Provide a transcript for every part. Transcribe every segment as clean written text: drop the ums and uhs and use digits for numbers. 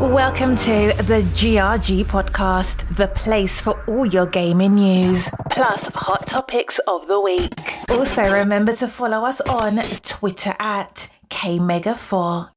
Welcome to the GRG podcast, the place for all your gaming news, plus hot topics of the week. Also, remember to follow us on Twitter at KMega4.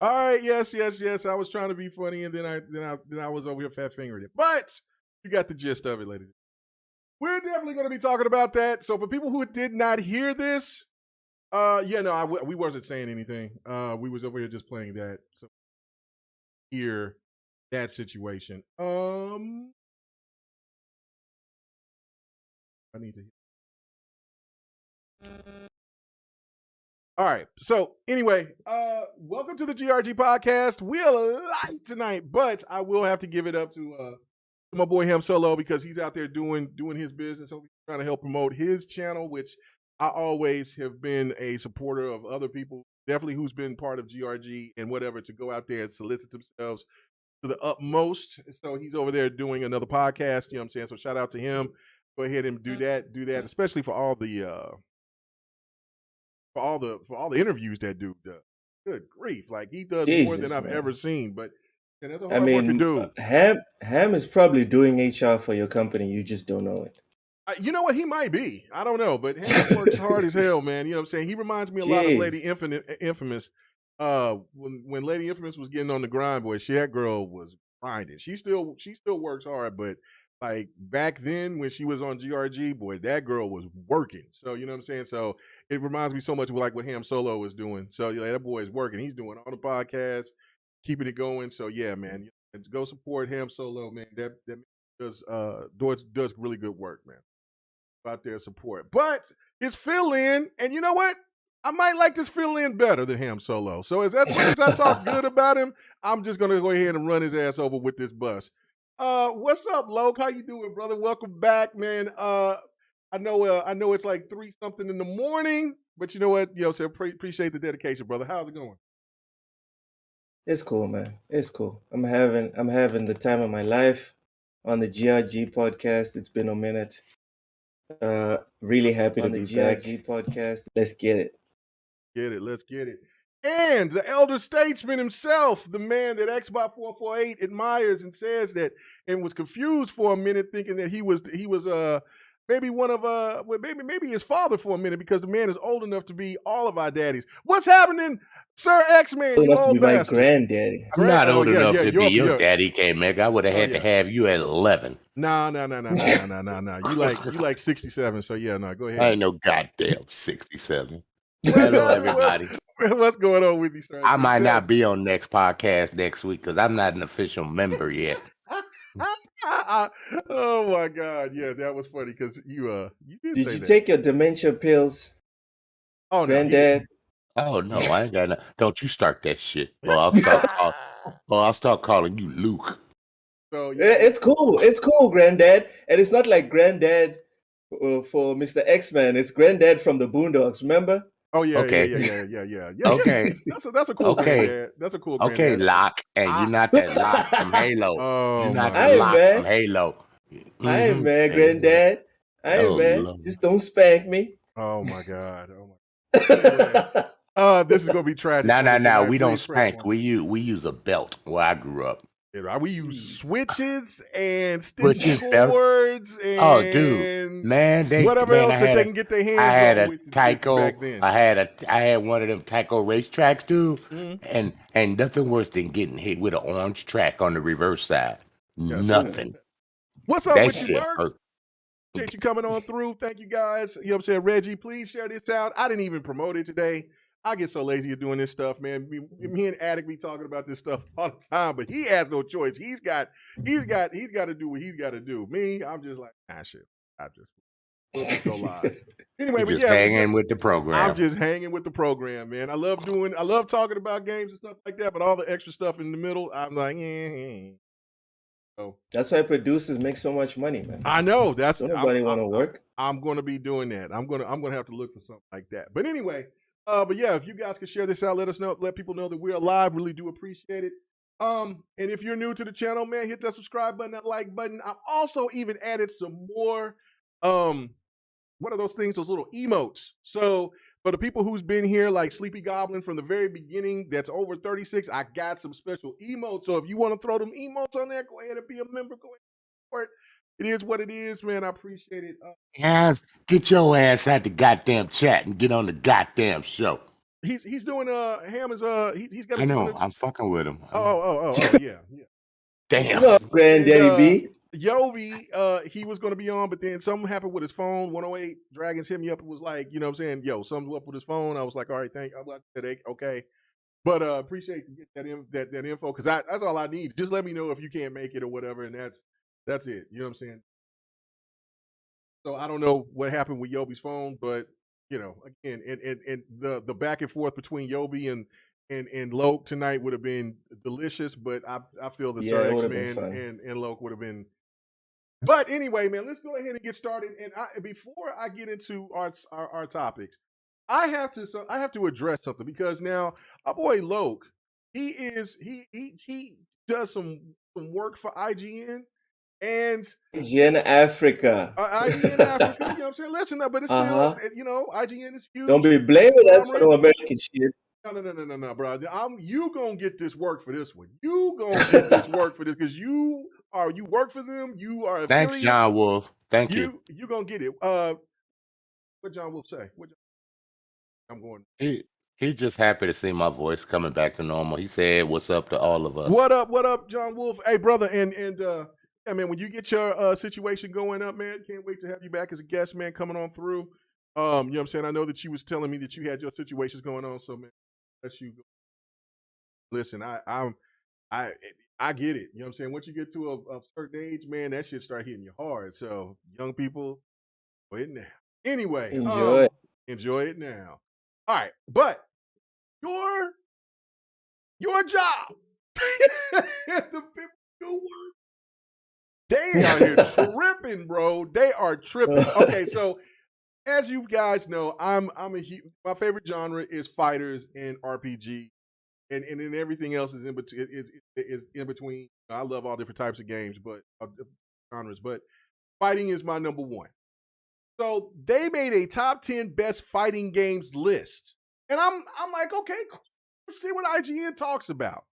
All right, yes. I was trying to be funny, and then I was over here fat fingering it. But you got the gist of it, ladies. We're definitely going to be talking about that. So for people who did not hear this, we wasn't saying anything. We was over here just playing that. So hear that situation. I need to. All right. So anyway, welcome to the GRG podcast. We're light tonight, but I will have to give it up to my boy Ham Solo because he's out there doing his business. So we're trying to help promote his channel, which I always have been a supporter of other people, definitely who's been part of GRG and whatever, to go out there and solicit themselves to the utmost. So he's over there doing another podcast. You know what I'm saying? So shout out to him. Go ahead and do that, especially for all the for all the interviews that dude does. Good grief. Like he does more than I've ever seen. But that's a hard working dude. Ham is probably doing HR for your company. You just don't know it. You know what? He might be. I don't know. But Ham works hard as hell, man. You know what I'm saying? He reminds me a lot of Lady Infamous. When Lady Infamous was getting on the grind, boy, that girl was grinding. She still works hard, but like back then when she was on GRG, boy, that girl was working. So you know what I'm saying? So it reminds me so much of like what Ham Solo was doing. So yeah, that boy is working. He's doing all the podcasts, keeping it going. So yeah, man, go support Ham Solo, man. That does really good work, man. Out there support. But it's fill in, and you know what? I might like this fill in better than Ham Solo. So as much as I talk good about him, I'm just gonna go ahead and run his ass over with this bus. What's up, Loke? How you doing, brother? Welcome back, man. I know it's like 3-something in the morning, but you know what? So appreciate the dedication, brother. How's it going? It's cool, man. It's cool. I'm having the time of my life on the GRG podcast. It's been a minute. Really happy to be back. GRG podcast. Let's get it. Let's get it. And the elder statesman himself, the man that Xbox 448 admires and says that, and was confused for a minute, thinking that he was maybe one of maybe his father for a minute, because the man is old enough to be all of our daddies. What's happening, Sir X-Man? You old my granddaddy. I'm not old enough to be your daddy, K-Meg. I would have had to have you at 11. No. You like 67, so yeah, no, go ahead. I ain't no goddamn 67. Hello, everybody. What's going on with you, sir? I might not be on next podcast next week because I'm not an official member yet. Oh my God! Yeah, that was funny because you did you take your dementia pills? Oh no, Granddad. Oh no, I ain't got no. Don't you start that shit? Well, I'll start calling you Luke. So it's cool, Granddad, and it's not like Granddad for Mr. X-Man. It's Granddad from the Boondocks. Remember? Oh yeah, okay. Yeah. Okay, that's a cool. Okay, granddad. That's a cool. Okay, granddad. Locke, and you're not that Locke from Halo. Oh, you're not that Locke from Halo. I am, man, Granddad. I am, man. Lord. Just don't spank me. Oh my God. Anyway, this is gonna be tragic. No. We don't spank. We use a belt where I grew up. We use switches and stitch cords and whatever else that they can get their hands on with Tyco back then. I had one of them Tyco racetracks, dude, and nothing worse than getting hit with an orange track on the reverse side. Yes. Nothing. What's up with you, Mark? Appreciate you coming on through. Thank you guys. You know what I'm saying? Reggie, please share this out. I didn't even promote it today. I get so lazy at doing this stuff, man. Me and Attic be talking about this stuff all the time, but he has no choice. He's got to do what he's got to do. Me, I'm just like, shit. I just go live. Anyway, but yeah, hanging with the program. I'm just hanging with the program, man. I love talking about games and stuff like that, but all the extra stuff in the middle, I'm like, So that's why producers make so much money, man. I know. That's nobody want to work. I'm going to be doing that. I'm going to have to look for something like that. But anyway. But yeah, if you guys can share this out, let us know, let people know that we're alive. Really do appreciate it. And if you're new to the channel, man, hit that subscribe button, that like button. I've also even added some more, what are those things? Those little emotes. So for the people who's been here, like Sleepy Goblin from the very beginning, that's over 36, I got some special emotes. So if you want to throw them emotes on there, go ahead and be a member. Go ahead and support. It is what it is, man. I appreciate it. Guys, get your ass out the goddamn chat and get on the goddamn show. He's doing Ham is he's got. I know. I'm fucking with him. Oh yeah. Damn. Granddaddy B. Yovi, he was going to be on, but then something happened with his phone. 108 Dragons hit me up and was like, you know what I'm saying? Yo, something's up with his phone. I was like, all right, I'm like, okay. But appreciate you getting that info because that's all I need. Just let me know if you can't make it or whatever, and that's it. You know what I'm saying? So I don't know what happened with Yobi's phone, but you know, again, and the back and forth between Yobi and Loke tonight would have been delicious, but I feel the Sir X-Man and Loke would have been. But anyway, man, let's go ahead and get started. And before I get into our topics, I have to address something because now our boy Loke, he does some work for IGN. And IGN Africa. IGN Africa, you know what I'm saying? Listen up, but it's still, you know, IGN is huge. Don't be blaming us for no American shit. No, bro. You gonna get this work for this one. You gonna get this work for this because you work for them. You are. Thanks, John Wolf. Thank you. You gonna get it. What John Wolf say? I'm going. He's just happy to see my voice coming back to normal. He said, "What's up to all of us?" What up, John Wolf? Hey, brother, and yeah, man, when you get your situation going up, man, can't wait to have you back as a guest, man, coming on through. You know what I'm saying? I know that you was telling me that you had your situations going on, so man, let you go. Listen, I get it. You know what I'm saying? Once you get to a certain age, man, that shit start hitting you hard. So young people, go ahead now. Anyway, enjoy it now. All right, but your job, the people you work. They are here tripping, bro. They are tripping. Okay, so as you guys know, my favorite genre is fighters and RPG, and then everything else is in between. Is in between. I love all different types of games, but genres. But fighting is my number one. So they made a top 10 best fighting games list, and I'm like, okay, cool. Let's see what IGN talks about.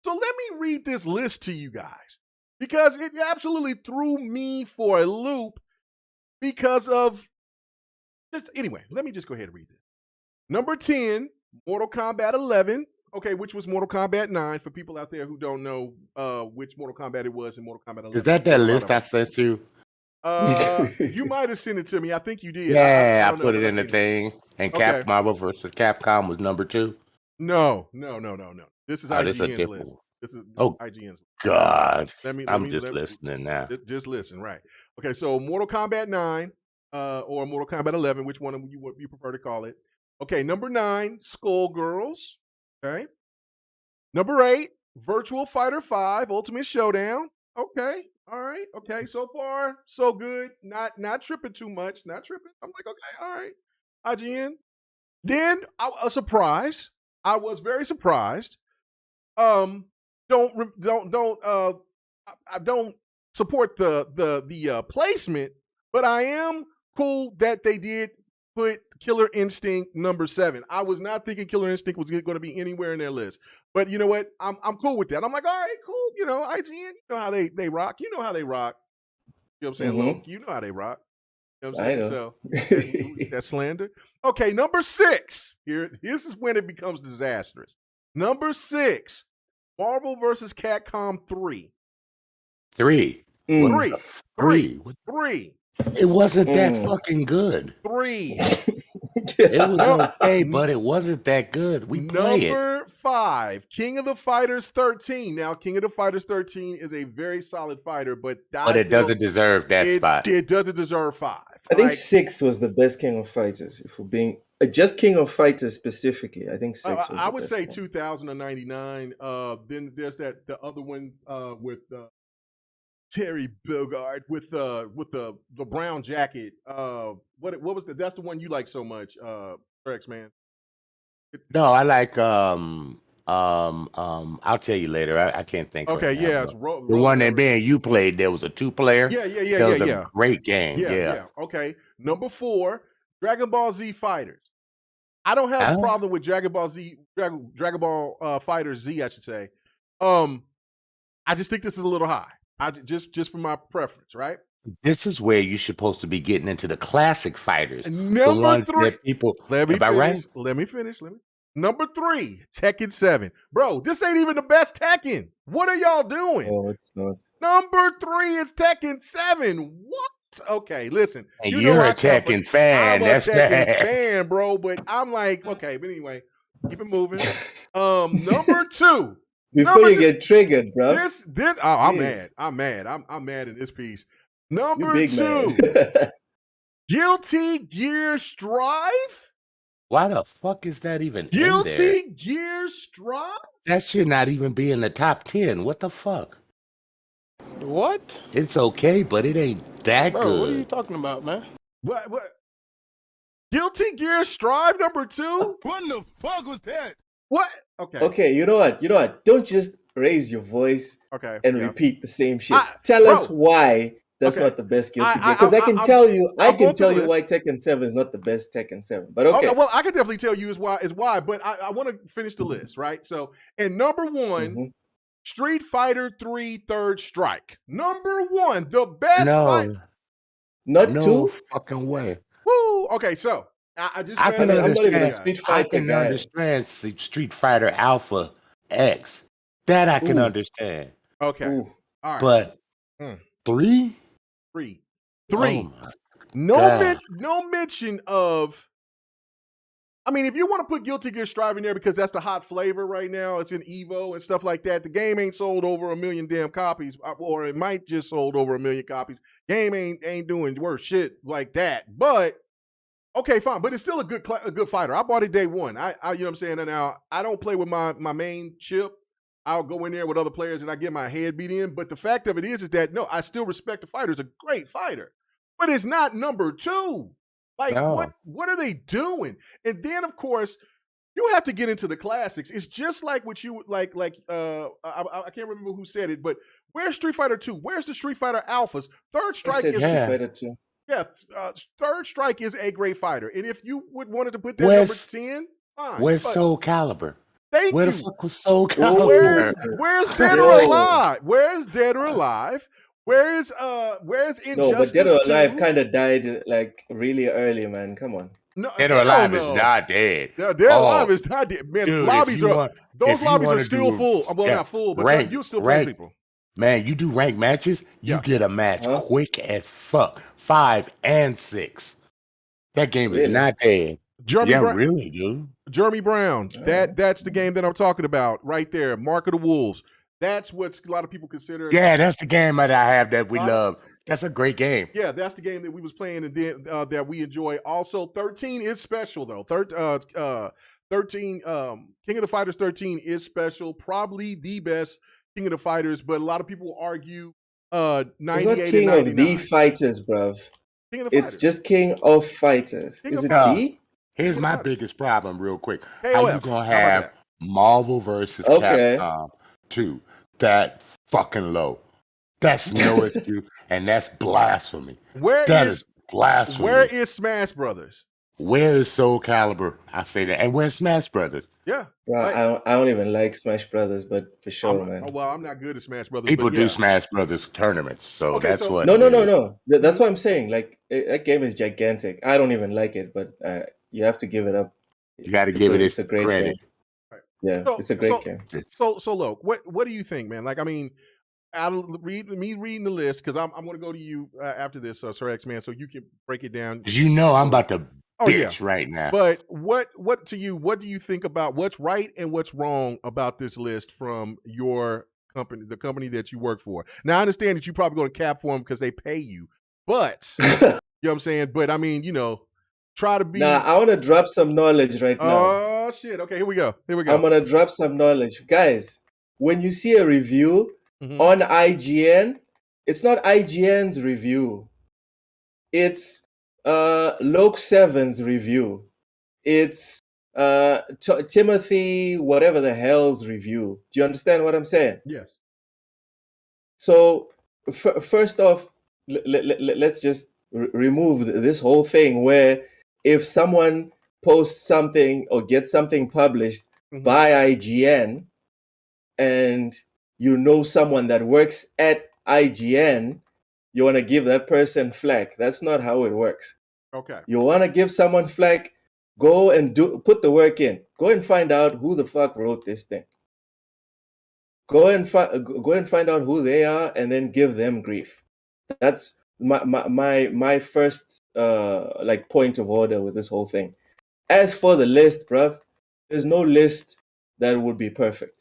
So let me read this list to you guys. Because it absolutely threw me for a loop because of just anyway, let me just go ahead and read this. Number 10, Mortal Kombat 11. Okay, which was Mortal Kombat 9 for people out there who don't know which Mortal Kombat it was in Mortal Kombat 11. Is that list I sent you? You might have sent it to me. I think you did. Yeah, I put it in the thing. And Marvel vs. Capcom was number 2. No. This is IGN's list. This is IGN's list. God. I'm just listening now. Just listen, right. Okay, so Mortal Kombat 9 or Mortal Kombat 11, which one you prefer to call it. Okay, number 9, Skullgirls. Okay. Number 8, Virtual Fighter 5, Ultimate Showdown. Okay. All right. Okay. So far, so good. Not tripping too much. Not tripping. I'm like, okay, all right. IGN. Then a surprise. I was very surprised. I don't support the placement, but I am cool that they did put Killer Instinct number 7. I was not thinking Killer Instinct was going to be anywhere in their list. But you know what? I'm cool with that. I'm like, all right, cool. You know, IGN, you know how they rock. You know how they rock. You know what I'm saying, Loke? You know how they rock. You know what I'm saying? So that's slander. Okay, number 6. This is when it becomes disastrous. Number 6, Marvel vs. Capcom 3. 3. 3. 3. 3. It wasn't that fucking good. 3. It was okay, but it wasn't that good. We play it. Number 5, King of the Fighters 13. Now, King of the Fighters 13 is a very solid fighter, but it doesn't deserve that spot. It doesn't deserve 5. I think 6 was the best King of Fighters. If we're being just King of Fighters specifically, I think 6. Was I would say one. 2099. Then there's the other one with Terry Bogard with the brown jacket. What was that? That's the one you like so much, Rex, man. No, I like I'll tell you later. I can't think. Okay, right now, yeah, it's the one that me and you played. There was a 2-player. Yeah. That was a great game. Yeah. Okay, number 4, Dragon Ball Z Fighters. I don't have a problem with Dragon Ball Z, Dragon Ball Fighters Z, I should say. I just think this is a little high. I just for my preference, right? This is where you're supposed to be getting into the classic fighters. Number 3, people. Let me finish. Right? Let me finish. Number 3, Tekken 7. Bro, this ain't even the best Tekken. What are y'all doing? Oh, it's not. Number 3 is Tekken 7. What? Okay, listen. And you're a Tekken fan. I'm a Tekken fan, bro. But I'm like, okay. But anyway, keep it moving. Number 2. Before you get triggered, bro. I'm mad. I'm mad in this piece. Number 2, Guilty Gear Strive. Why the fuck is that even Guilty in there? Gear Strive? That should not even be in the top 10. What the fuck? What? It's okay, but it ain't that Bro, good. what are you talking about, man? What? Guilty Gear Strive number 2? What in the fuck was that? What? Okay. Okay, you know what? Don't just raise your voice and repeat the same shit. Tell us why that's not the best Guilty Gear. Because I can tell you why Tekken 7 is not the best Tekken 7. But okay. Well, I can definitely tell you is why. But I want to finish the list, right? So, and number 1, Street Fighter 3 Third Strike. Number 1, the best. No, not 2 fucking way. Woo. Okay, so I can understand Street Fighter Alpha X. That I can understand. Okay. All right. But 3? 3. Oh No mention of. I mean, if you want to put Guilty Gear Strive in there because that's the hot flavor right now, it's in Evo and stuff like that. The game ain't sold over 1 million damn copies, or it might just sold over 1 million copies. Game ain't doing worse shit like that. But okay, fine. But it's still a good fighter. I bought it day one. I you know what I'm saying. And now I don't play with my main chip. I'll go in there with other players and I get my head beat in. But the fact of it is that no, I still respect the fighter. It's a great fighter, but it's not number 2. Like, what are they doing? And then, of course, you have to get into the classics. It's just like what you I can't remember who said it, but where's Street Fighter 2? Where's the Street Fighter Alphas? Third Strike is Street Fighter 2. Yeah, Third Strike is a great fighter. And if you wanted to put that number 10, fine. Where's Soul Calibur? Where the fuck was Soul Calibur? Where's Dead or Alive? Where's Dead or Alive? Where's Injustice? No, but Dead or Alive kind of died like really early, man. Come on. No, Dead or Alive is not dead. Yeah, Dead or Alive is not dead. Man, dude, lobbies are still full. Well, not full, but you still play people. Man, you do ranked matches, you get a match quick as fuck. 5 and 6. That game is not dead. Really, dude. Jeremy Brown. That's the game that I'm talking about right there. Mark of the Wolves. That's what a lot of people consider. Yeah, that's the game that I have that we love. That's a great game. Yeah, that's the game that we was playing and then that we enjoy. Also, 13 is special though. 13, King of the Fighters 13 is special. Probably the best King of the Fighters, but a lot of people argue 98 King and 99. Of the Fighters, bruv. King of the Fighters. It's just King of Fighters. Is it D? Here's my biggest problem, real quick. How you gonna have Marvel versus Capcom 2 that fucking low? That's no excuse, and that's blasphemy. That is blasphemy. Where is Smash Brothers? Where is Soul Calibur? I say that. And where's Smash Brothers? Yeah. Bro, I don't even like Smash Brothers, but for sure, man. Well, I'm not good at Smash Brothers. People but yeah. do Smash Brothers tournaments, so that's what. No. That's what I'm saying. Like that game is gigantic. I don't even like it, but you have to give it up. You got to give it its great credit. Game. Right. Yeah, it's a great game. So look, what do you think, man? Like, I mean, reading the list, because I'm going to go to you after this, Sir X Man, so you can break it down. Because I'm about to bitch right now. But what do you think about what's right and what's wrong about this list from your company, the company that you work for? Now, I understand that you're probably going to cap for them because they pay you, but you know what I'm saying? But I mean, try to be. Nah, I want to drop some knowledge right now. Oh shit! Okay, here we go. I'm gonna drop some knowledge, guys. When you see a review on IGN, it's not IGN's review. It's Loke7's review. It's Timothy whatever the hell's review. Do you understand what I'm saying? Yes. So first off, let's just remove this whole thing where if someone posts something or gets something published by IGN and someone that works at IGN, you want to give that person flack. That's not how it works. Okay. You want to give someone flack, go and put the work in. Go and find out who the fuck wrote this thing. Go and find out who they are and then give them grief. That's my first point of order with this whole thing. As for the list, bruv, there's no list that would be perfect.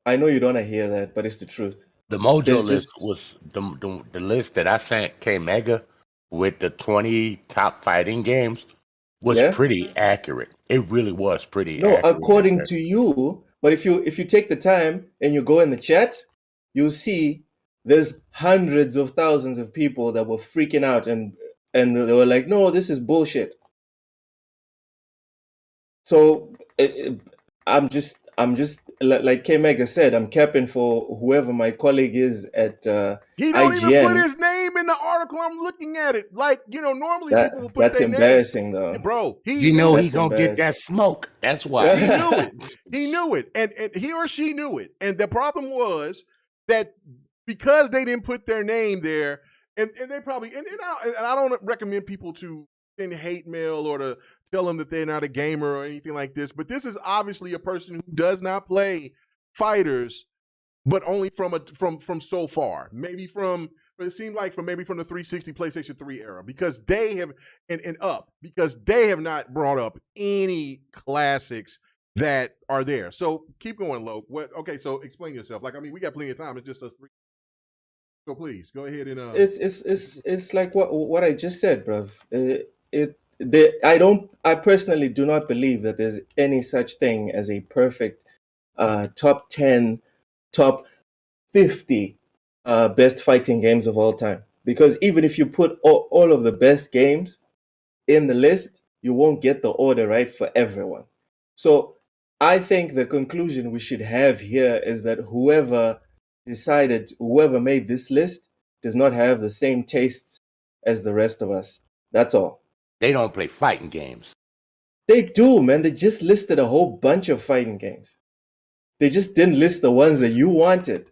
I know you don't want to hear that, but it's the truth. The Mojo list was the list that I sent K-Mega with the 20 top fighting games was pretty accurate. It really was pretty accurate. No, according to you, but if you take the time and you go in the chat, you'll see there's hundreds of thousands of people that were freaking out and they were like, no, this is bullshit. So I'm just like K-Mega said, I'm capping for whoever my colleague is at he don't IGN. even put his name in the article. I'm looking at it. Like, normally people will put that's their embarrassing name. though. Bro, he's gonna get that smoke. That's why. He knew it. He knew it. And he or she knew it. And the problem was that because they didn't put their name there, and they probably and I don't recommend people to send hate mail or to tell them that they're not a gamer or anything like this, but this is obviously a person who does not play fighters, but only from so far. Maybe it seemed like from the 360 PlayStation 3 era, because they have because they have not brought up any classics that are there. So keep going, Loke. Okay, so explain yourself. Like, I mean, we got plenty of time. It's just us three. So please go ahead and It's like what I just said, bruv. I personally do not believe that there's any such thing as a perfect top 10, top 50 best fighting games of all time. Because even if you put all of the best games in the list, you won't get the order right for everyone. So I think the conclusion we should have here is that whoever made this list does not have the same tastes as the rest of us. That's all. They don't play fighting games. They do, man. They just listed a whole bunch of fighting games. They just didn't list the ones that you wanted.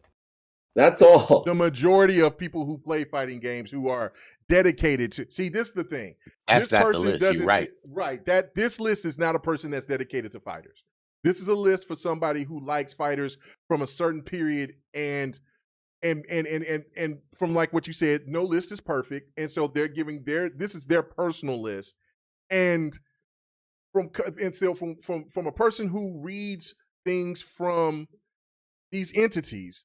That's all. The majority of people who play fighting games who are dedicated to see, this is the thing. That's not the list. You're right. Right. That this list is not a person that's dedicated to fighters. This is a list for somebody who likes fighters from a certain period, and from like what you said, no list is perfect, and so they're giving this is their personal list, and from a person who reads things from these entities,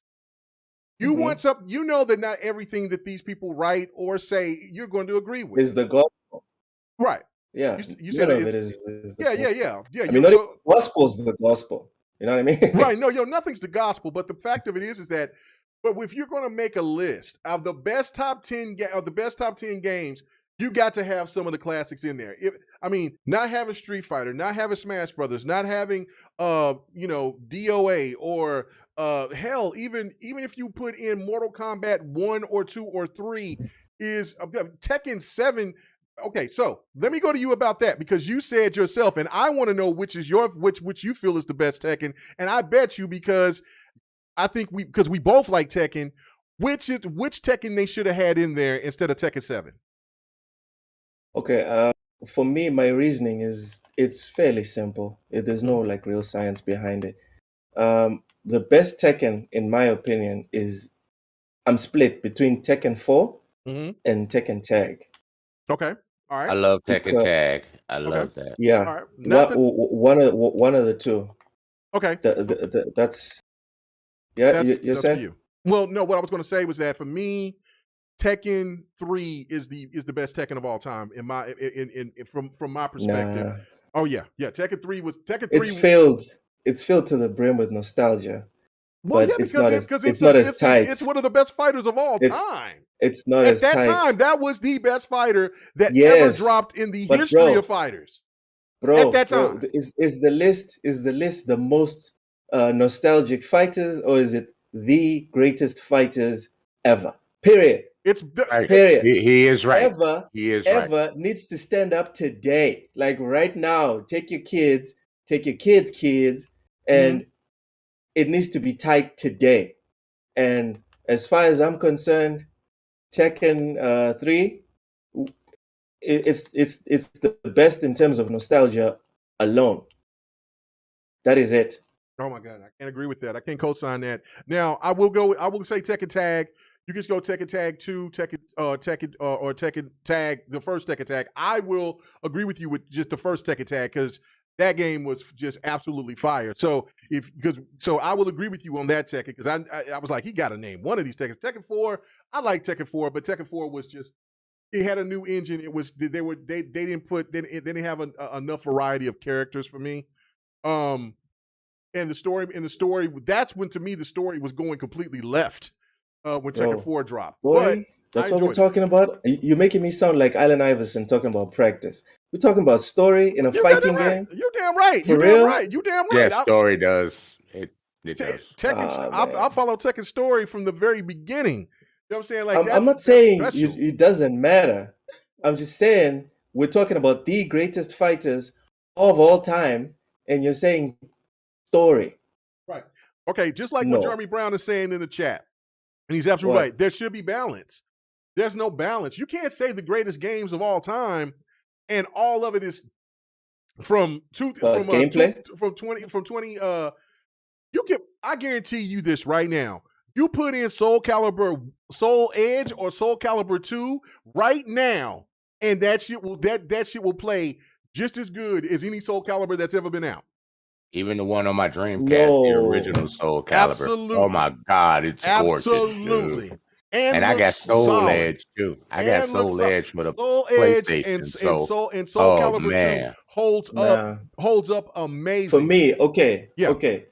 you want something, that not everything that these people write or say you're going to agree with is the gospel, right? Yeah, you said it is. Yeah. I mean, the gospel's the gospel. You know what I mean? Right. No, nothing's the gospel. But the fact of it is that, but if you're going to make a list of the best top 10 games, you got to have some of the classics in there. Not having Street Fighter, not having Smash Brothers, not having DOA, or hell, even if you put in Mortal Kombat 1 or 2 or 3, is Tekken 7. Okay, so let me go to you about that because you said yourself, and I want to know which you feel is the best Tekken, and I bet you because I think because we both like Tekken, which Tekken they should have had in there instead of Tekken 7. Okay, for me, my reasoning is it's fairly simple. There's no like real science behind it. The best Tekken, in my opinion, is I'm split between Tekken 4 and Tekken Tag. Okay, all right. I love Tekken Tag. I love that. Yeah, all right. one of the two. Okay, that's yeah. You're that's saying? for you. Well, no. What I was going to say was that for me, Tekken 3 is the best Tekken of all time in my from my perspective. Nah. Oh yeah. Tekken 3 was Tekken 3. It's filled to the brim with nostalgia. Well, but yeah, because it's not as tight. It's one of the best fighters of all time. It's not as tight. At that time, that was the best fighter that ever dropped in the history of fighters. Bro, at that time, is the list the most nostalgic fighters, or is it the greatest fighters ever? Period. It's period. He is right. Ever needs to stand up today, like right now. Take your kids, and it needs to be tight today. And as far as I'm concerned, Tekken 3, it's the best in terms of nostalgia alone. That is it. Oh my God, I can't agree with that. I can't co-sign that. Now I will say Tekken Tag. You can just go Tekken Tag 2, Tekken or Tekken Tag, the first Tekken Tag. I will agree with you with just the first Tekken Tag because that game was just absolutely fire. So I will agree with you on that Tekken because I was like, he got to name one of these Tekkens. Tekken 4, I like Tekken 4, but Tekken 4 was just, it had a new engine. It was they didn't have enough variety of characters for me. And the story, that's when to me the story was going completely left when Tekken 4 dropped. Boy, that's what we're talking about. You're making me sound like Allen Iverson talking about practice. We're talking about story in a fighting game. You're damn right. For real? You damn right. Yeah, story does. It does. Tekken, I follow Tekken's story from the very beginning. You know what I'm saying? Like I'm not saying it doesn't matter. I'm just saying we're talking about the greatest fighters of all time, and you're saying story. Right. Okay, just like what Jeremy Brown is saying in the chat. And he's absolutely right. There should be balance. There's no balance. You can't say the greatest games of all time and all of it is from 20 you can, I guarantee you this right now. You put in Soul Edge or Soul Calibur 2 right now, and that shit will play just as good as any Soul Calibur that's ever been out. Even the one on my Dreamcast, the original Soul Calibur. Absolutely. Oh my God, it's gorgeous. Absolutely. Dude. And I got Soul Edge too. I got Soul Edge for the PlayStation. Soul Calibur 2 holds up amazing. For me, okay.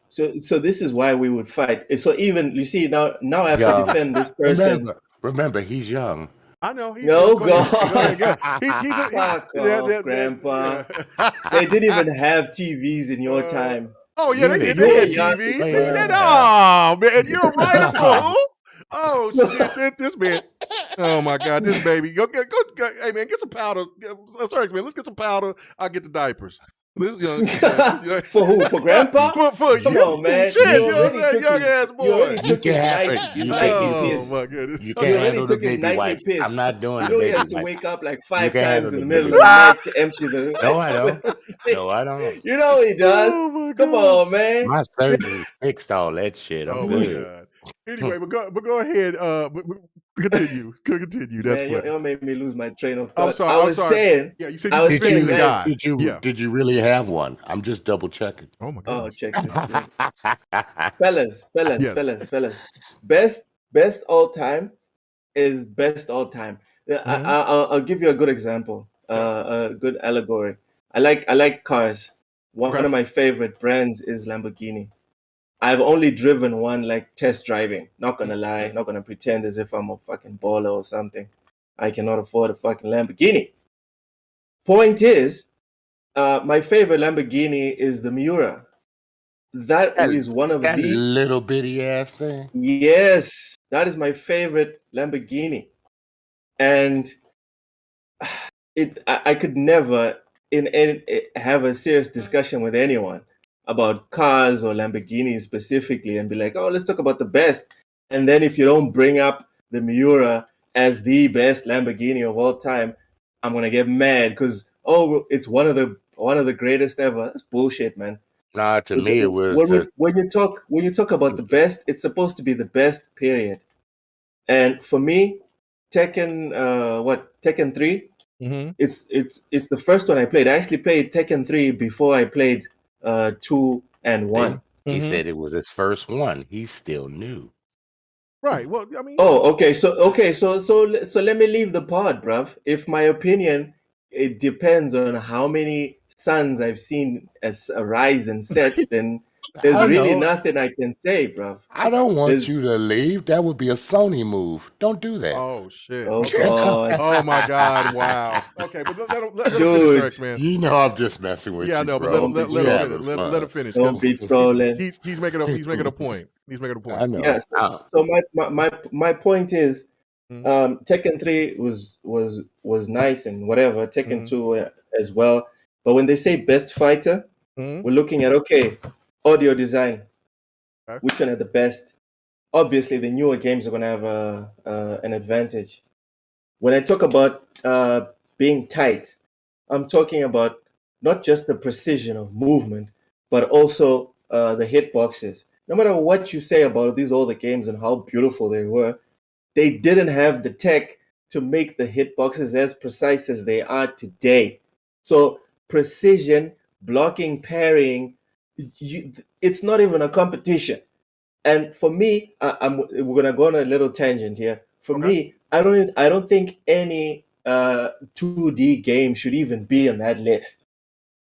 So this is why we would fight. So even you see now I have to defend this person. Remember, he's young. I know. He's Grandpa. They didn't even have TVs in your time. Oh yeah, they had TVs. Oh man, you're right for who? Oh shit, this man. Oh my God, this baby. Go. Hey man, get some powder. Sorry, man. Let's get some powder. I'll get the diapers. For who? For Grandpa? For Come you. on, man. Shit, young ass boy. You can have it. Oh my goodness. You can't handle the baby wipe. I'm not doing the baby wipe. You have to wake up like 5 times in the middle of the night to empty the. No, I don't. No, I don't. You know he does. Oh come on, man. My surgery fixed all that shit. I'm good. God. Anyway, but go ahead. Continue. That's man, you made me lose my train of thought. I was saying. Yeah, you said you defending the guy. Did you really have one? I'm just double checking. Oh my God. Oh, check this. fellas. Best all time is best all time. I'll give you a good example. A good allegory. I like cars. One of my favorite brands is Lamborghini. I've only driven one, like test driving. Not gonna lie, not gonna pretend as if I'm a fucking baller or something. I cannot afford a fucking Lamborghini. Point is, my favorite Lamborghini is the Miura. That is one of that the little bitty ass thing. Yes, that is my favorite Lamborghini, and I could never have a serious discussion with anyone about cars or Lamborghinis specifically and be like, oh, let's talk about the best. And then if you don't bring up the Miura as the best Lamborghini of all time, I'm gonna get mad because it's one of the greatest ever. That's bullshit, man. Nah, to me it was when you talk about the best, it's supposed to be the best, period. And for me, Tekken 3. Mm-hmm. It's the first one I played. I actually played Tekken 3 before I played 2 and 1. He said it was his first one. He's still new. Right. Well, I mean. Oh, okay. So let me leave the pod, bruv. If my opinion, it depends on how many suns I've seen as rise and set, then there's really nothing I can say, bruv. I don't want you to leave. That would be a Sony move. Don't do that. Oh shit. Oh God. Oh my God. Wow. Okay, but let him Dude, finish, Rex, man. You know I'm just messing with you. Yeah, I know, but bro. let him finish. Don't be trolling. He's making a point. He's making a point. I know. Yeah. So my point is, Tekken 3 was nice and whatever. Tekken 2 as well. But when they say best fighter, we're looking at audio design. Okay. Which one are the best? Obviously, the newer games are going to have an advantage. When I talk about being tight, I'm talking about not just the precision of movement, but also the hitboxes. No matter what you say about these older games and how beautiful they were, they didn't have the tech to make the hitboxes as precise as they are today. So precision, blocking, parrying, it's not even a competition. And for me, we're gonna go on a little tangent here. For me, I don't think any 2D game should even be on that list.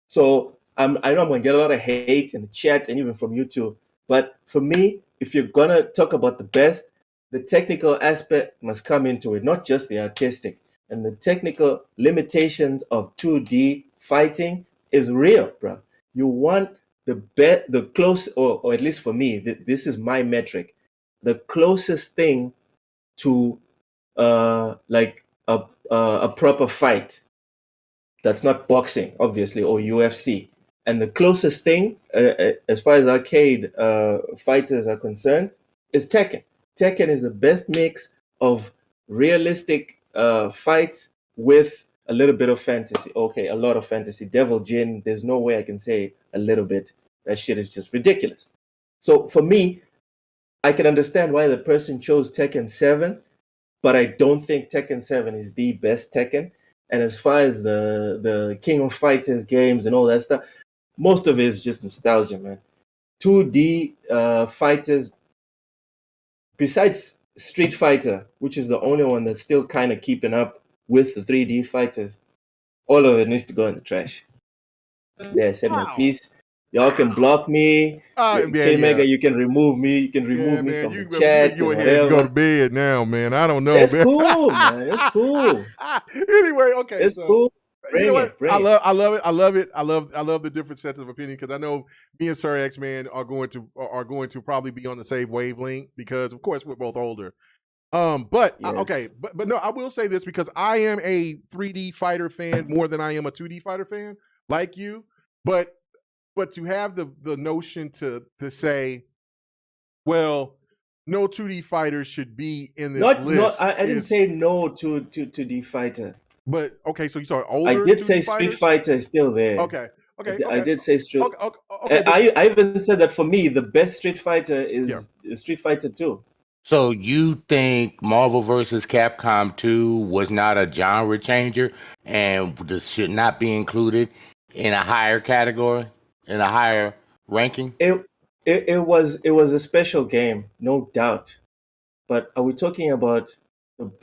So I know I'm gonna get a lot of hate in the chat and even from YouTube. But for me, if you're gonna talk about the best, the technical aspect must come into it, not just the artistic. And the technical limitations of 2D fighting is real, bro. You want the close, or at least for me, this is my metric. The closest thing to like a proper fight that's not boxing, obviously, or UFC. And the closest thing, as far as arcade fighters are concerned, is Tekken. Tekken is the best mix of realistic fights with a little bit of fantasy. Okay, a lot of fantasy. Devil Jin, there's no way I can say a little bit. That shit is just ridiculous. So for me, I can understand why the person chose Tekken 7, but I don't think Tekken 7 is the best Tekken. And as far as the King of Fighters games and all that stuff, most of it is just nostalgia, man. 2D fighters, besides Street Fighter, which is the only one that's still kind of keeping up with the 3D fighters, all of it needs to go in the trash. Yeah, send me a piece. Y'all can block me. K-Mega, you can remove me. You can remove me from the chat. You ahead and go to bed now, man. I don't know. It's cool, man. It's cool. Anyway, okay. It's cool. You know what? I love it. I love the different sets of opinion because I know me and Sir X Man are going to probably be on the same wavelength because of course we're both older. But yes. But no, I will say this because I am a 3D fighter fan more than I am a 2D fighter fan, like you. But to have the notion to say, well, no 2D fighters should be in this list. I didn't say no to 2D fighter. But okay, so you saw older. I did say Street Fighter is still there. Okay. I did say Street. Okay. I even said that for me, the best Street Fighter is Street Fighter 2. So you think Marvel vs. Capcom 2 was not a genre changer and this should not be included in a higher category, in a higher ranking? It was a special game, no doubt. But are we talking about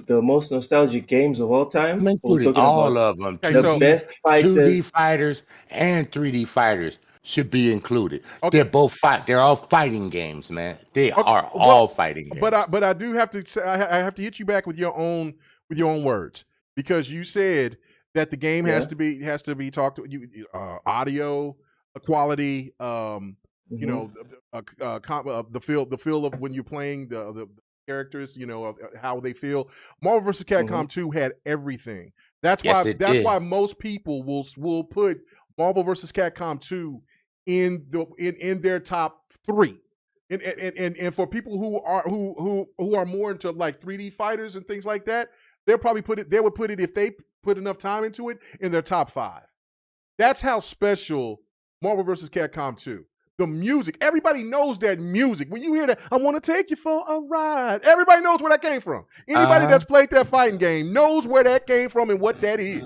the most nostalgic games of all time? Including all of them. The best fighters. 2D fighters and 3D fighters should be included. Okay. They're all fighting games, man. They are all fighting games. But I do have to say I have to hit you back with your own words because you said that the game has to be talked to you audio quality, you know, the feel of when you're playing the characters, of how they feel. Marvel vs. Capcom 2 had everything. That's Yes, why it did. most people will put Marvel vs. Capcom 2 in their top 3. And for people who are more into like 3D fighters and things like that, they would put it, if they put enough time into it, in their top 5. That's how special Marvel vs. Capcom 2. The music, everybody knows that music. When you hear that, I want to take you for a ride. Everybody knows where that came from. Anybody that's played that fighting game knows where that came from and what that is.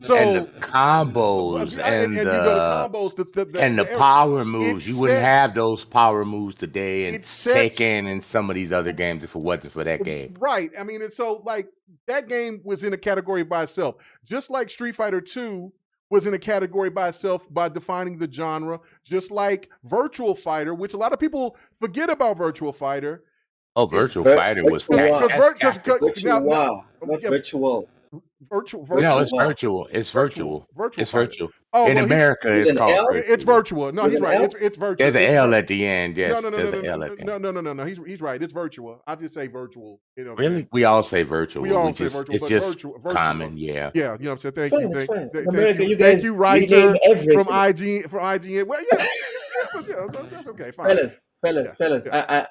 So, and the combos and the combos, the power moves. You wouldn't have those power moves today in Tekken and some of these other games if it wasn't for that game. Right. I mean, and so like that game was in a category by itself, just like Street Fighter 2 was in a category by itself by defining the genre, just like Virtual Fighter, which a lot of people forget about Virtual Fighter. Oh, Virtual Fighter was virtual. No, it's virtual. It's virtual. It's virtual. Oh, in America, it's called virtual. It's virtual. No, he's right. It's virtual. There's an L at the end. Yes. No. He's right. It's virtual. I just say virtual. Really? We all say virtual. We all say virtual. It's just virtual. common. Yeah. Yeah. You know what I'm saying? Thank you. America, you thank guys you, writer from IGN. Well, yeah. That's okay. Fine. Fellas, I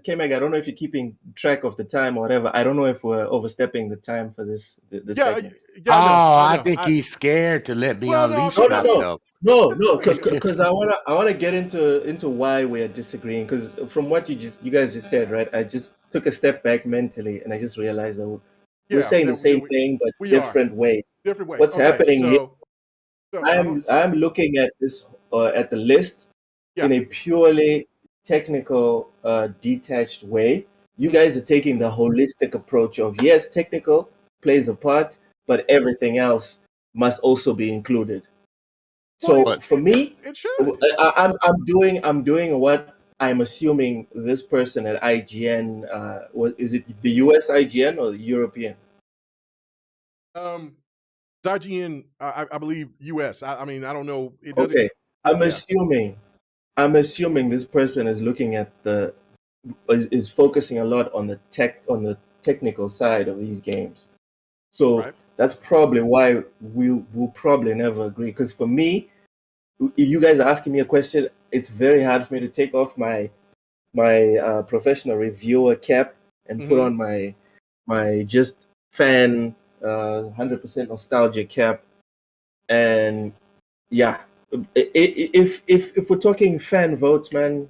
K-Mag, I don't know if you're keeping track of the time or whatever. I don't know if we're overstepping the time for this segment. I think he's scared to let me unleash myself. No, because I wanna get into why we're disagreeing. Because from what you guys just said, right? I just took a step back mentally and I just realized that we're saying the same thing but different way. Different way. What's happening here? I'm looking at this at the list in a purely technical, detached way. You guys are taking the holistic approach of yes, technical plays a part, but everything else must also be included. So for me, it should. I'm doing what I'm assuming this person at IGN is it the US IGN or the European? IGN, I believe US. I mean, I don't know. It doesn't. Okay, I'm assuming this person is looking at is focusing a lot on the technical side of these games. So that's probably why we'll probably never agree. Because for me, if you guys are asking me a question, it's very hard for me to take off my professional reviewer cap and put on my just fan 100% nostalgia cap. And yeah, if we're talking fan votes, man,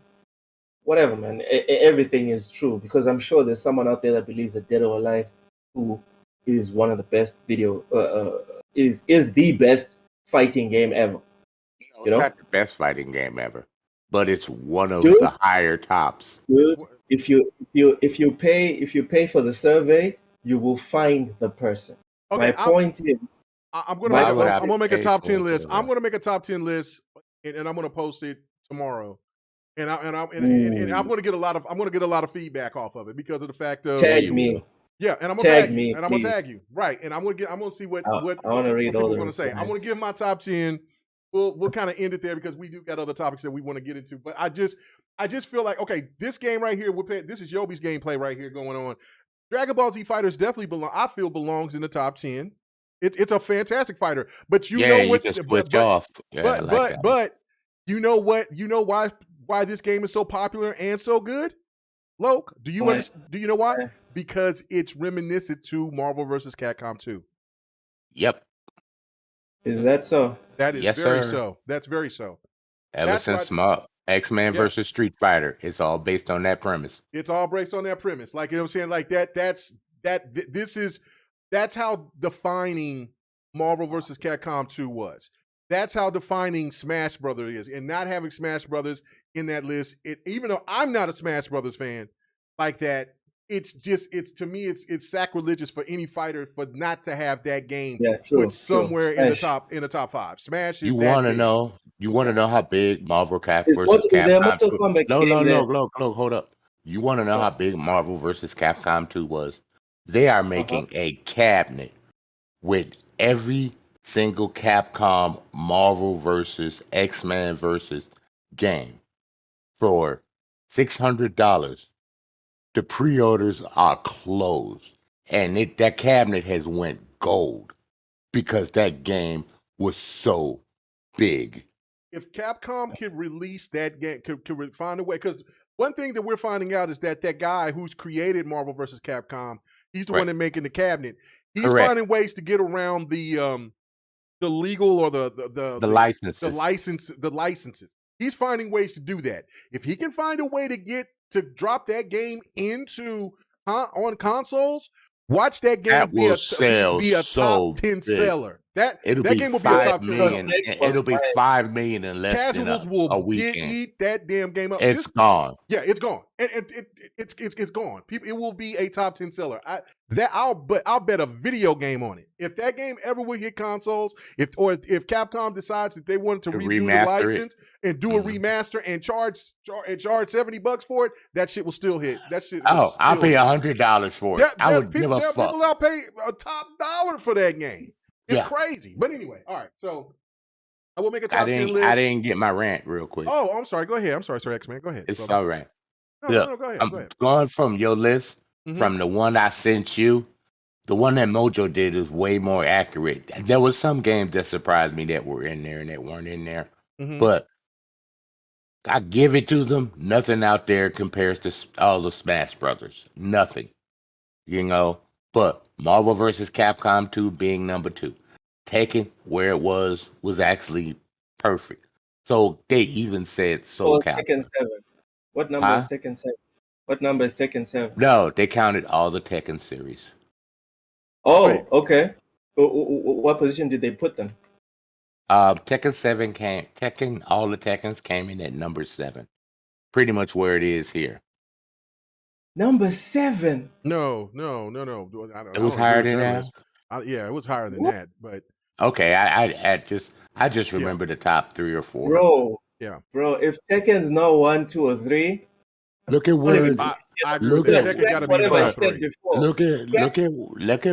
whatever, man, everything is true, because I'm sure there's someone out there that believes that Dead or Alive 2 is one of the best is the best fighting game ever. It's not the best fighting game ever, but it's one of the higher tops. Dude, if you pay for the survey, you will find the person. Okay, my point is, I'm gonna make a top 10 list. I'm gonna make a top 10 list, and I'm gonna post it tomorrow. And I'm gonna get a lot of feedback off of it because of the fact of tag me. Yeah, and I'm gonna tag you. And I'm gonna tag you. Right. And I'm gonna see what I want to read all people are gonna say. I'm gonna give my top 10. We'll kind of end it there because we do got other topics that we want to get into. But I just feel like, okay, this game right here, this is Yobi's gameplay right here going on. Dragon Ball Z Fighters definitely belongs in the top 10. It's a fantastic fighter. But you know what? You can switch off. Yeah, but you know what? You know why this game is so popular and so good? Loke, do you know why? Because it's reminiscent to Marvel vs. Capcom 2. Yep. Is that so? That is very so. That's very so. Ever since X-Men versus Street Fighter, it's all based on that premise. It's all based on that premise. Like, you know what I'm saying? Like that's how defining Marvel vs. Capcom 2 was. That's how defining Smash Brothers is. And not having Smash Brothers in that list, even though I'm not a Smash Brothers fan like that, it's to me it's sacrilegious for any fighter for not to have that game put somewhere in the top 5. Smash is You want to know how big Marvel versus Capcom 2? No, hold up. You want to know how big Marvel versus Capcom 2 was? They are making a cabinet with every single Capcom Marvel versus X-Men versus game for $600. the pre-orders are closed, and that cabinet has went gold because that game was so big. If Capcom could release that game, could find a way, because one thing that we're finding out is that guy who's created Marvel vs. Capcom, he's the one that making the cabinet. He's finding ways to get around the legal or the licenses. The licenses. He's finding ways to do that. If he can find a way to drop that game into on consoles, watch that game be a top 10 seller. That game will be a top 10 seller. It'll be $5 million in less than a weekend. Eat that damn game up. It's gone. Yeah, it's gone. And it's gone. It will be a top 10 seller. I'll bet a video game on it. If that game ever will hit consoles, if Capcom decides that they want to redo the license and do a remaster and charge $70 for it, that shit will still hit. That shit. I'll pay $100 for it. I would give a fuck. People out pay a top dollar for that game. It's crazy. But anyway, all right. So I will make a top 10 list. I didn't get my rant real quick. Oh, I'm sorry. Go ahead. I'm sorry, X-Man. Go ahead. It's all right. No, go ahead. I'm going from your list, from the one I sent you. The one that Mojo did is way more accurate. There was some games that surprised me that were in there and that weren't in there. But I give it to them. Nothing out there compares to all the Smash Brothers. Nothing. But Marvel vs. Capcom 2 being number 2. Tekken, where it was actually perfect. So they even said Tekken 7. What number is Tekken 7? What number is Tekken 7? No, they counted all the Tekken series. Oh, okay. What position did they put them? Tekken 7 all the Tekkens came in at number 7. Pretty much where it is here. Number 7? No. It was higher than that? Yeah, it was higher than that, but okay, I just remember the top 3 or 4. Bro, if Tekken's not 1, 2, or 3, look at where look at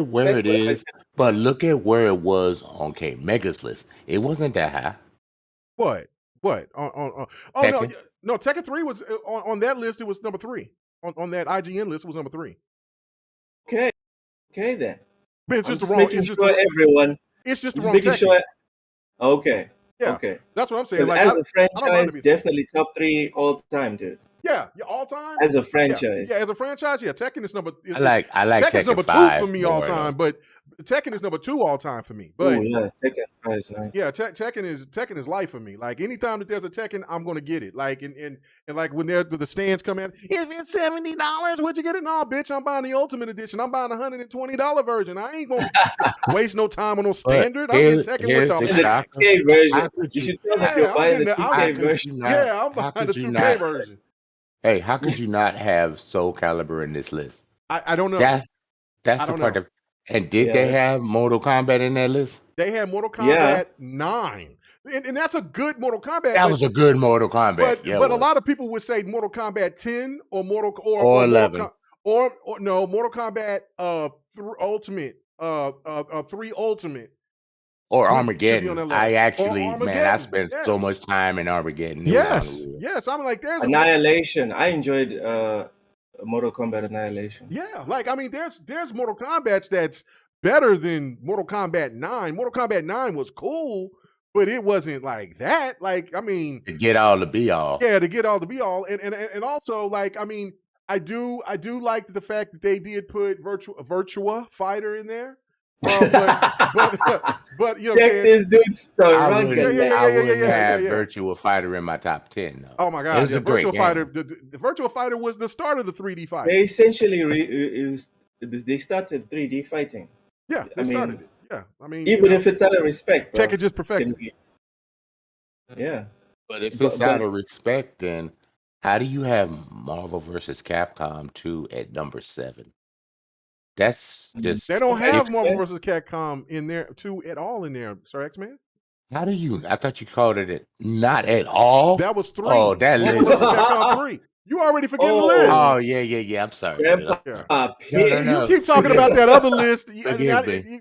where it is, but look at where it was on Mega's list. It wasn't that high. What? No, Tekken 3 was on that list. It was number 3 on that IGN list. It was number 3. Okay then. But it's just the wrong. It's just everyone. It's just the wrong Tekken. Okay. Yeah. Okay. That's what I'm saying. Like, as a franchise, definitely top 3 all time, dude. Yeah, all time. As a franchise. Yeah, as a franchise, Tekken is number. I like Tekken's number 5 2 for me all time, but Tekken is number 2 all time for me. But Tekken 5 is nice. Yeah, Tekken is life for me. Like anytime that there's a Tekken, I'm gonna get it. Like and like when the stands come in, it's $70. Where'd you get it? No, bitch, I'm buying the Ultimate Edition. I'm buying the $120 version. I ain't gonna waste no time on no standard. I'm getting Tekken with the 2K version. You should tell them you're buying the 2K version. Yeah, I'm buying the 2K version. Hey, how could you not have Soul Calibur in this list? I don't know. That's the part of. And did they have Mortal Kombat in that list? They had Mortal Kombat 9. And that's a good Mortal Kombat. That was a good Mortal Kombat. But a lot of people would say Mortal Kombat 10 or or 11. Or Mortal Kombat Ultimate, 3 Ultimate. Or Armageddon. I spent so much time in Armageddon. Yes. I'm like, there's Annihilation. I enjoyed Mortal Kombat Annihilation. Yeah, like I mean, there's Mortal Kombats that's better than Mortal Kombat 9. Mortal Kombat 9 was cool, but it wasn't like that. Like, I mean, to get all the be all. Yeah, to get all the be all, and also like, I mean, I do like the fact that they did put Virtua Fighter in there. But you know, check this dude's story. I wouldn't have Virtua Fighter in my top 10. Though. Oh my god, Virtua Fighter. The Virtua Fighter was the start of the 3D fight. They essentially they started 3D fighting. Yeah, they started it. Yeah, I mean, even if it's out of respect, Tekken just perfected. Yeah, but if it's out of respect, then how do you have Marvel vs. Capcom 2 at number 7? That's just they don't have Marvel vs. Capcom in there 2 at all in there, Sir X-Man. How do you? I thought you called it not at all. That was 3. Oh, that Marvel list. vs. Capcom 3. You already forgetting the list. Oh yeah. I'm sorry. No. You keep talking about that other list. You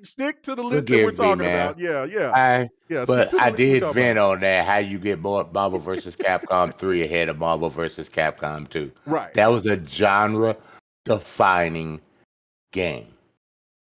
stick to the list that we're talking about. Yeah. But I did vent on that. How you get more Marvel vs. Capcom 3 ahead of Marvel vs. Capcom 2? Right. That was a genre defining game.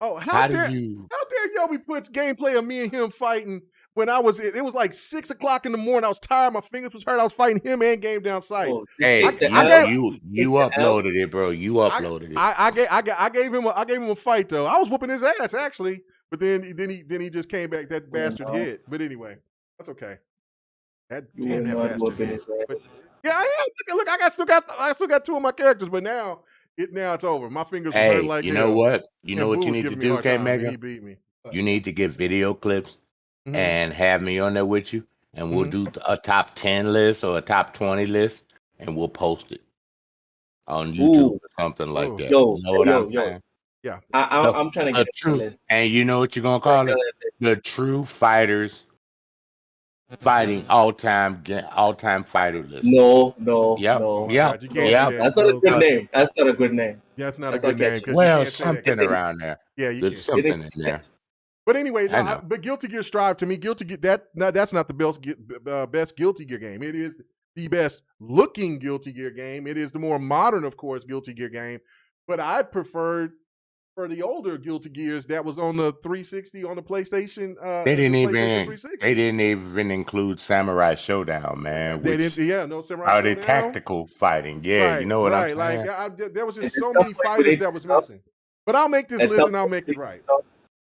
Oh, How dare Yobi puts gameplay of me and him fighting when it was like 6 o'clock in the morning. I was tired, my fingers was hurt. I was fighting him and Game Down Sights. Oh, Hey, you uploaded it, bro. You uploaded it. I gave him a fight though. I was whooping his ass actually, but then he just came back. That bastard hit. But anyway, that's okay. That bastard hit. Yeah, I am. Look, I still got 2 of my characters, but now it's over. My fingers were hurting like you know what? You know what you need to do, K Mega? He beat me. You need to get video clips and have me on there with you, and we'll do a top 10 list or a top 20 list, and we'll post it on YouTube or something like that. Yo, you know what I'm saying? Yeah. I'm trying to get true list. And you know what you're gonna call it? The True Fighters Fighting all-time fighter list. No. Yeah. That's not a good name. That's not a good name. Yeah, that's not a good name. Well, something around there. Yeah, you There's something in there. But anyway, but Guilty Gear Strive, to me, Guilty Gear, that's not the best Guilty Gear game. It is the best looking Guilty Gear game. It is the more modern, of course, Guilty Gear game. But I preferred for the older Guilty Gears that was on the 360 on the PlayStation. They didn't even include Samurai Showdown, man. They didn't. Yeah, no Samurai Showdown. Are they tactical fighting? Yeah, right, you know what I'm saying. Like there was just so many fighters that was missing. But I'll make this list and I'll make it right.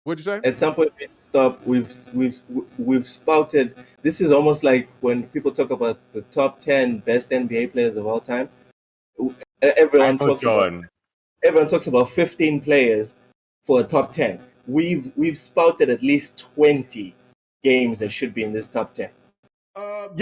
What'd you say? At some point, we stop. We've spouted. This is almost like when people talk about the top 10 best NBA players of all time. Everyone talks about 15 players for a top 10. We've spouted at least 20 games that should be in this top 10. But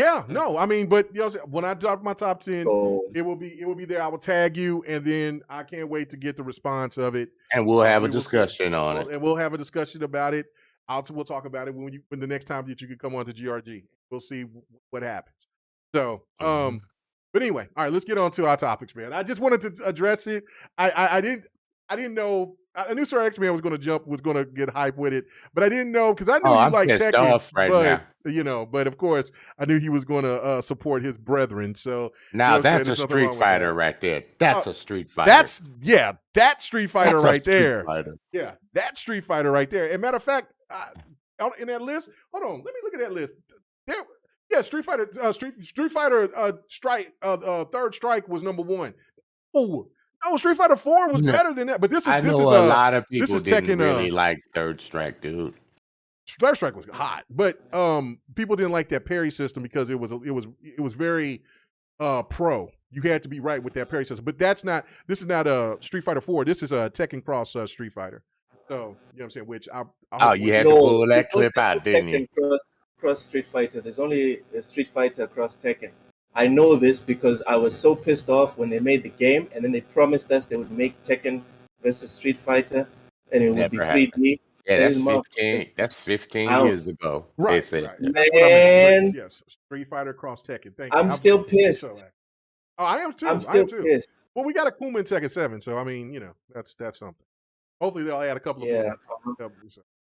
when I drop my top 10, it will be there. I will tag you, and then I can't wait to get the response of it. And we'll have a discussion on it. And we'll have a discussion about it. We'll talk about it when the next time that you can come on to GRG. We'll see what happens. So, but anyway, all right, let's get on to our topics, man. I just wanted to address it. I didn't know. I knew Sir X-Man was going to get hype with it, but I didn't know because I knew you like Tekken, now. But of course, I knew he was going to support his brethren. So now that's a Street Fighter right there. That's a Street Fighter. That Street Fighter right there. Yeah, that Street Fighter right there. And matter of fact, in that list, hold on, let me look at that list. Street Fighter, Strike, Third Strike was number 1. Oh. Oh, Street Fighter 4 was better than that, but a lot of people didn't really like Third Strike, dude. Third Strike was hot, but people didn't like that parry system because it was very pro. You had to be right with that parry system, but this is not a Street Fighter 4. This is a Tekken Cross Street Fighter. So you know what I'm saying? Which you had to pull that clip out, didn't you? Cross Street Fighter. There's only a Street Fighter cross Tekken. I know this because I was so pissed off when they made the game, and then they promised us they would make Tekken versus Street Fighter, and it would be 3D. Yeah, that's 15 years ago. Right. Man. Yes, Street Fighter cross Tekken. Thank you. I'm still pissed. I am too. I'm still pissed. Well, we got a Kuma in Tekken 7, so I mean, that's something. Hopefully they'll add a couple of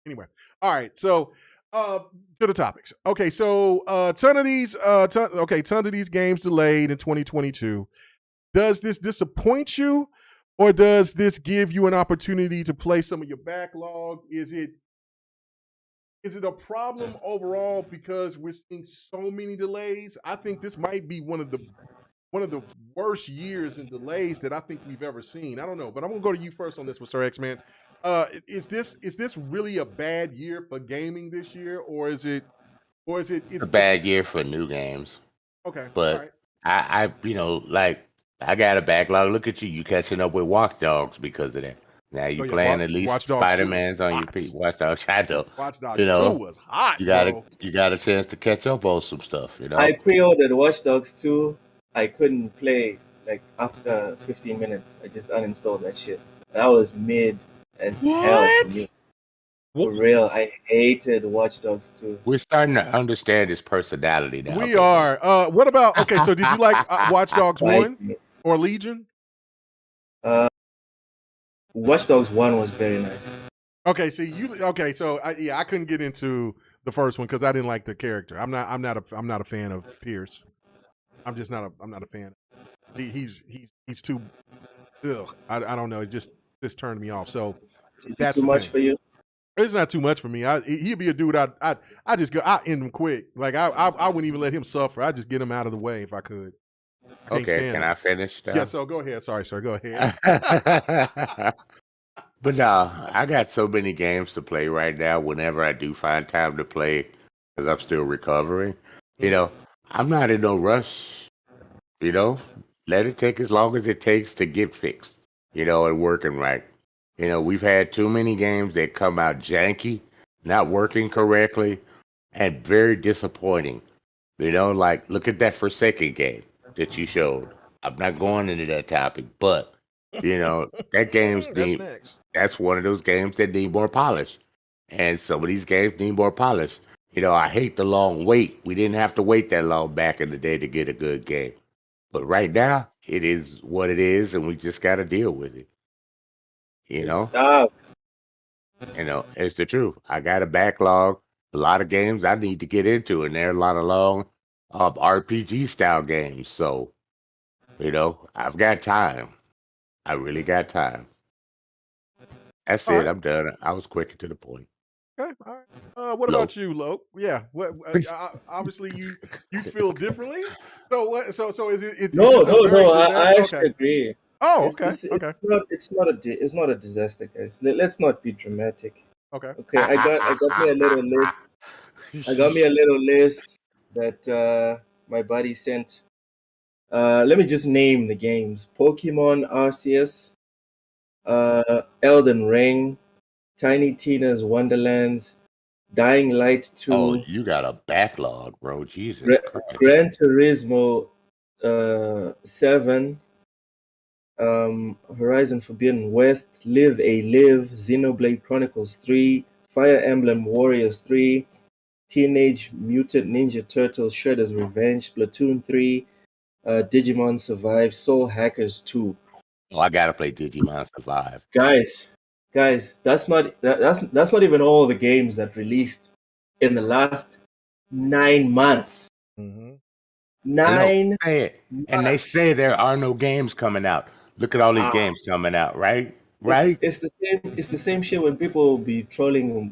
anyway. All right, so to the topics. Okay, so tons of these games delayed in 2022. Does this disappoint you, or does this give you an opportunity to play some of your backlog? Is it a problem overall because we're seeing so many delays? I think this might be one of the worst years in delays that I think we've ever seen. I don't know, but I'm gonna go to you first on this with Sir X-Man. Is this really a bad year for gaming this year, or is it a bad year for new games? Okay, but right. I got a backlog. Look at you catching up with Watch Dogs because of that. Now you playing at least Spider-Man's on your feet. Watch Dogs, I know. Watch Dogs 2 was hot. You got a chance to catch up on some stuff. I pre-ordered Watch Dogs 2. I couldn't play after 15 minutes. I just uninstalled that shit. That was mid as hell for me. For real, I hated Watch Dogs 2. We're starting to understand his personality now. We are. What about? Okay, so did you like Watch Dogs 1 or Legion? Watch Dogs 1 was very nice. Okay, so I couldn't get into the first one because I didn't like the character. I'm not a fan of Pierce. I'm not a fan. He's too I don't know. It just turned me off. So Is it that's too the much thing. for you? It's not too much for me. He'd be a dude. I just go. I end him quick. Like I wouldn't even let him suffer. I just get him out of the way if I could. I can't Okay, stand can him. I finish now? Yeah. So go ahead. Sorry, sir. Go ahead. But no, I got so many games to play right now. Whenever I do find time to play, because I'm still recovering, you know, I'm not in no rush. You know, let it take as long as it takes to get fixed. You know, and working right. You know, we've had too many games that come out janky, not working correctly, and very disappointing. You know, like look at that Forsaken game that you showed. I'm not going into that topic, but you know, that game's That's need next. that's one of those games that need more polish. And some of these games need more polish. You know, I hate the long wait. We didn't have to wait that long back in the day to get a good game. But right now, it is what it is, and we just got to deal with it. You know, Stop. It's the truth. I got a backlog, a lot of games I need to get into, and there are a lot of long RPG style games. So, I've got time. I really got time. That's All it. right. I'm done. I was quick and to the point. Okay. All right. What Lo. about you, Lo? Yeah. What? Obviously, you feel differently. So what? So is it? Is No, this a no, very no. I disaster? actually Okay. agree. Oh, It's okay. it's Okay. it's not a disaster, guys. Let's not be dramatic. Okay. Okay, I got me a little list. I got me a little list that my buddy sent. Let me just name the games: Pokemon Arceus, Elden Ring, Tiny Tina's Wonderlands, Dying Light Oh, 2, you got a backlog, bro. Jesus Christ. Gran Turismo 7, Horizon Forbidden West, Live a Live, Xenoblade Chronicles 3, Fire Emblem Warriors 3, Teenage Mutant Ninja Turtles Shredder's Revenge, Splatoon 3, Digimon Survive, Soul Hackers 2. Oh, I gotta play Digimon Survive. Guys, that's that's not even all the games that released in the last 9 months. Mm-hmm. I know. 9 And they months. say there are no games coming out. Look at all these Ah, games coming out, right? it's Right? it's the same. It's the same shit when people be trolling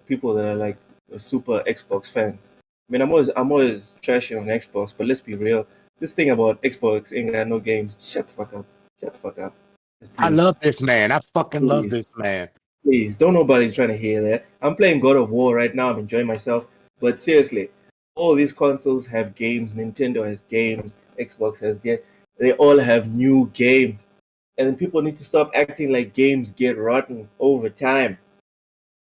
people that are like super Xbox fans. I mean, I'm always trashing on Xbox, but let's be real. This thing about Xbox ain't got no games. Shut the fuck up. Shut the fuck up. Just I please, love this man. I fucking love please, this man. please. Don't nobody trying to hear that. I'm playing God of War right now. I'm enjoying myself. But seriously, all these consoles have games. Nintendo has games. Xbox has games. They all have new games. And people need to stop acting like games get rotten over time.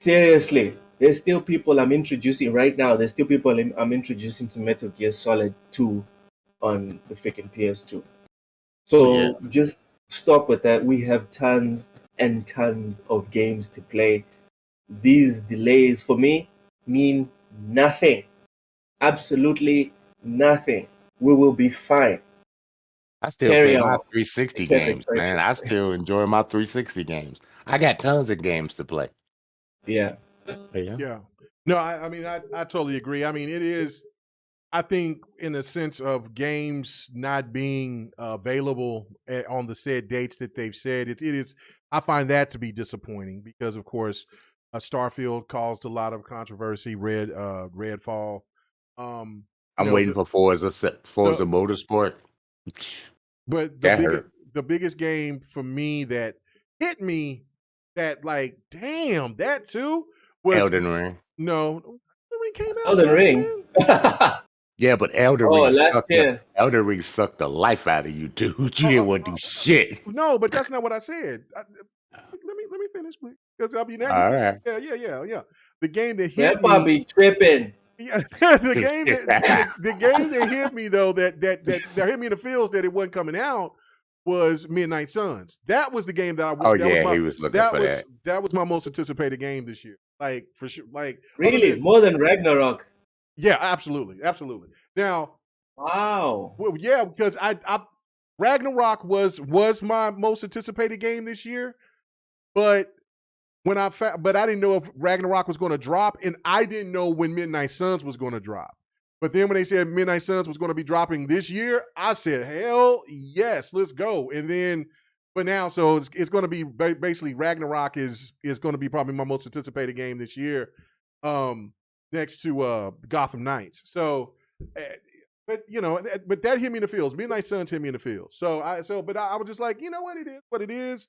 Seriously, there's still people I'm introducing right now. There's still people I'm introducing to Metal Gear Solid 2 on the freaking PS2. Oh yeah. So just stop with that. We have tons and tons of games to play. These delays for me mean nothing. Absolutely nothing. We will be fine. I still Carry play my on. 360 Perfect games, man. I expression. still enjoy my 360 games. I got tons of games to play. Yeah. Yeah. Yeah. No, I mean, I totally agree. I mean, it is. I think in the sense of games not being available on the said dates that they've said, it is. I find that to be disappointing because, of course, Starfield caused a lot of controversy. Redfall. I'm waiting for Forza the Motorsport. but That hurt. the biggest game for me that hit me that like damn that too was Elden Ring. no. The Ring came out Elden since, Ring. man. Yeah, but Elden Oh, Ring last year. sucked the life out of you, dude. You Oh, didn't want to do shit. no, but that's not what I said. Let me finish, please. Because I mean, now you All think, right. yeah. The game that hit Grandpa me, be tripping. yeah, the game that hit me though that hit me in the feels that it wasn't coming out was Midnight Suns. That was the game that Oh yeah, he was looking for that. that was my most anticipated game this year. Like for sure. Like other Really? than More than Ragnarok? yeah, absolutely. Now, Wow. well, yeah, because I Ragnarok was my most anticipated game this year, but when but I didn't know if Ragnarok was going to drop, and I didn't know when Midnight Suns was going to drop. But then when they said Midnight Suns was going to be dropping this year, I said, hell yes, let's go. And then But now, so it's going to be basically Ragnarok is going to be probably my most anticipated game this year, next to Gotham Knights. So, but but that hit me in the feels. Midnight Suns hit me in the feels. But I was just like, you know what, it is what it is.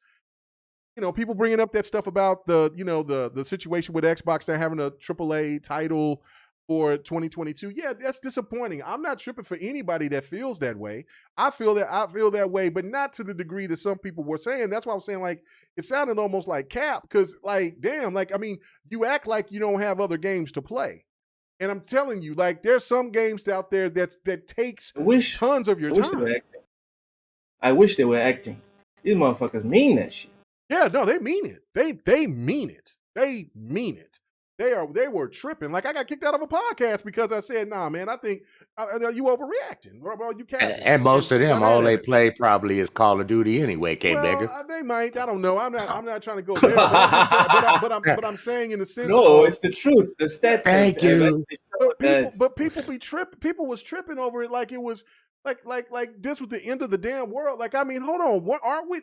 People bringing up that stuff about the situation with Xbox, they're having a AAA title for 2022. Yeah, that's disappointing. I'm not tripping for anybody that feels that way. I feel that way, but not to the degree that some people were saying. That's why I was saying, like, it sounded almost like cap, because, like, damn, like, I mean, you act like you don't have other games to play. And I'm telling you, like, there's some games out there that takes tons of your time. I wish they were acting. These motherfuckers mean that shit. Yeah, no, they mean it. They mean it. They mean it. They were tripping. Like, I got kicked out of a podcast because I said, "Nah, man, I think you overreacting, bro. You can't." And most of them, all they play probably is Call of Duty anyway. They might. I don't know. I'm not trying to go there. But I'm saying in the sense. No, it's the truth. The stats. Thank you. But people be tripping. People was tripping over it like it was. Like this was the end of the damn world. Like, I mean, hold on. What aren't we?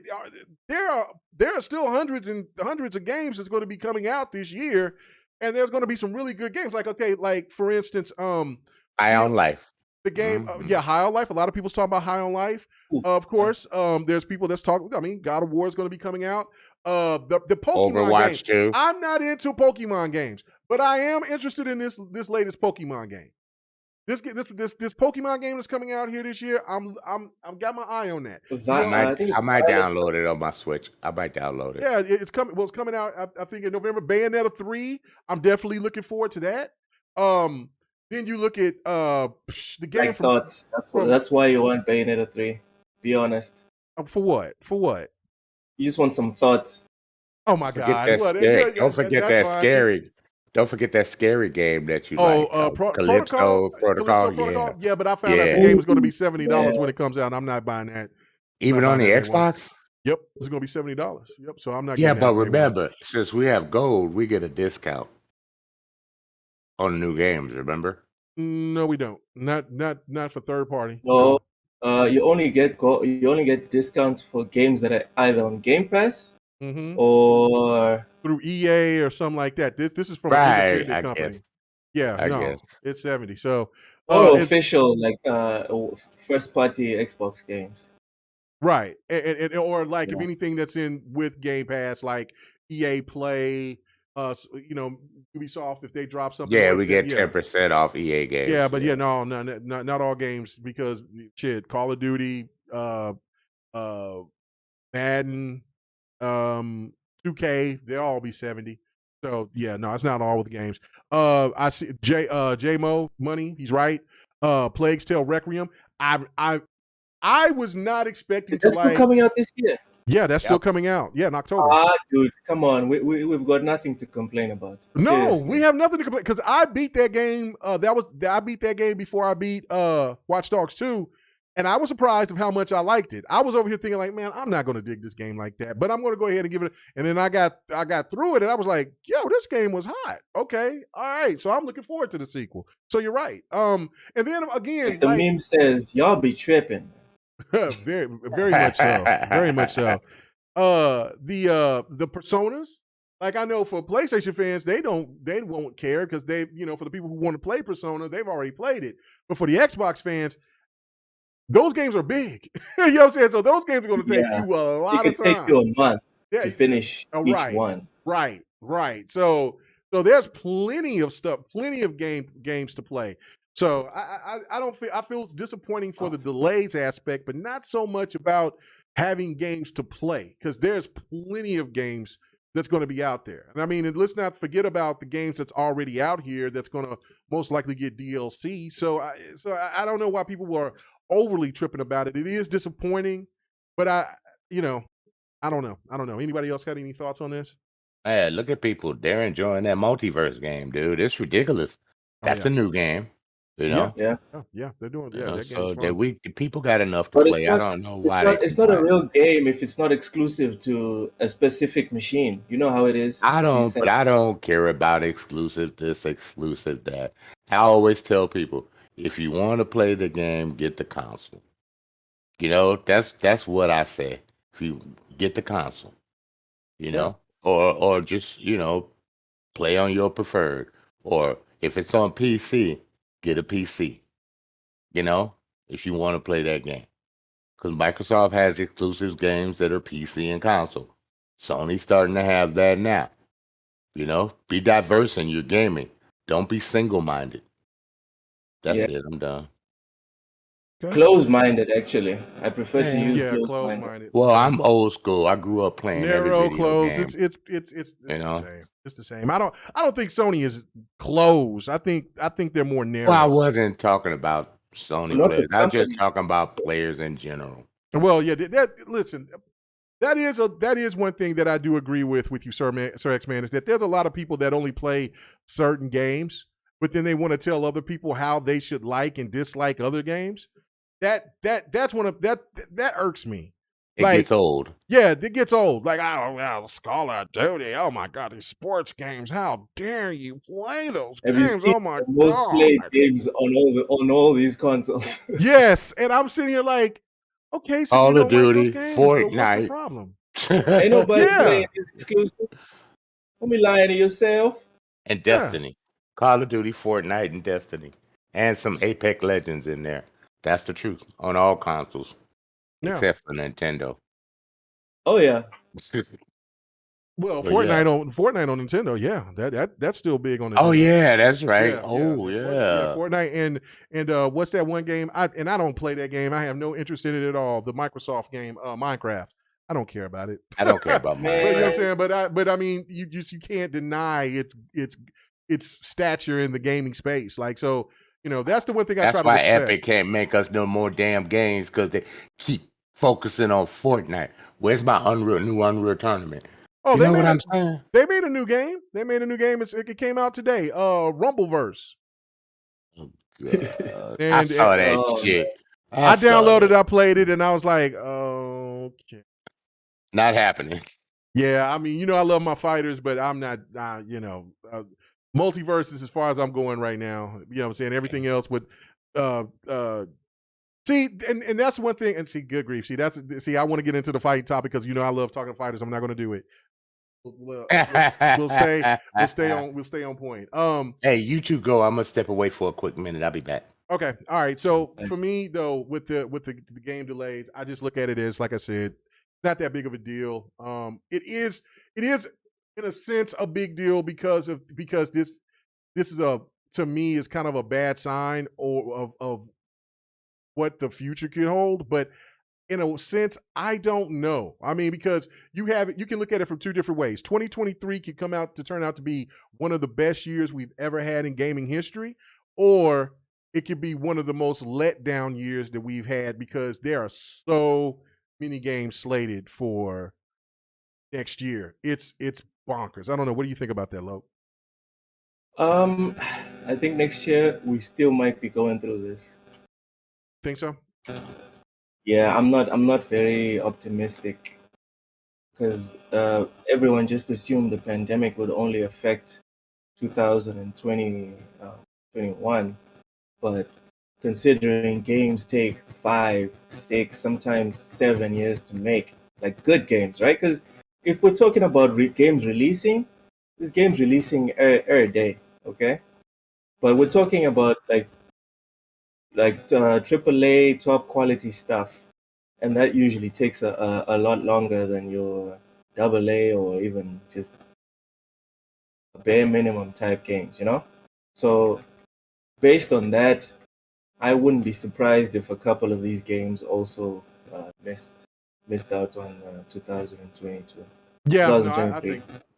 There are still hundreds and hundreds of games that's going to be coming out this year, and there's going to be some really good games. Like, okay, like for instance, High on Life. The game, High on Life. A lot of people's talking about High on Life. Of course, there's people that's talking. I mean, God of War is going to be coming out. The Pokemon Overwatch game. too. I'm not into Pokemon games, but I am interested in this latest Pokemon game. This Pokemon game that's coming out here this year, I'm got my eye on that. I might download it on my Switch. I might download it. Yeah, it's coming. Well, it's coming out. I think in November. Bayonetta 3. I'm definitely looking forward to that. Then you look at the game. Thoughts. That's why you want Bayonetta 3. Be honest. For what? For what? You just want some thoughts. Oh my God! Don't forget that scary. Don't forget that scary game that you like. Calypso Protocol. Yeah, but I found out the game is going to be $70 when it comes out. I'm not buying that. Even on the Xbox? Yep, it's going to be $70. Yep, so I'm not. Yeah, but remember, since we have gold, we get a discount on new games. Remember? No, we don't. Not for third party. No, you only get discounts for games that are either on Game Pass or through EA or something like that. This is from a independent company. Guess. Yeah, it's 70. So official first party Xbox games. Right, and or like if anything that's in with Game Pass, like EA Play, Ubisoft, if they drop something. Yeah, we get 10% off EA games. Yeah, but no, not all games, because shit, Call of Duty, Madden, 2K, they'll all be 70. So yeah, no, it's not all with games. I see J-Mo Money, he's right. Plague's Tale Requiem. I was not expecting that's still coming out this year. Yeah, that's still coming out. Yeah, in October. Dude, come on. We've got nothing to complain about. No, Seriously. we have nothing to complain, because I beat that game. I beat that game before I beat Watch Dogs 2. And I was surprised of how much I liked it. I was over here thinking, like, man, I'm not going to dig this game like that, but I'm going to go ahead and give it. And then I got through it, and I was like, yo, this game was hot. Okay, all right. So I'm looking forward to the sequel. So you're right. And then again, the meme says, y'all be tripping. very, very much so. Very much so. The personas. Like, I know for PlayStation fans, they won't care, because they, for the people who want to play Persona, they've already played it. But for the Xbox fans, those games are big. You know what I'm saying? So those games are going to take you a lot of time. It can take you a month to finish each one. Right. So there's plenty of stuff, plenty of games to play. So I feel it's disappointing for the delays aspect, but not so much about having games to play, because there's plenty of games that's going to be out there. And I mean, let's not forget about the games that's already out here that's going to most likely get DLC. So I don't know why people were overly tripping about it. It is disappointing, but I don't know. Anybody else got any thoughts on this? Hey, look at people. They're enjoying that multiverse game, dude. It's ridiculous. That's a new game. Yeah. They're doing. So people got enough to play. I don't know why. It's not a real game if it's not exclusive to a specific machine. You know how it is. I don't care about exclusive this, exclusive that. I always tell people, if you want to play the game, get the console. That's what I say. If you get the console, or just play on your preferred, or if it's on PC, get a PC. If you want to play that game, because Microsoft has exclusive games that are PC and console. Sony's starting to have that now. Be diverse in your gaming. Don't be single-minded. That's it. I'm done. Okay. Close-minded, actually. I prefer to use close-minded. Well, I'm old school. I grew up playing narrow, every video closed. game. It's the same. It's the same. I don't think Sony is closed. I think they're more narrow. Well, I wasn't talking about Sony players. I was just talking about players in general. Well, yeah. Listen. That is one thing that I do agree with you, Sir X-Man, is that there's a lot of people that only play certain games, but then they want to tell other people how they should like and dislike other games. That's one of that irks me. It gets old. Yeah, it gets old. Like, oh, Call of Duty. Oh my God, these sports games. How dare you play those games? Oh my God. Most played games on all these consoles. Yes, and I'm sitting here like, okay, so Call you of don't Duty, like those games, Fortnite. what's the problem? Ain't nobody playing this exclusive. Don't be lying to yourself. And Destiny. Call of Duty, Fortnite, and Destiny. And some Apex Legends in there. That's the truth. On all consoles. Except for Nintendo. Oh, yeah. Well, Fortnite on Nintendo, that's still big on Nintendo. Oh yeah, that's right. Yeah, Fortnite and what's that one game? I don't play that game. I have no interest in it at all. The Microsoft game, Minecraft. I don't care about it. I don't care about Minecraft. But you know what I'm saying? But I mean, you can't deny its stature in the gaming space. Like, so, that's the one thing I try to respect. That's why Epic can't make us no more damn games, because they keep focusing on Fortnite. Where's my new Unreal tournament? Oh, you know what I'm saying? They made a new game. It came out today. Rumbleverse. Oh, God. I saw that shit. I downloaded it, I played it, and I was like, okay. Not happening. Yeah, I mean, I love my fighters, but I'm not, multiverse is as far as I'm going right now. You know what I'm saying? Everything else with, see, and that's one thing, and see, good grief. See, I want to get into the fight topic because, I love talking fighters. I'm not going to do it. We'll stay on point. Hey, you two go. I'm gonna step away for a quick minute. I'll be back. Okay. All right. So for me though, with the game delays, I just look at it as, like I said, not that big of a deal. It is in a sense a big deal because this is to me is kind of a bad sign of what the future could hold, but in a sense, I don't know. I mean, because you can look at it from two different ways. 2023 could turn out to be one of the best years we've ever had in gaming history, or it could be one of the most let down years that we've had because there are so many games slated for next year. It's bonkers. I don't know. What do you think about that, Lo? I think next year we still might be going through this. Think so? Yeah, I'm not very optimistic because everyone just assumed the pandemic would only affect 2021, but considering games take 5, 6, sometimes 7 years to make, like good games, right? Because if we're talking about games releasing, this game's releasing every day, okay? But we're talking about like AAA top quality stuff, and that usually takes a lot longer than your AA or even just bare minimum type games, So based on that, I wouldn't be surprised if a couple of these games also missed out on 2022. Yeah, no,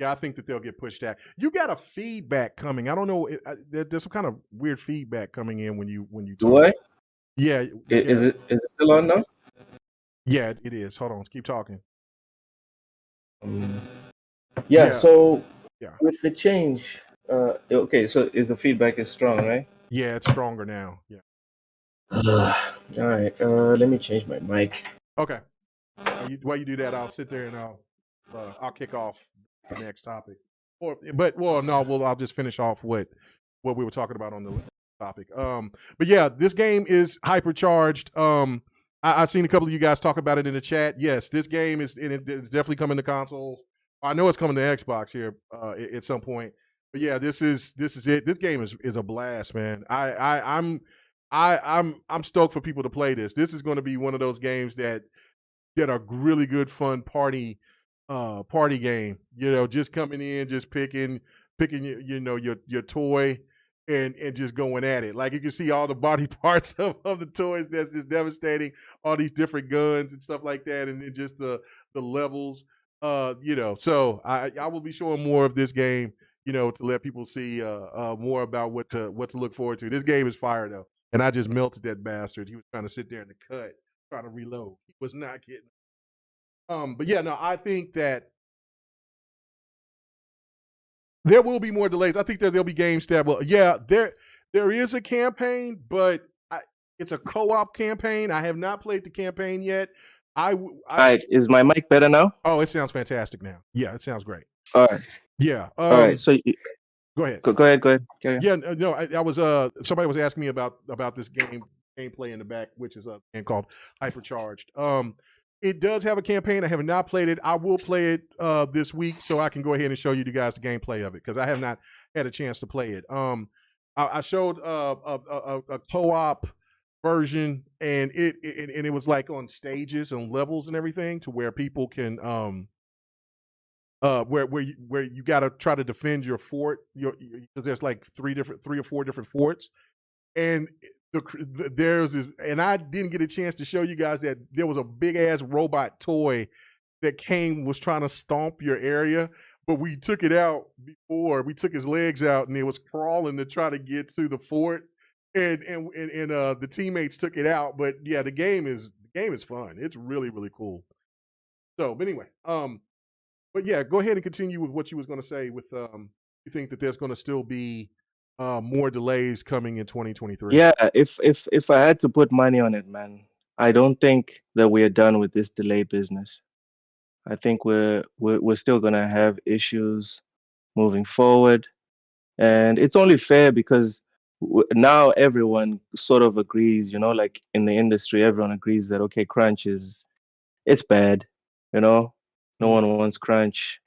I think that they'll get pushed out. You got a feedback coming. I don't know. There's some kind of weird feedback coming in when you talk. Do I? Yeah. Is it still on now? Yeah, it is. Hold on. Keep talking. So with the change, okay, so the feedback is strong, right? Yeah, it's stronger now. Yeah. All right. Let me change my mic. Okay. While you do that, I'll sit there and I'll kick off the next topic. I'll just finish off what we were talking about on the topic. But yeah, this game is hypercharged. I've seen a couple of you guys talk about it in the chat. Yes, this game it's definitely coming to consoles. I know it's coming to Xbox here at some point. But yeah, this is it. This game is a blast, man. I'm stoked for people to play this. This is going to be one of those games that are really good fun party game. Just coming in, just picking your toy and just going at it. Like you can see all the body parts of the toys that's just devastating, all these different guns and stuff like that, and then just the levels. So I will be showing more of this game, to let people see more about what to look forward to. This game is fire though. And I just melted that bastard. He was trying to sit there in the cut, trying to reload. He was not getting. But yeah, no, I think that there will be more delays. I think there'll be games that will. Yeah, there is a campaign, but it's a co-op campaign. I have not played the campaign yet. All right, is my mic better now? Oh, it sounds fantastic now. Yeah, it sounds great. All right. Yeah. All right. So go ahead. Go ahead. Yeah. No, I was. Somebody was asking me about this gameplay in the back, which is a game called Hypercharged. It does have a campaign. I have not played it. I will play it this week, so I can go ahead and show you guys the gameplay of it because I have not had a chance to play it. I showed a co-op version, and it was like on stages and levels and everything, to where people can where you got to try to defend your fort. Because there's like three or four different forts, and there's this, and I didn't get a chance to show you guys that there was a big ass robot toy that was trying to stomp your area, but we took it out before. We took his legs out, and it was crawling to try to get to the fort, and the teammates took it out. But yeah, the game is fun. It's really, really cool. So, but anyway, but yeah, go ahead and continue with what you was going to say. With you think that there's going to still be more delays coming in 2023? Yeah, if I had to put money on it, man, I don't think that we are done with this delay business. I think we're still gonna have issues moving forward, and it's only fair because now everyone sort of agrees, like in the industry, everyone agrees that okay, crunch it's bad, no one wants crunch,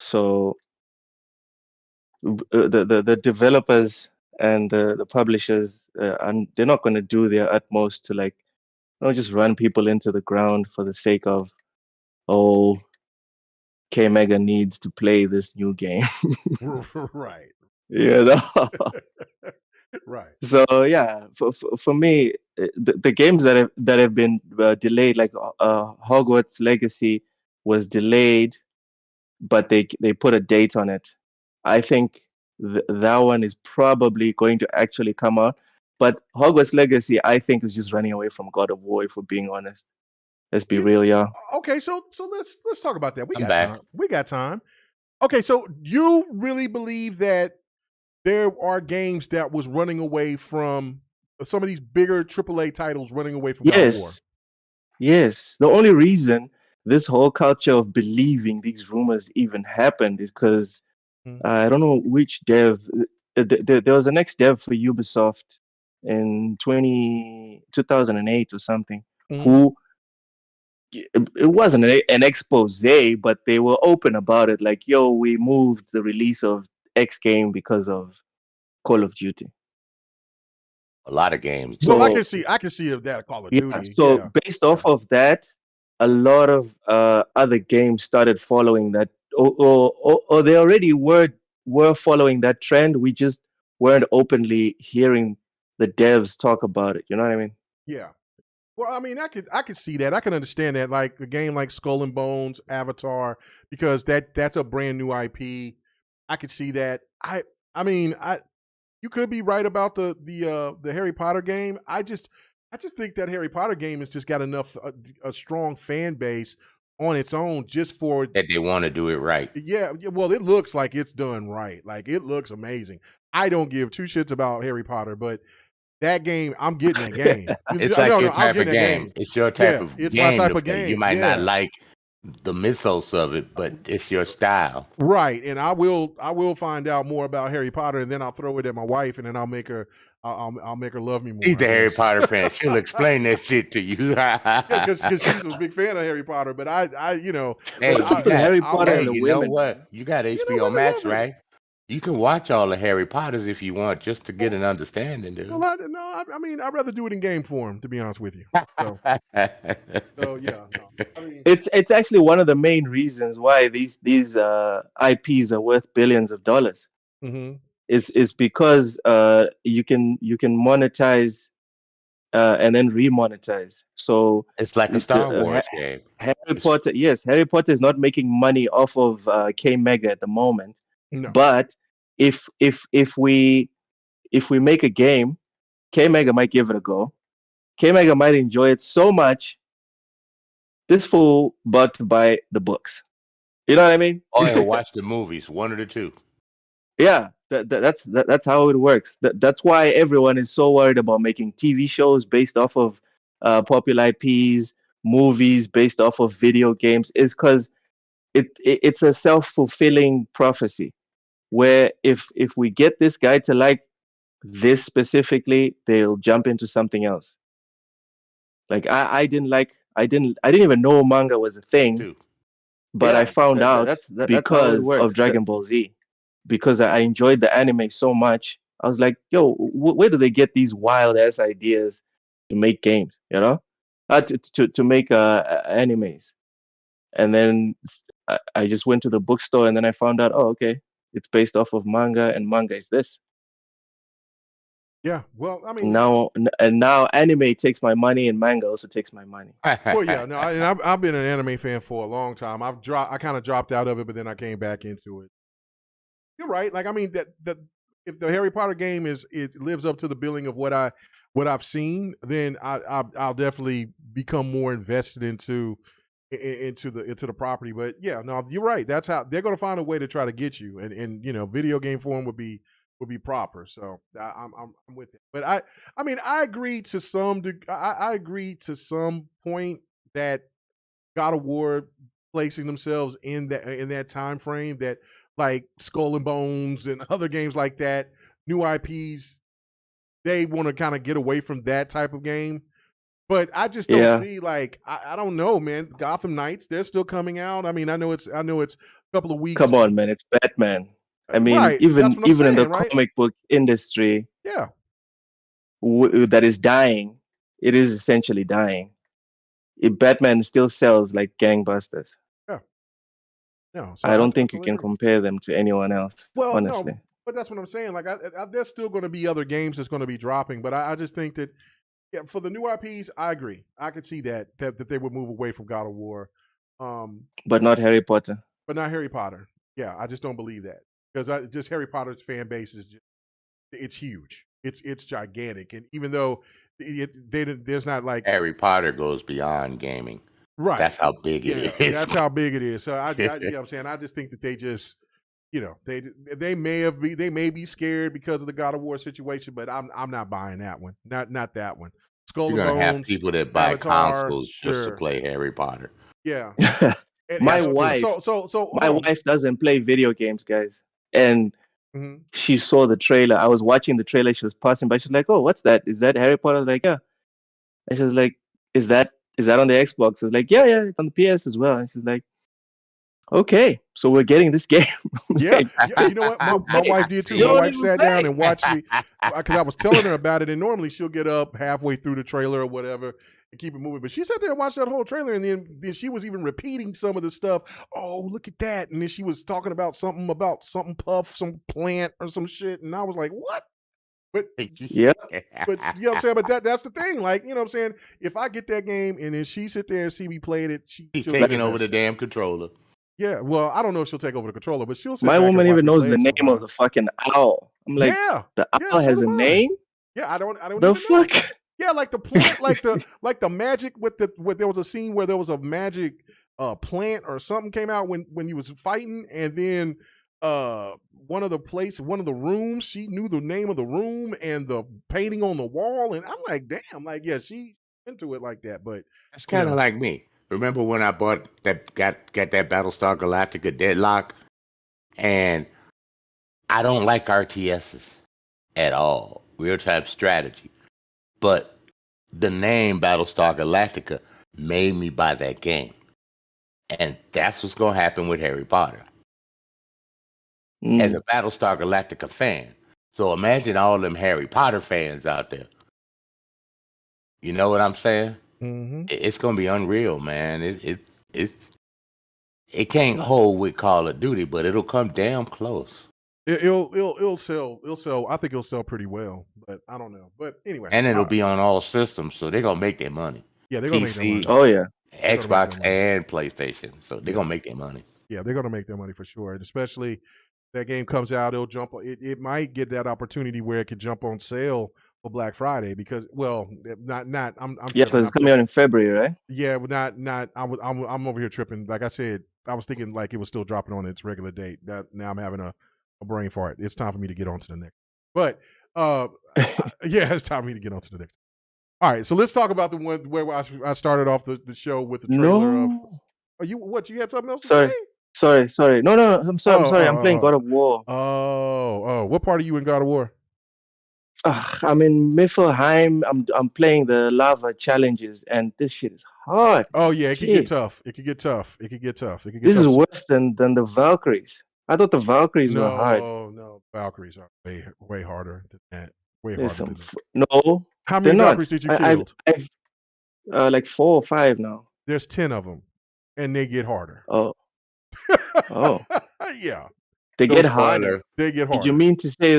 so the developers and the publishers, and they're not going to do their utmost to just run people into the ground for the sake of, oh, K Mega needs to play this new game. Right. Right. So yeah, for me, the games that have been delayed, like Hogwarts Legacy was delayed, but they put a date on it. I think that one is probably going to actually come out. But Hogwarts Legacy, I think, is just running away from God of War, if we're being honest. Let's be real, y'all. Okay, so let's talk about that. We got time. Okay, so you really believe that there are games that was running away from some of these bigger AAA titles, running away from God of War? Yes. The only reason this whole culture of believing these rumors even happened is because I don't know which dev. There was an ex-dev for Ubisoft in 2008 or something, who, it wasn't an expose, but they were open about it. Like, yo, we moved the release of X game because of Call of Duty. A lot of games. So I can see that Call of Duty. So based off of that, a lot of other games started following that, or they already were following that trend. We just weren't openly hearing the devs talk about it. You know what I mean? Yeah. Well, I mean, I could see that. I can understand that. Like a game like Skull and Bones, Avatar, because that's a brand new IP. I could see that. I mean, you could be right about the Harry Potter game. I just think that Harry Potter game has just got enough a strong fan base on its own, just for that they want to do it right. Yeah, well, it looks like it's done right. Like, it looks amazing. I don't give two shits about Harry Potter, but that game, I'm getting that game. It's like your type of game. It's your type of game. It's my type of game. You might not like the mythos of it, but it's your style. Right. And I will find out more about Harry Potter, and then I'll throw it at my wife, and then I'll I'll make her love me more. He's the I Harry guess. Potter fan. She'll explain that shit to you. Yeah, because she's a big fan of Harry Potter. But I you know, Hey, What's up with Harry Potter hey, and the you know women, what? man? You got you know, HBO women Max, love it. right? You can watch all the Harry Potters if you want, just to get an understanding, dude. Well, I mean, I'd rather do it in game form, to be honest with you. So yeah, no. I mean, It's actually one of the main reasons why these IPs are worth billions of dollars. mhm. Is because you can monetize and then remonetize. So It's like a Star Wars game. Harry Potter, yes, Harry Potter is not making money off of K Mega at the moment. No. But if we make a game, K Mega might give it a go. K Mega might enjoy it so much, this fool bought to buy the books. You know what I mean? Or he'll watch the movies, one of the two. Yeah, that's how it works. That's why everyone is so worried about making TV shows based off of popular IPs, movies based off of video games, is because it's a self-fulfilling prophecy. Where if we get this guy to like this specifically, they'll jump into something else. Like I didn't even know manga was a thing. Too. But I found out because of Dragon Ball Z, because I enjoyed the anime so much. I was like, yo, where do they get these wild ass ideas to make games? You know, to make animes. And then I just went to the bookstore, and then I found out, oh, okay, it's based off of manga, and manga is this. Yeah, well, I mean, now anime takes my money, and manga also takes my money. well, yeah, no, and I've been an anime fan for a long time. I kind of dropped out of it, but then I came back into it. You're right. Like, I mean, that if the Harry Potter game it lives up to the billing of what I've seen, then I'll definitely become more invested into the property. But yeah, no, you're right. That's how they're going to find a way to try to get you, and you know, video game form would be proper. So I'm with it. But I mean, I agree to some I agree to some point that God of War placing themselves in that time frame, that like Skull and Bones and other games like that, new IPs, they want to kind of get away from that type of game. But I just don't see, like, I don't know, man. Gotham Knights, they're still coming out. I mean, I know it's a couple of weeks. Come on, man, it's Batman. I mean, Right, even that's what I'm in the saying, right? comic book industry, Yeah, that is dying. It is essentially dying. Batman still sells like gangbusters. yeah. No, so I don't think you totally can agree. compare them to anyone else. Well, honestly. no, but that's what I'm saying. Like, there's still going to be other games that's going to be dropping, but I just think that, yeah, for the new IPs, I agree. I could see that they would move away from God of War, But not Harry Potter. but not Harry Potter. Yeah, I just don't believe that, because just Harry Potter's fan base is just, it's huge. It's gigantic, and even though there's not like Harry Potter goes beyond gaming. right, That's how big it is. That's how big it is. So you know what I'm saying, I just think that they just, you know, they may be scared because of the God of War situation, but I'm not buying that one. Not that one. Skull You're and gonna have Bones, people that buy Avatar, consoles just to play Harry Potter. Yeah. My so, wife, my wife doesn't play video games, guys, and Mhm. she saw the trailer. I was watching the trailer. She was passing by. She's like, "Oh, what's that? Is that Harry Potter?" I was like, "Yeah." And she was like, "Is that on the Xbox?" I was like, "Yeah, it's on the PS as well." And she's like, "Okay, so we're getting this game." Yeah, you know what? My wife did too. You My don't wife even sat play. down and watched me, because I was telling her about it, and normally she'll get up halfway through the trailer or whatever and keep it moving. But she sat there and watched that whole trailer, and then she was even repeating some of the stuff. Oh, look at that! And then she was talking about something puff, some plant or some shit, and I was like, what? But Yeah. but you know what I'm saying? But that's the thing. Like, you know what I'm saying? If I get that game and then she sit there and see me playing it, She's she'll taking get over the invested. damn controller. Yeah, well, I don't know if she'll take over the controller, but she'll sit My back and woman watch even me knows play the it name sometime. of the fucking owl. I'm like, Yeah, the yeah, owl so has do a I. name? Yeah, I don't The even know. fuck? Yeah, like the plant, like the magic with there was a scene where there was a magic plant or something came out when you was fighting, and then one of the rooms, she knew the name of the room and the painting on the wall, and I'm like, damn, like, yeah, she into it like that. But That's kind of like me. Remember when I bought that got that Battlestar Galactica Deadlock, and I don't like RTSs at all. real-time strategy. But the name Battlestar Galactica made me buy that game. And that's what's going to happen with Harry Potter. As a Battlestar Galactica fan. So imagine all them Harry Potter fans out there. You know what I'm saying? Mm-hmm. It's going to be unreal, man. It can't hold with Call of Duty, but it'll come damn close. It'll sell. I think it'll sell pretty well, but I don't know. But anyway, and it'll be on all systems, so they're gonna make their money. Yeah, they're gonna make their money. Oh yeah, Xbox and PlayStation, so they're gonna make their money. Yeah, they're gonna make their money for sure, and especially that game comes out, it'll jump. It might get that opportunity where it could jump on sale for Black Friday because, well, not. I'm yeah, because it's coming out in February, right? Yeah, but not. I'm over here tripping. Like I said, I was thinking like it was still dropping on its regular date. That now I'm having a brain fart. It's time for me to get on to the next. But yeah, it's time for me to get on to the next. All right, so let's talk about the one where I started off the show with the trailer of. Oh, you had something else to say? Sorry. No. I'm sorry. I'm playing God of War. Oh. What part are you in God of War? I'm in Niflheim. I'm playing the lava challenges, and this shit is hard. Oh yeah, it could get tough. It could get tough. This is worse than the Valkyries. I thought the Valkyries were hard. No, Valkyries are way harder than that. Way harder than that. No. How many Valkyries did you kill? I've like 4 or 5 now. There's 10 of them, and they get harder. Oh. Yeah. They get harder. They get harder. Did you mean to say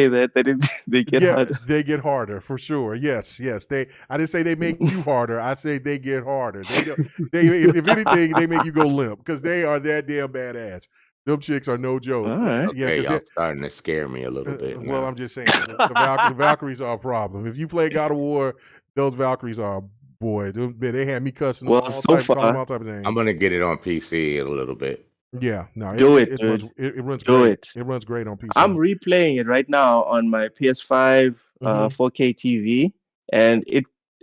that they get harder? They get harder for sure. Yes. I didn't say they make you harder. I say they get harder. If anything, they make you go limp because they are that damn badass. Them chicks are no joke. All right. Yeah, y'all starting to scare me a little bit. Well, I'm just saying the Valkyries are a problem. If you play God of War, those Valkyries are they had me cussing all type of names. I'm gonna get it on PC in a little bit. Yeah, no, it runs do great. it. It runs great on PC. I'm replaying it right now on my PS5 4K TV, and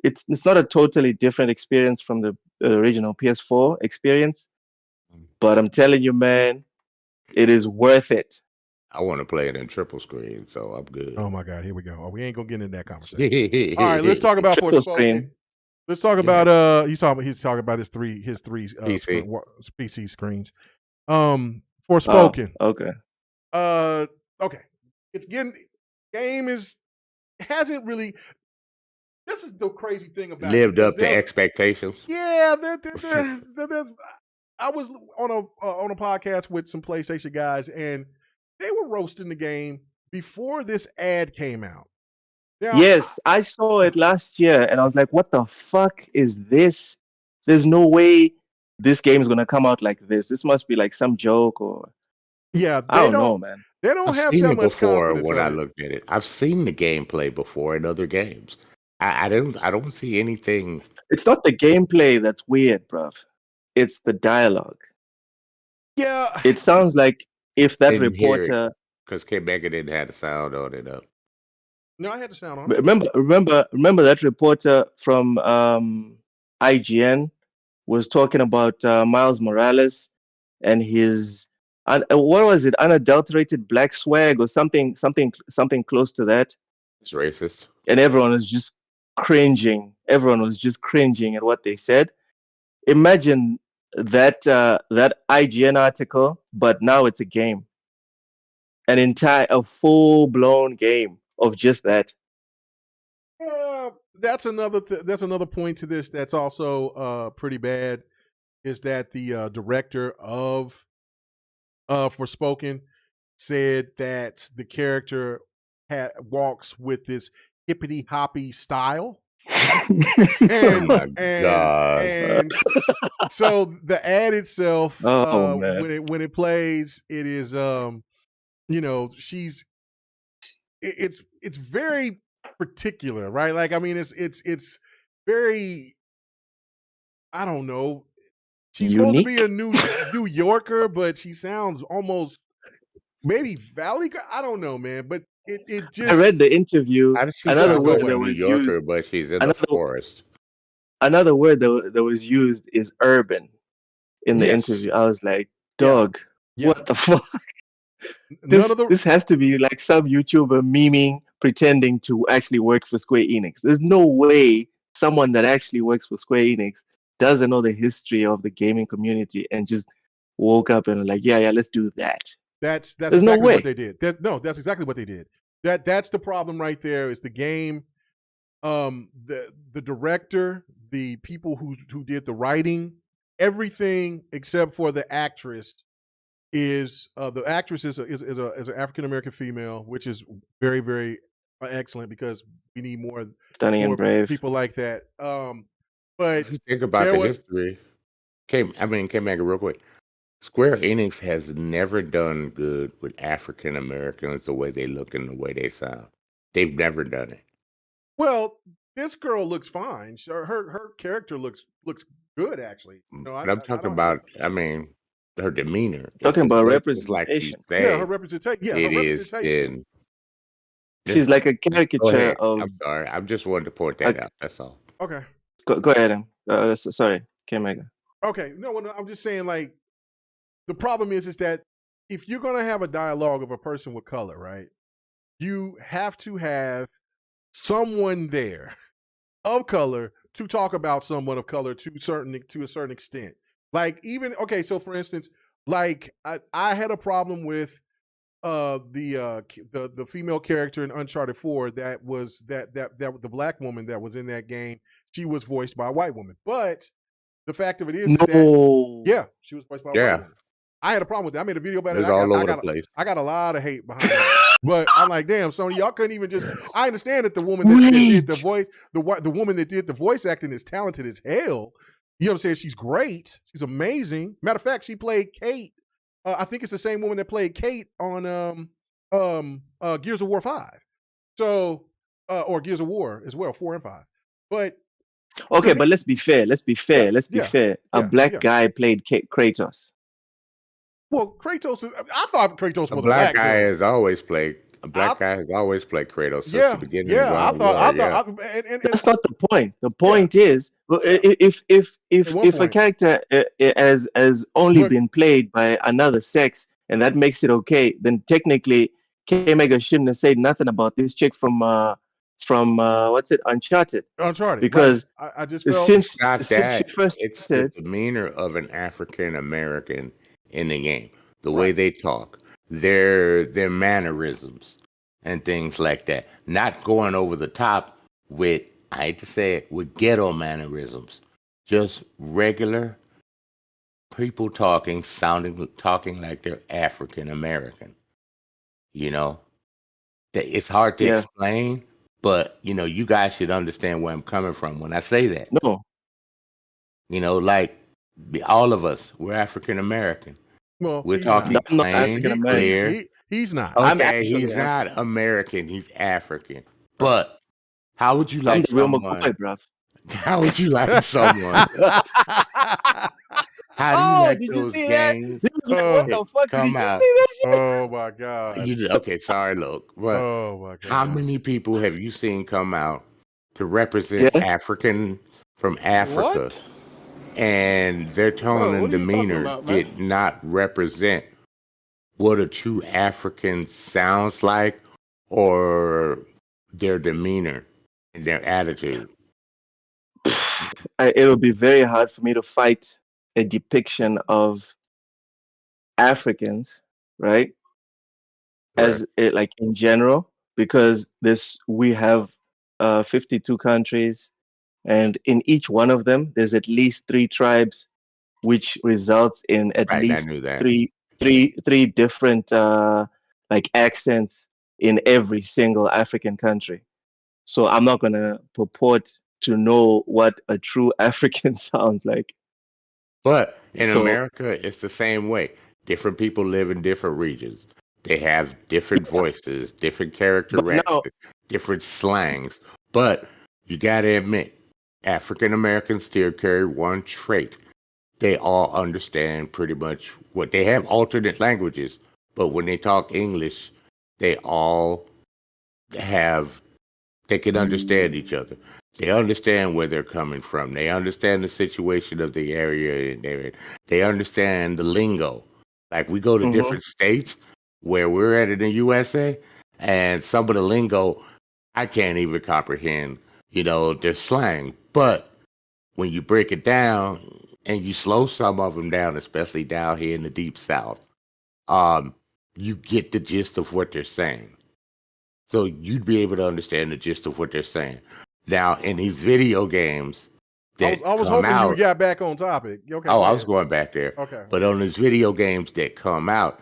it's not a totally different experience from the original PS4 experience. But I'm telling you, man, it is worth it. I want to play it in triple screen, so I'm good. Oh my God, here we go. Oh, we ain't gonna get into that conversation. All right, let's talk about Forspoken. Let's talk about he's talking about his three PC screens. Forspoken. Okay. Okay. It's hasn't really. This is the crazy thing about lived up to expectations. Yeah, there's. I was on a podcast with some PlayStation guys, and they were roasting the game before this ad came out. Now, yes, I saw it last year, and I was like, "What the fuck is this? There's no way this game is gonna come out like this. This must be like some joke or." Yeah, I don't know, man. They don't I've have seen that it much before confidence when I looked at it. I've seen the gameplay before in other games. I don't see anything. It's not the gameplay that's weird, bruv. It's the dialogue. Yeah, it sounds like if that reporter, because Quebec didn't have the sound on it up. No, I had the sound on. Remember that reporter from IGN was talking about Miles Morales and his what was it, unadulterated black swag or something close to that. It's racist. And everyone was just cringing. Everyone was just cringing at what they said. Imagine that IGN article, but now it's a game, a full-blown game of just that. That's another point to this. That's also pretty bad. Is that the director of Forspoken said that the character walks with this hippity hoppy style. Oh my God. And so the ad itself, when it plays, it is it's very particular, right? Like, I mean, it's very, I don't know. She's unique? supposed to be a New Yorker, but she sounds almost maybe Valley Girl. I don't know, man. But it just. I read the interview. Another word that was used, but she's in the forest. Another word that was used is urban in the interview. I was like, dog, what the fuck? None of the This has to be like some YouTuber memeing, pretending to actually work for Square Enix. There's no way someone that actually works for Square Enix doesn't know the history of the gaming community and just woke up and like, yeah, let's do that. That's There's no exactly way. what they did. That's exactly what they did. That's the problem right there. Is the game, the director, the people who did the writing, everything except for the actress is the actress is an African American female, which is very very excellent because we need more Stunning and brave people like that. But if you think about the history, K-Mega, real quick. Square Enix has never done good with African Americans the way they look and the way they sound. They've never done it. Well, this girl looks fine. Her character looks good actually. No, I'm talking about. I mean, her demeanor. Talking about representation. Yeah, her representation. Yeah, her representation. She's like a caricature of. I'm sorry. I just wanted to point that out. That's all. Okay. Go ahead. Sorry, K-Mega. Okay. No, I'm just saying, like, the problem is that if you're going to have a dialogue of a person with color, right, you have to have someone there of color to talk about someone of color to a certain extent. Like, even, okay, so for instance, like, I had a problem with the female character in Uncharted 4 that was that the black woman that was in that game. She was voiced by a white woman, but the fact of it is that yeah, she was voiced by a white woman. I had a problem with that. I made a video about it. I got a lot of hate behind it, but I'm like, damn, Sony, y'all couldn't even just. I understand that the woman that did the voice, the woman that did the voice acting is talented as hell. You know what I'm saying? She's great. She's amazing. Matter of fact, she played Kate. I think it's the same woman that played Kate on Gears of War 5. So or Gears of War as well, 4 and 5. But okay, but let's be fair. A black guy played Kratos. Well, Kratos. I thought Kratos was a black guy. Has always played. A black guy has always played Kratos since the beginning. Yeah, I thought. That's not the point. The point is, if a character has only been played by another sex, and that makes it okay, then technically, K-Mega shouldn't have said nothing about this chick from what's it, Uncharted. Because right. I just felt since she first it's the demeanor of an African American in the game, the way they talk, their mannerisms and things like that. Not going over the top with, I hate to say it, with ghetto mannerisms. Just regular people talking like they're African American. You know, it's hard to explain, but you know, you guys should understand where I'm coming from when I say that. No, you know, like all of us, we're African American. Well, we're talking plain, clear. He's not. Okay, he's not American. He's African. But how would you like someone? How would you like someone? How do you like those gangs? What the fuck? Come out. Oh my god. Okay, sorry, look. But oh my god. How many people have you seen come out to represent African from Africa? What? And their tone and demeanor did not represent what a true African sounds like or their demeanor and their attitude. It would be very hard for me to fight a depiction of Africans, right? As like in general, because we have 52 countries. And in each one of them, there's at least 3 tribes, which results in at least three different like accents in every single African country. So I'm not gonna purport to know what a true African sounds like. But in America, it's the same way. Different people live in different regions. They have different voices, different characteristics, different slangs. But you gotta admit, African Americans still carry one trait. They all understand pretty much what they have alternate languages, but when they talk English, they all they can understand each other. They understand where they're coming from. They understand the situation of the area. They understand the lingo. Like we go to different states, where we're at in the USA, and some of the lingo I can't even comprehend, their slang. But when you break it down and you slow some of them down, especially down here in the deep South, you get the gist of what they're saying. So you'd be able to understand the gist of what they're saying. Now, in these video games that I was come hoping out, you got back on topic. Okay, I was going back there. Okay. But on these video games that come out,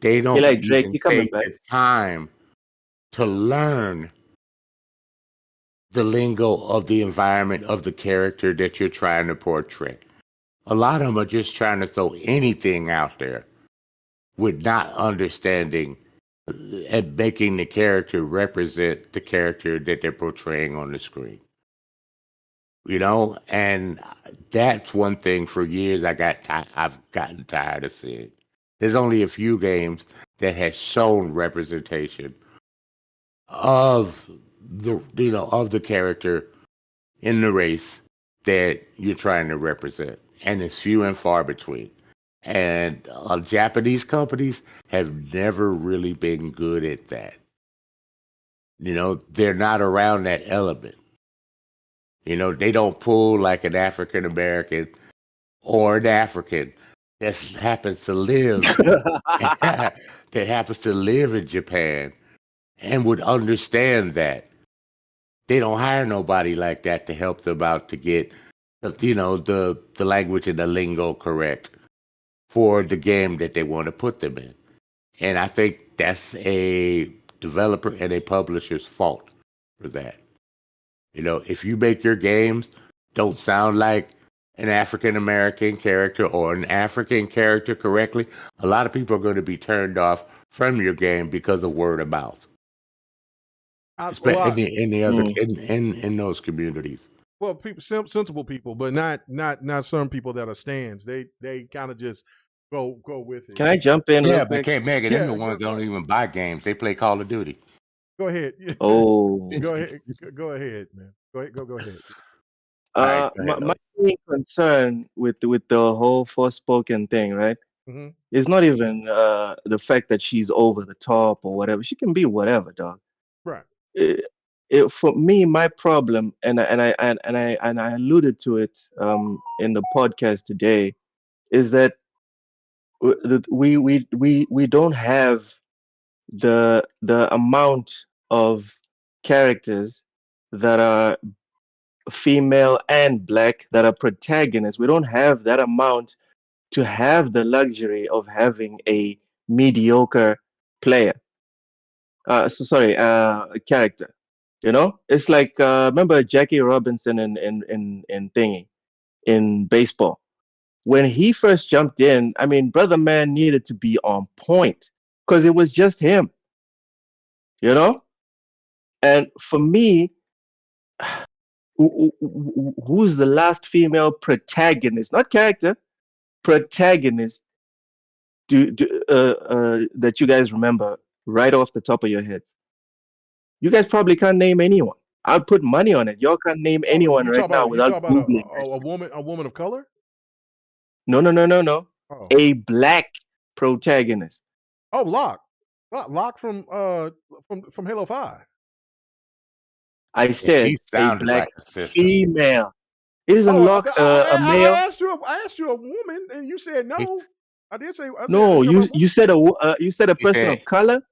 they don't like Drake, even you coming take back. the time to learn the lingo of the environment of the character that you're trying to portray. A lot of them are just trying to throw anything out there with not understanding and making the character represent the character that they're portraying on the screen. And that's one thing for years I've gotten tired of seeing. There's only a few games that has shown representation of the character in the race that you're trying to represent, and it's few and far between. And Japanese companies have never really been good at that. They're not around that element. They don't pull like an African American or an African that happens to live in Japan and would understand that. They don't hire nobody like that to help them out to get, the language and the lingo correct for the game that they want to put them in. And I think that's a developer and a publisher's fault for that. If you make your games don't sound like an African American character or an African character correctly, a lot of people are going to be turned off from your game because of word of mouth. Especially in those communities. Well, people, sensible people, but not some people that are stands. They kind of just go with it. Can I jump in? Yeah, but can't make it. They're the ones that don't even buy games. They play Call of Duty. Go ahead. Oh, go ahead. Go ahead, man. Go ahead. My main concern with the whole Forspoken thing, right? Mm-hmm. It's not even the fact that she's over the top or whatever. She can be whatever, dog. Right. For me, my problem, and I alluded to it in the podcast today, is that we don't have the amount of characters that are female and black that are protagonists. We don't have that amount to have the luxury of having a mediocre player. Character. It's like remember Jackie Robinson in thingy in baseball. When he first jumped in, I mean, brother man needed to be on point because it was just him. And for me, who's the last female protagonist, not character, protagonist that you guys remember right off the top of your heads? You guys probably can't name anyone. I'd put money on it. Y'all can't name anyone right now without Googling. A woman of color? No. Oh. A black protagonist. Oh, Locke from Halo 5. I said a black female. Isn't Locke a male? I asked you a woman, and you said no. I did say no. You said a person of color.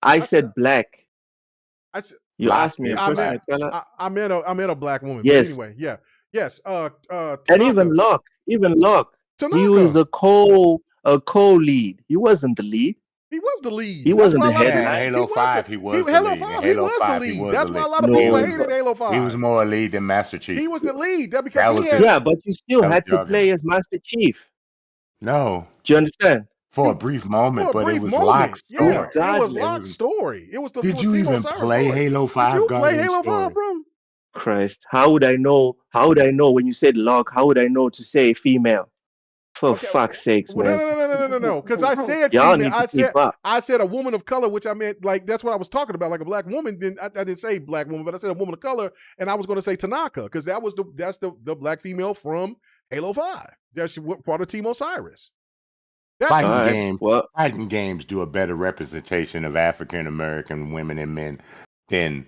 I said black. You asked me a person of color. I meant a black woman. Yes. But anyway, yes. And even Locke. Tanaka. He was a co-lead. He wasn't the lead. He was the lead. He wasn't the headline. Halo 5, he was the lead. Halo 5, he was the lead. That's why a lot of people hated Halo 5. He was more a lead than Master Chief. He was the lead. But you still had to play as Master Chief. No. Do you understand? For a brief moment, but it was Locke's story. Yeah, it was Locke's story. It was the Did you even play Halo 5? Did you play Halo 5, bro? Christ, how would I know when you said Locke? How would I know to say female? For fuck's sakes, man. No. Because I said female. I said a woman of color, which I meant that's what I was talking about, like a black woman. Then I didn't say black woman, but I said a woman of color, and I was going to say Tanaka because that's the black female from Halo 5. That's part of Team Osiris. Fighting games do a better representation of African American women and men than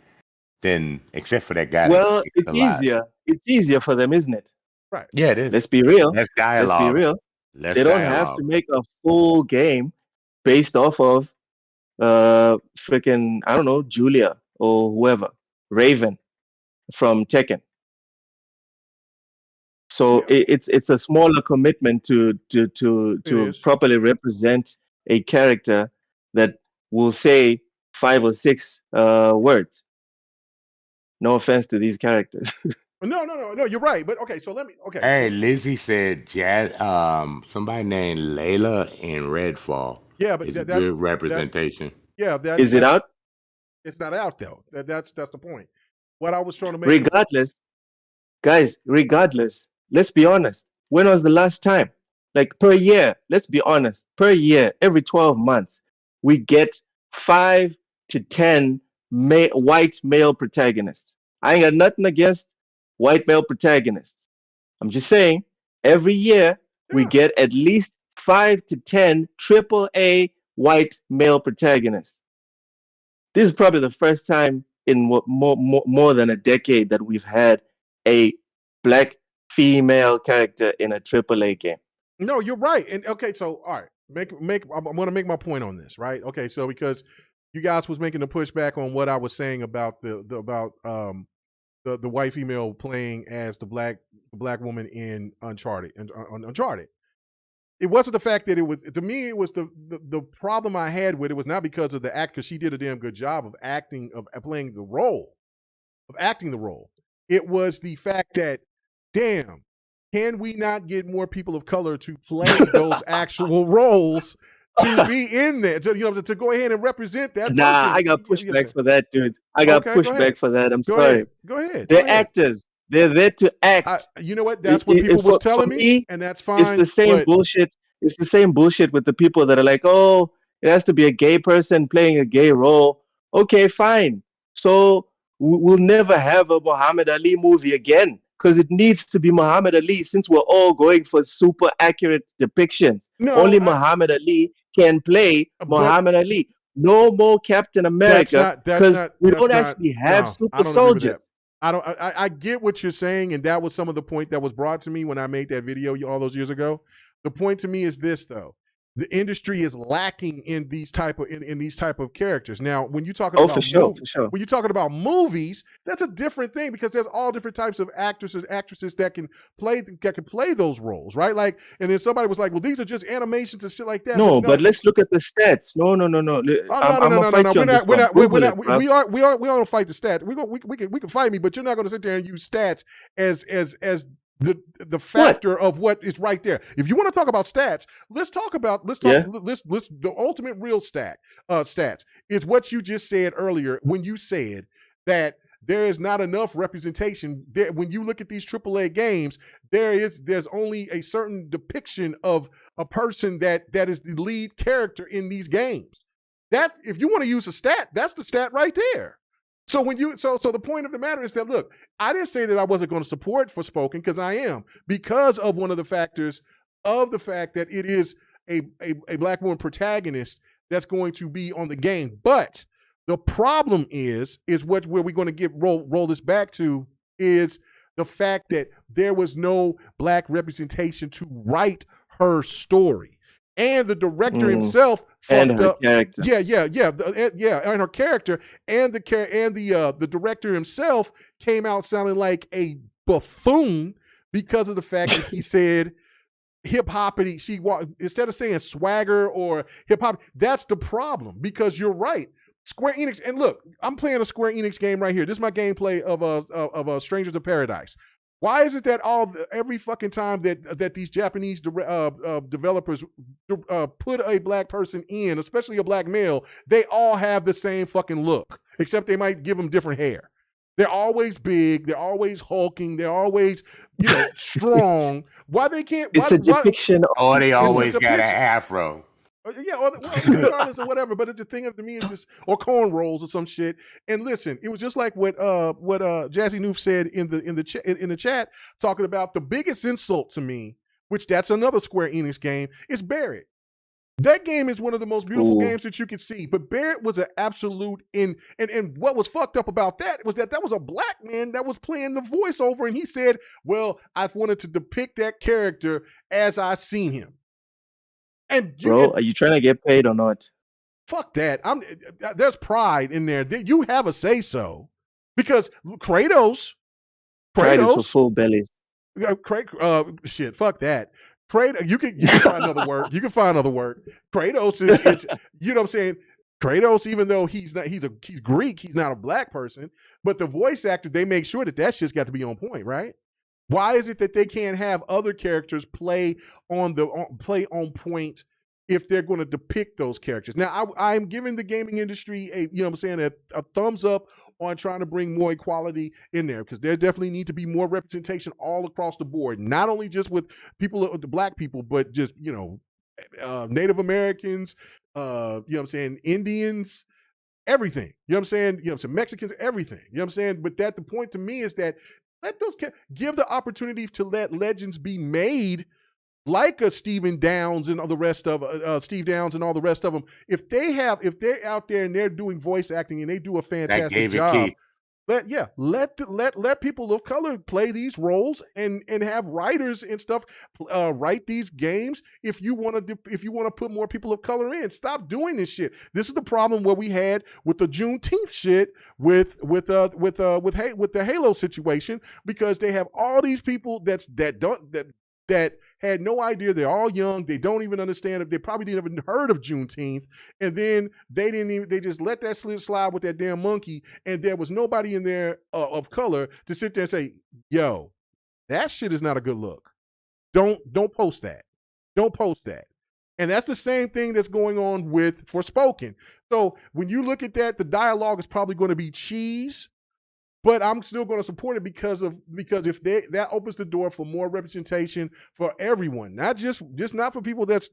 except for that guy. Well, it's easier. It's easier for them, isn't it? Right. Yeah, it is. Let's be real. Let's dialogue. Let's be real. They don't have to make a full game based off of freaking, I don't know, Julia or whoever, Raven from Tekken. So it's a smaller commitment to properly represent a character that will say 5 or 6 words. No offense to these characters. No. You're right. But okay, so let me. Okay. Hey, Lizzie said, somebody named Layla in Redfall. Yeah, but that's good representation. Is it out? It's not out though. That's the point. What I was trying to make. Regardless, let's be honest. When was the last time? Like per year, let's be honest. Per year, every 12 months, we get 5 to 10 white male protagonists. I ain't got nothing against white male protagonists. I'm just saying, every year we get at least 5 to 10 AAA white male protagonists. This is probably the first time in more than a decade that we've had a black female character in a AAA game. No, you're right. And okay, so all right, I'm gonna make my point on this, right? Okay, so because you guys was making a pushback on what I was saying about the white female playing as the black woman in Uncharted. It wasn't the fact that it was, to me, it was the problem I had with it was not because of the act, because she did a damn good job of acting the role. It was the fact that, damn, can we not get more people of color to play those actual roles to be in there, to go ahead and represent that person? I got pushback for that, dude. I got pushback for that. I'm sorry. Go ahead. They're actors. They're there to act. You know what? That's what people was telling me, and that's fine. It's the same bullshit. It's the same bullshit with the people that are like, oh, it has to be a gay person playing a gay role. Okay, fine. So we'll never have a Muhammad Ali movie again because it needs to be Muhammad Ali since we're all going for super accurate depictions. Only Muhammad Ali can play Muhammad Ali. No more Captain America because we don't actually have super soldiers. I get what you're saying, and that was some of the point that was brought to me when I made that video all those years ago. The point to me is this, though: the industry is lacking in these type of characters. Now, when you're talking about when you're talking about movies, that's a different thing because there's all different types of actors and actresses that can play those roles, right? Like, and then somebody was like, "Well, these are just animations and shit like that." No, but let's look at the stats. No. We are gonna fight the stats. We can fight me, but you're not gonna sit there and use stats as the factor of what is right there. If you want to talk about stats, the ultimate real stats is what you just said earlier when you said that there is not enough representation. When you look at these AAA games, there's only a certain depiction of a person that is the lead character in these games. That, if you want to use a stat, that's the stat right there. So so the point of the matter is that, look, I didn't say that I wasn't going to support Forspoken, because I am, because of one of the factors of the fact that it is a black woman protagonist that's going to be on the game. But the problem is where we're going to roll this back to is the fact that there was no black representation to write her story. And the director himself fucked up. Character. And her character, and the director himself came out sounding like a buffoon because of the fact that he said hip hoppity. Instead of saying swagger or hip hop, that's the problem. Because you're right, Square Enix. And look, I'm playing a Square Enix game right here. This is my gameplay of Strangers of Paradise. Why is it that every fucking time that these Japanese developers put a black person in, especially a black male, they all have the same fucking look, except they might give them different hair. They're always big. They're always hulking. They're always, strong. Why they can't? It's a depiction. Or they always got an afro. Yeah, or regardless or whatever. But the thing to me is just, or cornrows or some shit. And listen, it was just like what Jazzy Noof said in the chat, talking about the biggest insult to me, which that's another Square Enix game, is Barrett. That game is one of the most beautiful games that you could see. But Barrett was an absolute and what was fucked up about that was that was a black man that was playing the voiceover, and he said, "Well, I wanted to depict that character as I seen him." And are you trying to get paid or not? Fuck that. There's pride in there. You have a say so, because Kratos Pride is for full bellies. Shit. Fuck that. Kratos, you can find another word. You can find another word. Kratos is you know what I'm saying? Kratos, even though he's Greek, he's not a black person, but the voice actor, they make sure that shit's got to be on point, right? Why is it that they can't have other characters play on point if they're going to depict those characters? Now, I'm giving the gaming industry a thumbs up on trying to bring more equality in there, because there definitely need to be more representation all across the board, not only just with the black people, but just, Native Americans, Indians, everything, Mexicans, everything, but the point to me is that give the opportunity to let legends be made, like a Steve Downs and all the rest of them. If they're out there and they're doing voice acting and they do a fantastic job, let people of color play these roles and have writers and stuff write these games. If you want to put more people of color in, stop doing this shit. This is the problem where we had with the Juneteenth shit with the Halo situation, because they have all these people that had no idea. They're all young. They don't even understand it. They probably didn't even heard of Juneteenth. And then they just let that slide with that damn monkey. And there was nobody in there of color to sit there and say, yo, that shit is not a good look. Don't post that. Don't post that. And that's the same thing that's going on with Forspoken. So when you look at that, the dialogue is probably going to be cheese. But I'm still going to support it because if that opens the door for more representation for everyone, not just not for people that's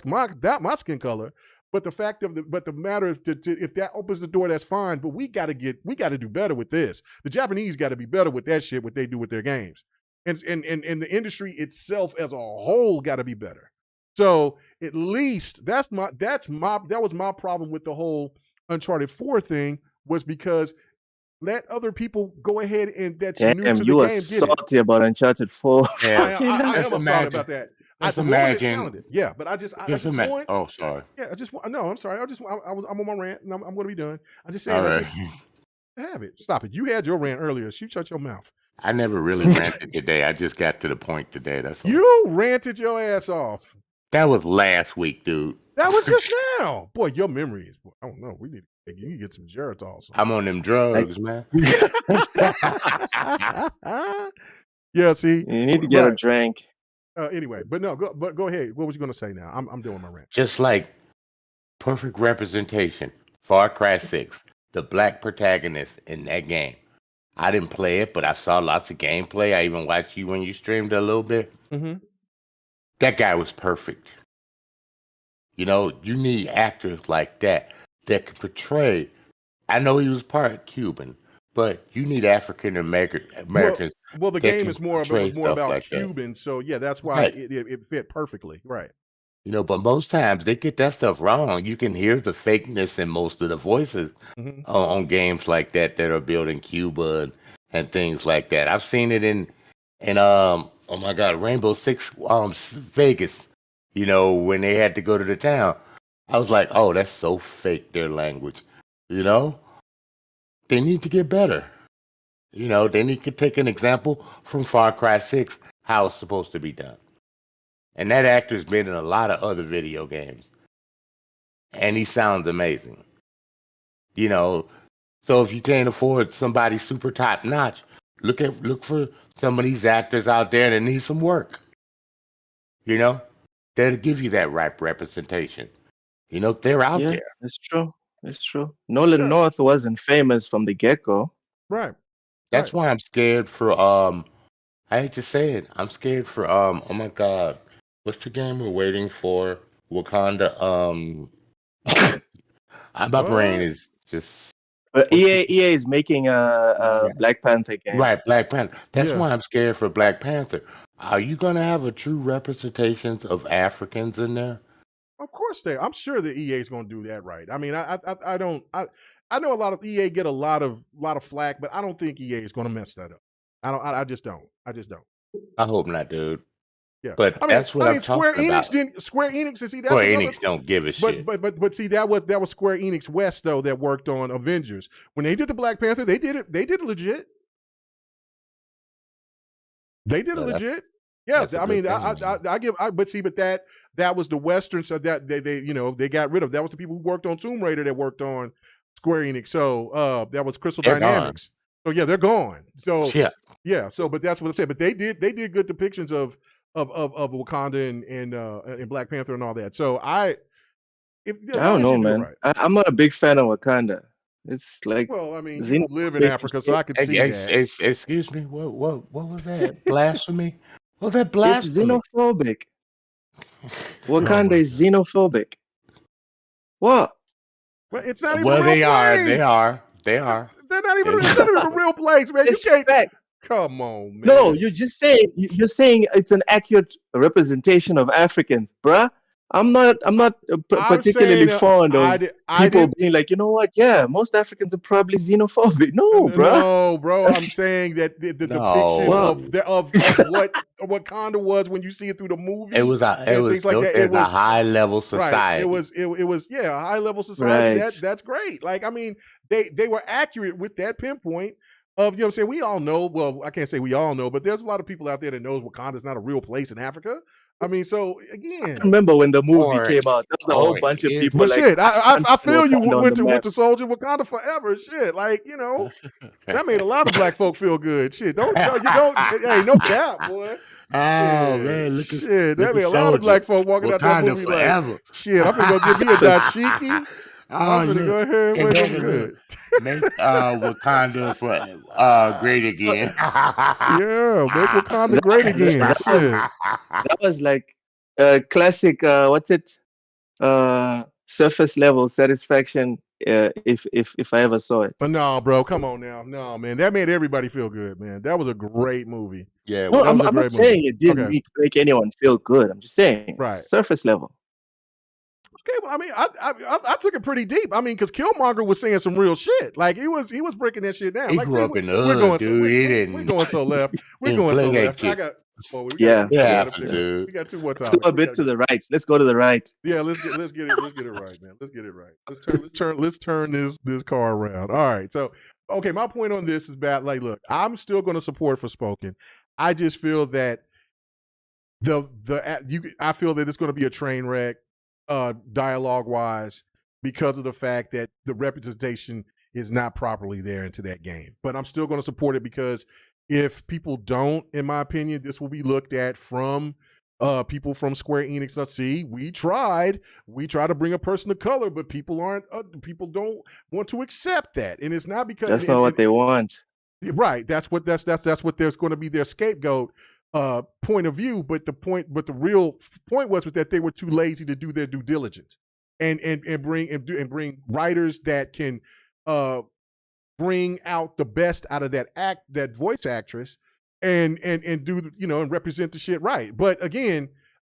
my skin color, but the matter if that opens the door, that's fine. But we got to do better with this. The Japanese got to be better with that shit, what they do with their games, and the industry itself as a whole got to be better. So at least that was my problem with the whole Uncharted 4 thing, was because let other people go ahead and that's new to the game. You are salty about Uncharted 4. Yeah. I am sorry about that. Just imagine. Yeah, but I just want. Oh, sorry. Yeah, I just want. No, I'm sorry. I'm on my rant, and I'm going to be done. I just saying. Have it. Stop it. You had your rant earlier. Shut your mouth. I never really ranted today. I just got to the point today. That's all. You ranted your ass off. That was last week, dude. That was just now. Boy, your memory is. I don't know. We need. You can get some Geritol. I'm on them drugs, man. Yeah, see, you need to get a drink. Anyway, but go ahead. What was you going to say now? I'm doing my rant. Just like perfect representation. Far Cry 6, the black protagonist in that game. I didn't play it, but I saw lots of gameplay. I even watched you when you streamed a little bit. Mm-hmm. That guy was perfect. You need actors like that can portray. I know he was part Cuban, but you need African Americans. Well, the game is more about like Cuban, so yeah, that's why it fit perfectly, right? But most times they get that stuff wrong. You can hear the fakeness in most of the voices on games like that are built in Cuba and things like that. I've seen it in oh my God, Rainbow Six Vegas. When they had to go to the town. I was like, oh, that's so fake, their language. They need to get better. They need to take an example from Far Cry 6, how it's supposed to be done. And that actor's been in a lot of other video games. And he sounds amazing. So if you can't afford somebody super top notch, look for some of these actors out there that need some work. That'll give you that right representation. They're out there. It's true. Nolan North wasn't famous from the get-go. Right. That's why I'm scared for I hate to say it. I'm scared for oh my God. What's the game we're waiting for? Wakanda. My brain is just EA is making a Black Panther game. Right, Black Panther. That's why I'm scared for Black Panther. Are you gonna have a true representations of Africans in there? course I'm sure the EA is going to do that right. I mean, I know a lot of EA get a lot of flack, but I don't think EA is going to mess that up. I just don't. I hope not, dude. Yeah, but that's what I'm Square talking Enix about. didn't. Square Enix, see, that's Square another, Enix don't give a shit. But see, that was Square Enix West though that worked on Avengers. When they did the Black Panther, they did it legit. They did it legit. Yeah, I mean, but that was the Western, so that they got rid of. That was the people who worked on Tomb Raider that worked on Square Enix. So that was Crystal Dynamics. So yeah, they're gone. So yeah. So, but that's what I'm saying. But they did good depictions of Wakanda and Black Panther and all that. So I don't know, man. Right. I'm not a big fan of Wakanda. It's like, well, I mean, you live in Africa, so I could see that. Excuse me, what was that? Blasphemy? Was that blasphemy? It's xenophobic. Wakanda is xenophobic. What? Well, it's not even a real place. They are. They're not even a real place, man. You can't. Come on, man. No, you're saying it's an accurate representation of Africans, bruh. I'm not particularly fond of people being like, you know what? Yeah, most Africans are probably xenophobic. No, bro. No, bro. I'm saying that the depiction of what Wakanda was when you see it through the movie. It was a high level society. Right. It was a high level society. Right. That's great. Like, I mean, they were accurate with that pinpoint. Of, you know what I'm saying? We all know, well, I can't say we all know, but there's a lot of people out there that knows Wakanda's not a real place in Africa. I mean, so again, I remember when the movie came out, there was a whole bunch of people. But shit, I feel you went to Soldier, Wakanda forever. Shit, like, you know, that made a lot of black folk feel good. Shit, hey, no cap, boy. Oh man, look at shit. That made a lot of black folk walking out that movie forever. Like, shit, I'm gonna go give me a dashiki. I'm gonna go ahead and make them good. Make Wakanda for great again. Yeah, make Wakanda great again. That was like classic. What's it? Surface level satisfaction. If I ever saw it. But no, bro, come on now. No, man, that made everybody feel good, man. That was a great movie. Yeah, no, I'm not saying it didn't make anyone feel good. I'm just saying, surface level. Okay, well, I mean, I took it pretty deep. I mean, because Killmonger was saying some real shit. Like he was breaking that shit down. He like, grew up in the hood, dude. We're going so left. We're going so left. We got two more times. Let's go a bit to the right. Let's go to the right. Yeah, let's get it right, man. Let's get it right. Let's turn this car around. All right. So, okay, my point on this is bad. Like, look, I'm still going to support Forspoken. I just feel that I feel that it's going to be a train wreck. Dialogue wise, because of the fact that the representation is not properly there into that game. But I'm still going to support it because if people don't, in my opinion, this will be looked at from people from Square Enix. Let's see, we tried to bring a person of color, but people don't want to accept that, and it's not because that's not what they want. Right. That's what there's going to be their scapegoat. Point of view, but the real point was that they were too lazy to do their due diligence and bring writers that can bring out the best out of that voice actress and do, you know, and represent the shit right. But again,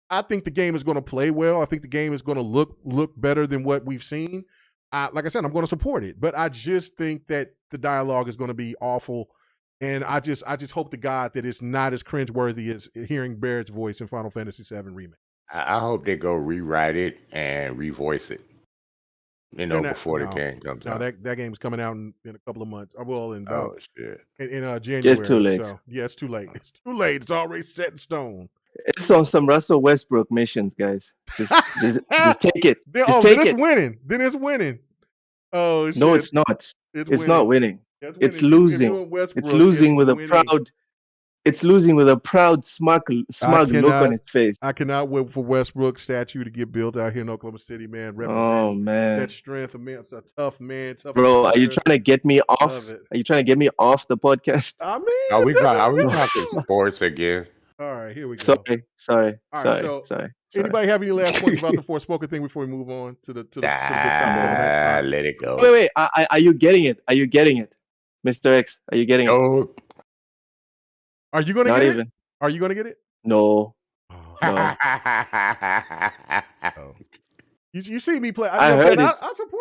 I think the game is going to play well. I think the game is going to look better than what we've seen. Like I said, I'm going to support it, but I just think that the dialogue is going to be awful. And I just hope to God that it's not as cringeworthy as hearing Barrett's voice in Final Fantasy VII Remake. I hope they go rewrite it and revoice it. You know, before the game comes out. That game's coming out in a couple of months. Well, in January. It's too late. So, yeah, it's too late. It's too late. It's already set in stone. It's on some Russell Westbrook missions, guys. Just take it. Then it's winning. Then it's winning. Oh shit. No, it's not. It's not winning. It's losing. It's losing with a proud. It's losing with a proud, smug look on his face. I cannot wait for Westbrook statue to get built out here in Oklahoma City, man. Oh man, that strength, man. It's a tough man. Bro, are you trying to get me off? Are you trying to get me off the podcast? I mean, are we talking sports again? All right, here we go. Sorry. Anybody have any last points about the Forspoken thing before we move on to the let it go. Wait. Are you getting it? Are you getting it? Mr. X, are you getting it? Are you going to get it? Are you going to get it? No. Oh. You see me play. I heard it.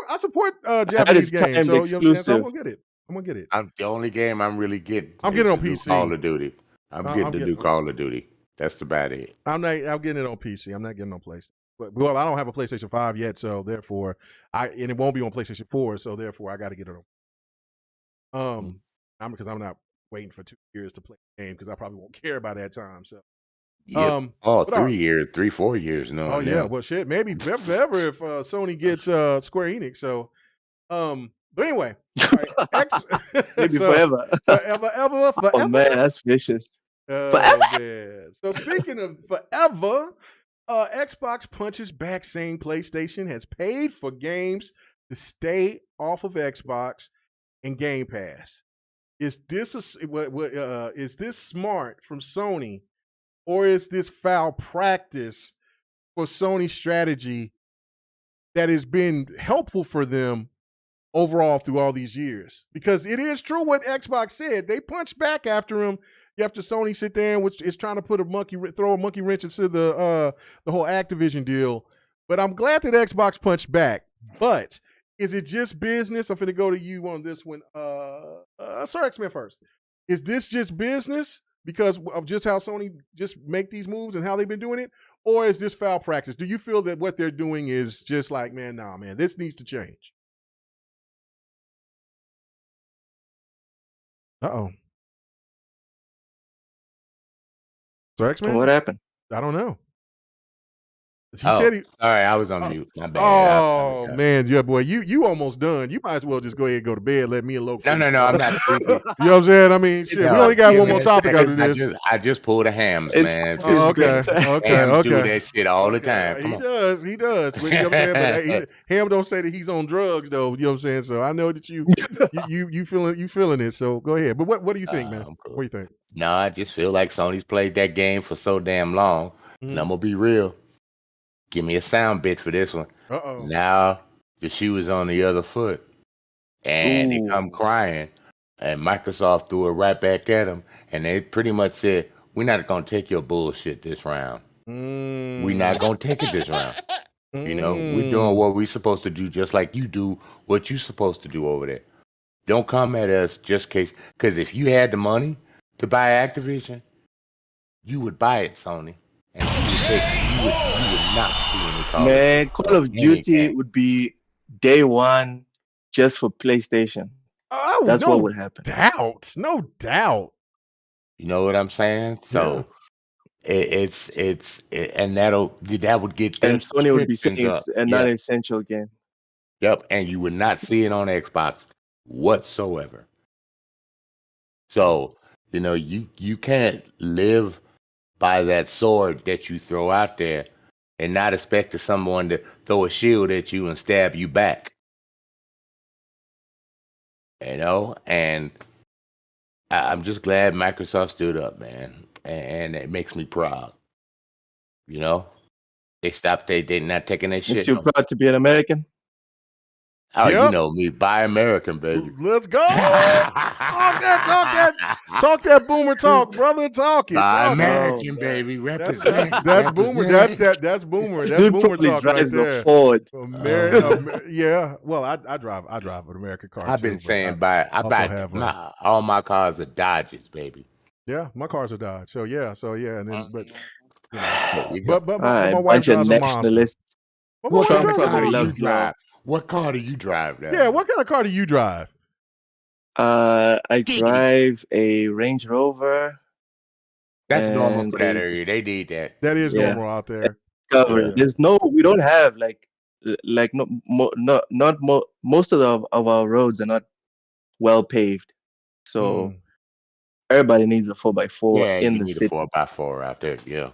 I support Japanese games. So you know what I'm saying. So I'm gonna get it. The only game I'm really getting. I'm getting on PC. Call of Duty. I'm getting the new Call of Duty. That's about it. I'm getting it on PC. I'm not getting on PlayStation. Well, I don't have a PlayStation 5 yet, so therefore and it won't be on PlayStation 4, so therefore I got to get it on. Because I'm not waiting for 2 years to play the game because I probably won't care by that time. So. Yep. 4 years. No. Oh yeah. Well, shit. Maybe forever if Sony gets Square Enix. So, but anyway, right, maybe forever. forever. Oh man, that's vicious. Forever. Man. So speaking of forever, Xbox punches back saying PlayStation has paid for games to stay off of Xbox and Game Pass. Is this is this smart from Sony? Or is this foul practice for Sony's strategy that has been helpful for them overall through all these years? Because it is true what Xbox said. They punched back after him. After Sony sit there and which is trying to throw a monkey wrench into the whole Activision deal. But I'm glad that Xbox punched back. But is it just business? I'm finna go to you on this one. Sir X-Men first. Is this just business? Because of just how Sony just make these moves and how they've been doing it? Or is this foul practice? Do you feel that what they're doing is just like, man, this needs to change? Uh-oh. So X-Men? What happened? I don't know. He said sorry, I was on mute. My bad. Oh man, yeah, boy, you almost done. You might as well just go ahead and go to bed. Let me alone. No, I'm not sleepy. You know what I'm saying? I mean, shit, we only got one more topic after this. I just pulled a hams, man. Okay. Hams do that shit all the time. He does. But, you know what I'm saying? But Ham don't say that he's on drugs though. You know what I'm saying? So I know that you feeling it. So go ahead. But what do you think, man? Cool. What do you think? No, I just feel like Sony's played that game for so damn long. And I'm gonna be real. Give me a sound bit for this one. Uh-oh. Now the shoe is on the other foot. And they come crying. And Microsoft threw it right back at them. And they pretty much said, we're not going to take your bullshit this round. We're not going to take it this round. You know, we're doing what we're supposed to do just like you do what you're supposed to do over there. Don't come at us just case. Because if you had the money to buy Activision, you would buy it, Sony. And you would not see any Call Man, Call of Duty would be day one just for PlayStation. Oh, that's what would happen. No doubt. You know what I'm saying? So it's and that would get them. And Sony would be saying it's a non-essential game. Yep, and you would not see it on Xbox whatsoever. So you know you can't live by that sword that you throw out there and not expect someone to throw a shield at you and stab you back. You know, and I'm just glad Microsoft stood up, man, and it makes me proud. You know, they're not taking that shit. Makes you proud to be an American? Oh, you know me, buy American, baby. Let's go. Talk that boomer talk, brother. Talk it. Buy American, baby. Represent. That's boomer. That's boomer. That's boomer talk right there. Ford. Yeah. Well, I drive an American car. I've been saying all my cars are Dodges, baby. Yeah, my cars are Dodge. So yeah, and then, but my wife drives a Monster. What car do you drive now? Yeah, what kind of car do you drive? I drive a Range Rover. That's normal for that area. They need that. That is normal out there. There's we don't have most of our roads are not well paved. So everybody needs a 4x4 in the city. A 4x4 out there, yeah.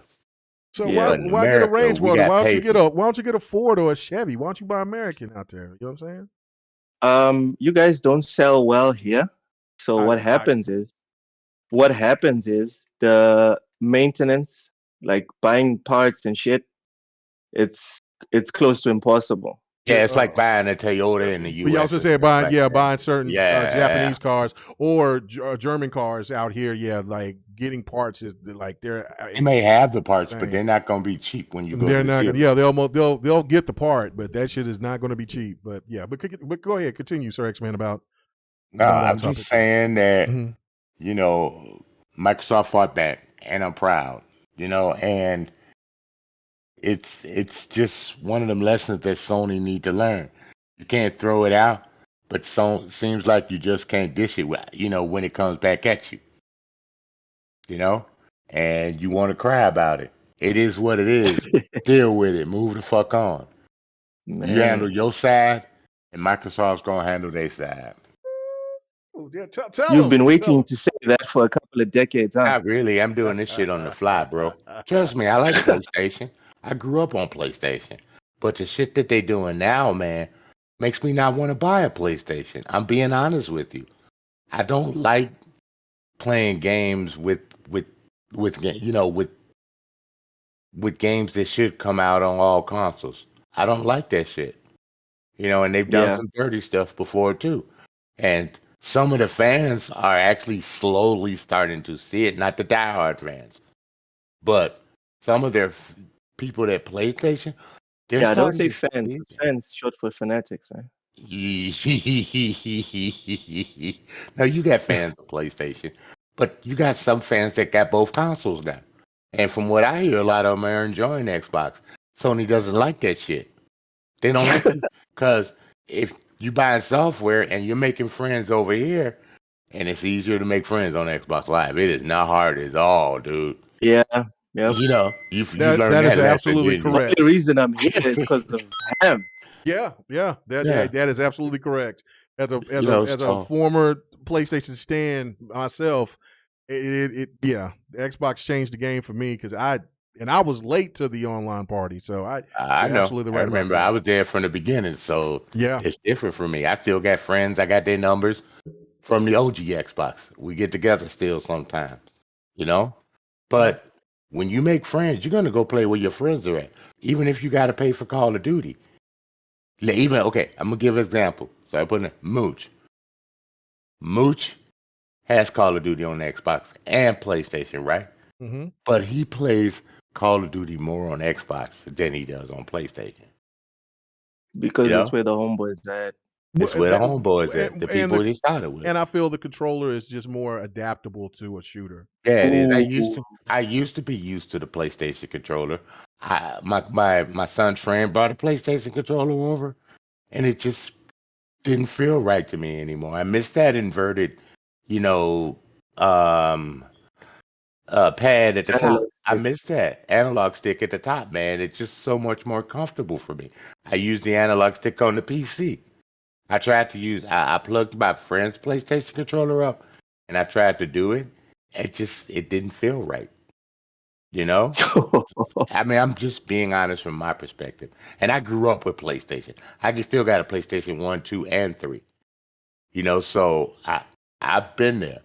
So why get a Range Rover? Why don't you get a Ford or a Chevy? Why don't you buy American out there? You know what I'm saying? You guys don't sell well here. So what happens is the maintenance, like buying parts and shit, it's close to impossible. Yeah, it's like buying a Toyota in the U.S. But you also say buying certain Japanese cars or German cars out here. Yeah, like getting parts is like they may have the parts, but they're not going to be cheap when you go. They're not. Yeah, they'll get the part, but that shit is not going to be cheap. But yeah, but go ahead, continue, Sir X-Man. No, I'm just saying that you know, Microsoft fought back, and I'm proud. You know, and it's just one of them lessons that Sony need to learn. You can't throw it out, but seems like you just can't dish it. You know, when it comes back at you. You know, and you want to cry about it. It is what it is. Deal with it. Move the fuck on. Man. You handle your side, and Microsoft's gonna handle their side. You've been waiting to say that for a couple of decades, huh? Not really. I'm doing this shit on the fly, bro. Trust me, I like PlayStation. I grew up on PlayStation. But the shit that they doing now, man, makes me not want to buy a PlayStation. I'm being honest with you. I don't like playing games with games that should come out on all consoles. I don't like that shit. You know, and they've done some dirty stuff before too. And some of the fans are actually slowly starting to see it, not the diehard fans, but some of their people that play PlayStation. Don't say fans. Fans short for fanatics, right? No, you got fans of PlayStation, but you got some fans that got both consoles now. And from what I hear, a lot of them are enjoying Xbox. Sony doesn't like that shit. They don't like it because if you buying software and you're making friends over here, and it's easier to make friends on Xbox Live. It is not hard at all, dude. Yeah. Yep. You know, you learned that is absolutely correct. The only reason I'm here is because of him. Yeah. That is absolutely correct. As a former PlayStation stan myself, the Xbox changed the game for me because I was late to the online party, so I know. Absolutely right. I remember I was there from the beginning, so it's different for me. I still got friends. I got their numbers from the OG Xbox. We get together still sometimes, you know. But when you make friends, you're gonna go play where your friends are at, even if you got to pay for Call of Duty. I'm gonna give an example. So I put in Mooch. Mooch has Call of Duty on the Xbox and PlayStation, right? Mm-hmm. But he plays Call of Duty more on Xbox than he does on PlayStation. Because that's where the homeboys at. It's where the homeboys at. The people they started with. And I feel the controller is just more adaptable to a shooter. Yeah, it is. I used to be used to the PlayStation controller. My son's friend brought a PlayStation controller over, and it just didn't feel right to me anymore. I miss that inverted, pad at the top. I miss that analog stick at the top, man. It's just so much more comfortable for me. I use the analog stick on the PC. I tried to I plugged my friend's PlayStation controller up, and I tried to do it. It didn't feel right. You know? I mean, I'm just being honest from my perspective. And I grew up with PlayStation. I still got a PlayStation 1, 2, and 3. You know, so I've been there.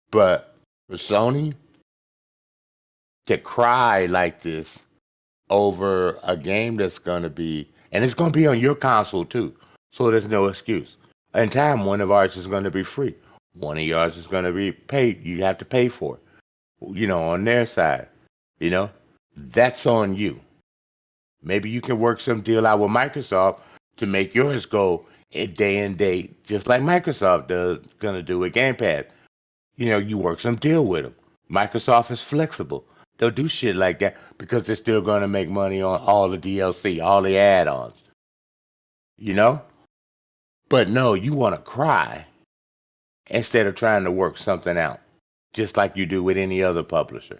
But for Sony to cry like this over a game that's going to be, and it's going to be on your console too, so there's no excuse. In time, one of ours is going to be free. One of yours is going to be paid. You have to pay for it, on their side. That's on you. Maybe you can work some deal out with Microsoft to make yours go day and date, just like Microsoft does going to do with gamepass. You work some deal with them. Microsoft is flexible. They'll do shit like that because they're still going to make money on all the DLC, all the add-ons. But no, you want to cry instead of trying to work something out, just like you do with any other publisher.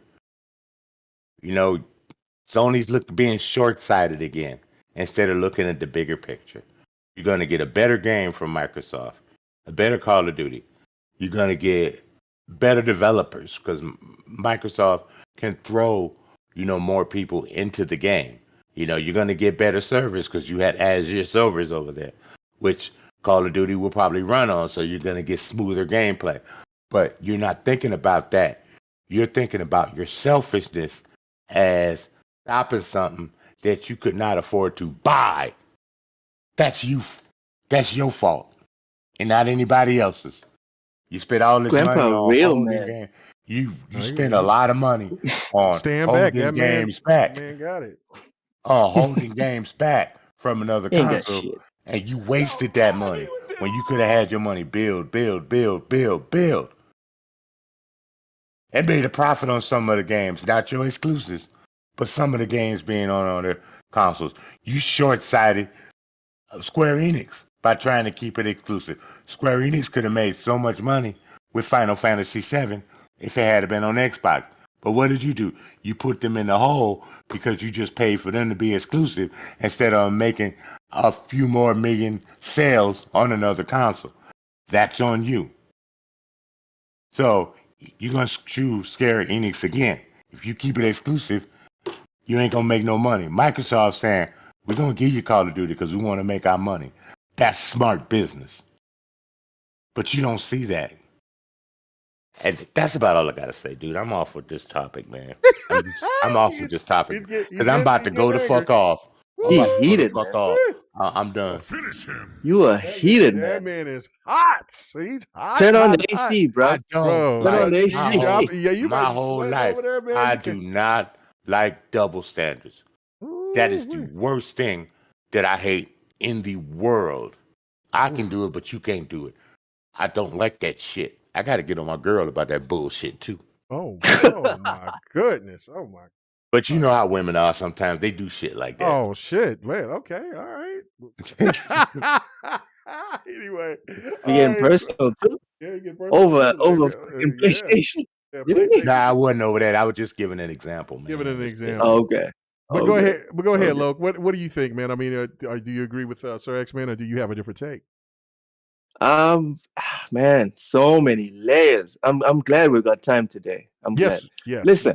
Sony's being short-sighted again instead of looking at the bigger picture. You're going to get a better game from Microsoft, a better Call of Duty. You're going to get better developers because Microsoft can throw, more people into the game. You're going to get better servers because you had Azure servers over there, which Call of Duty will probably run on, so you're going to get smoother gameplay. But you're not thinking about that. You're thinking about your selfishness as stopping something that you could not afford to buy. That's you. That's your fault, and not anybody else's. You spent all this Grandpa, money on real holding man. games. You spent a lot of money on Stand back. holding That man, games back. man got it. Holding games back from another He ain't got console, shit. and you wasted that money when you could have had your money build, and made a profit on some of the games, not your exclusives, but some of the games being on other consoles. You short-sighted Square Enix by trying to keep it exclusive. Square Enix could have made so much money with Final Fantasy VII if it had been on Xbox. But what did you do? You put them in the hole because you just paid for them to be exclusive instead of making a few more million sales on another console. That's on you. So you're going to screw Square Enix again. If you keep it exclusive, you ain't going to make no money. Microsoft saying, we're going to give you Call of Duty because we want to make our money. That's smart business. But you don't see that. And that's about all I got to say, dude. I'm off with this topic, man. I'm off with this topic because I'm about to go the fuck off. He heated, man. I'm done. Finish him. You are heated, That man. man is hot. He's hot. Turn on hot, the hot. AC, bro. I don't. Turn on the you AC. My whole life, over there, man. I do not like double standards. That is the worst thing that I hate in the world. I can do it, but you can't do it. I don't like that shit. I got to get on my girl about that bullshit too. Oh my goodness. Oh my. But you know how women are sometimes. They do shit like that. Oh shit, man. Okay, all right. Anyway, We getting personal too. Yeah, you get personal Over too, fucking PlayStation. Yeah, Really? PlayStation. Nah, I wasn't over that. I was just giving an example, man. Giving an example. Oh, okay. But go ahead. But go ahead, Loke. What do you think, man? I mean, do you agree with Sir X-Man, or do you have a different take? Man, so many layers. I'm glad we got time today. I'm glad. Yes.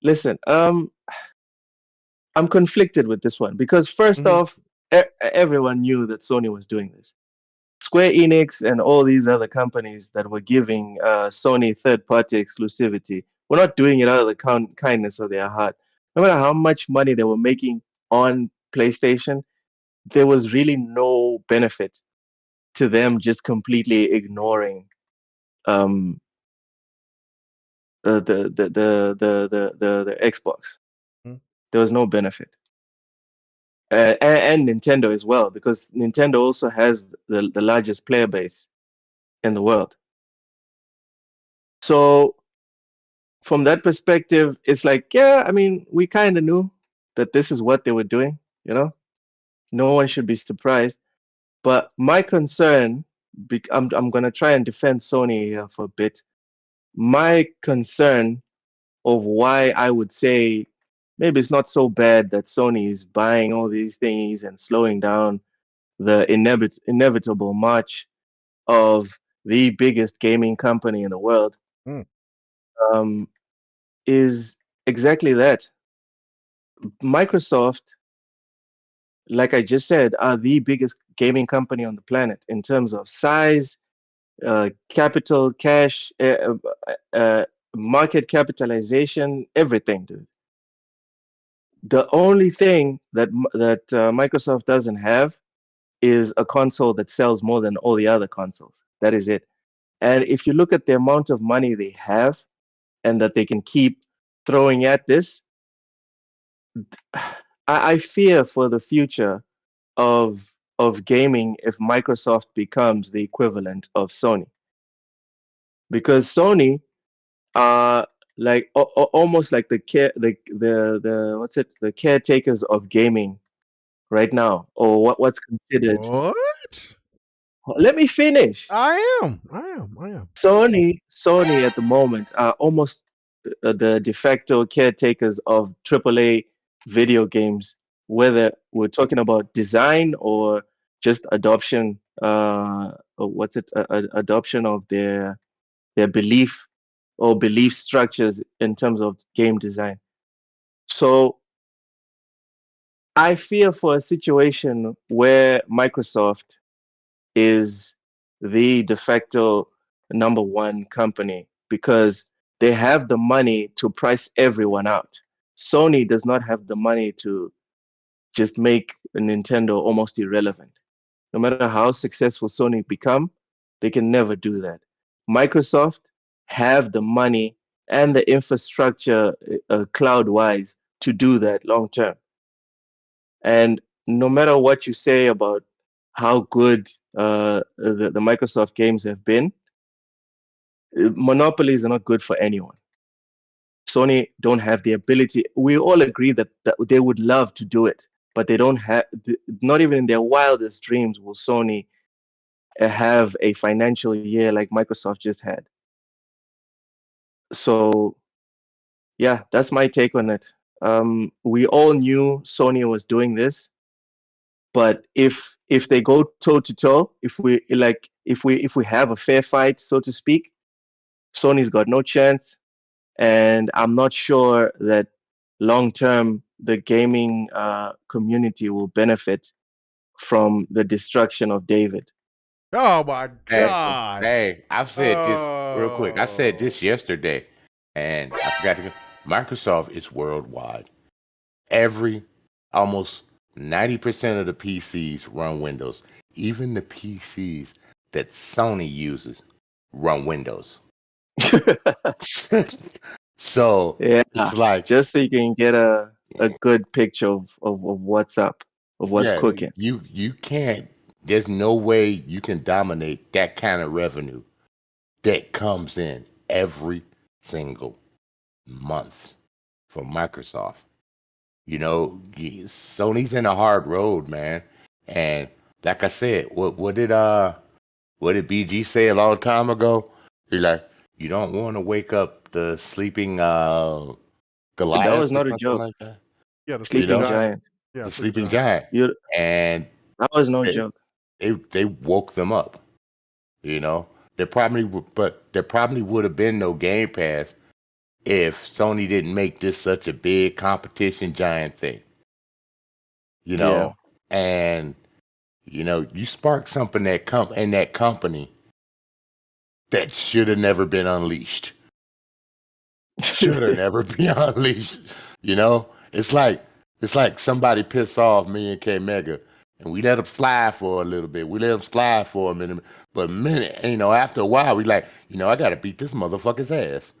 Listen. I'm conflicted with this one because first off, everyone knew that Sony was doing this. Square Enix and all these other companies that were giving Sony third-party exclusivity were not doing it out of the kindness of their heart. No matter how much money they were making on PlayStation, there was really no benefit to them just completely ignoring the Xbox. There was no benefit, and Nintendo as well, because Nintendo also has the largest player base in the world. So from that perspective, it's like, yeah, I mean, we kind of knew that this is what they were doing. No one should be surprised. But my concern, I'm going to try and defend Sony here for a bit. My concern of why I would say maybe it's not so bad that Sony is buying all these things and slowing down the inevitable march of the biggest gaming company in the world, is exactly that. Microsoft, like I just said, are the biggest gaming company on the planet in terms of size, capital, cash, market capitalization, everything, dude. The only thing that Microsoft doesn't have is a console that sells more than all the other consoles. That is it. And if you look at the amount of money they have and that they can keep throwing at this, I fear for the future of gaming if Microsoft becomes the equivalent of Sony. Because Sony are like almost like the caretakers of gaming right now, or what's considered. What? Let me finish. I am. Sony at the moment are almost the de facto caretakers of AAA video games, whether we're talking about design or just adoption. Adoption of their belief or belief structures in terms of game design. So I fear for a situation where Microsoft is the de facto number one company because they have the money to price everyone out. Sony does not have the money to just make Nintendo almost irrelevant. No matter how successful Sony become, they can never do that. Microsoft have the money and the infrastructure cloud-wise to do that long term. And no matter what you say about how good the Microsoft games have been, monopolies are not good for anyone. Sony don't have the ability. We all agree that they would love to do it, but they don't have, not even in their wildest dreams will Sony have a financial year like Microsoft just had. So, yeah, that's my take on it. We all knew Sony was doing this, but if they go toe to toe, if we have a fair fight, so to speak, Sony's got no chance. And I'm not sure that long term the gaming community will benefit from the destruction of David. Oh my God! Hey, I've said this real quick. I said this yesterday, and I forgot to. Microsoft is worldwide. Almost 90% of the PCs run Windows. Even the PCs that Sony uses run Windows. So yeah, it's like, just so you can get a good picture of what's up, of what's cooking. You can't. There's no way you can dominate that kind of revenue that comes in every single month from Microsoft. You know, Sony's in a hard road, man. And like I said, what did BG say a long time ago? He's like, you don't want to wake up the sleeping Goliath. That was not a joke. Like that. Yeah, the sleeping giant. Yeah, the sleeping giant. And that was no joke. They woke them up. You know, there probably would have been no Game Pass if Sony didn't make this such a big competition giant thing. You know, and you know, you sparked something in that company that should have never been unleashed. Should have never been unleashed. You know, it's like somebody pissed off me and K Mega, and we let them slide for a little bit. We let them slide for a minute, but after a while, we like, I got to beat this motherfucker's ass.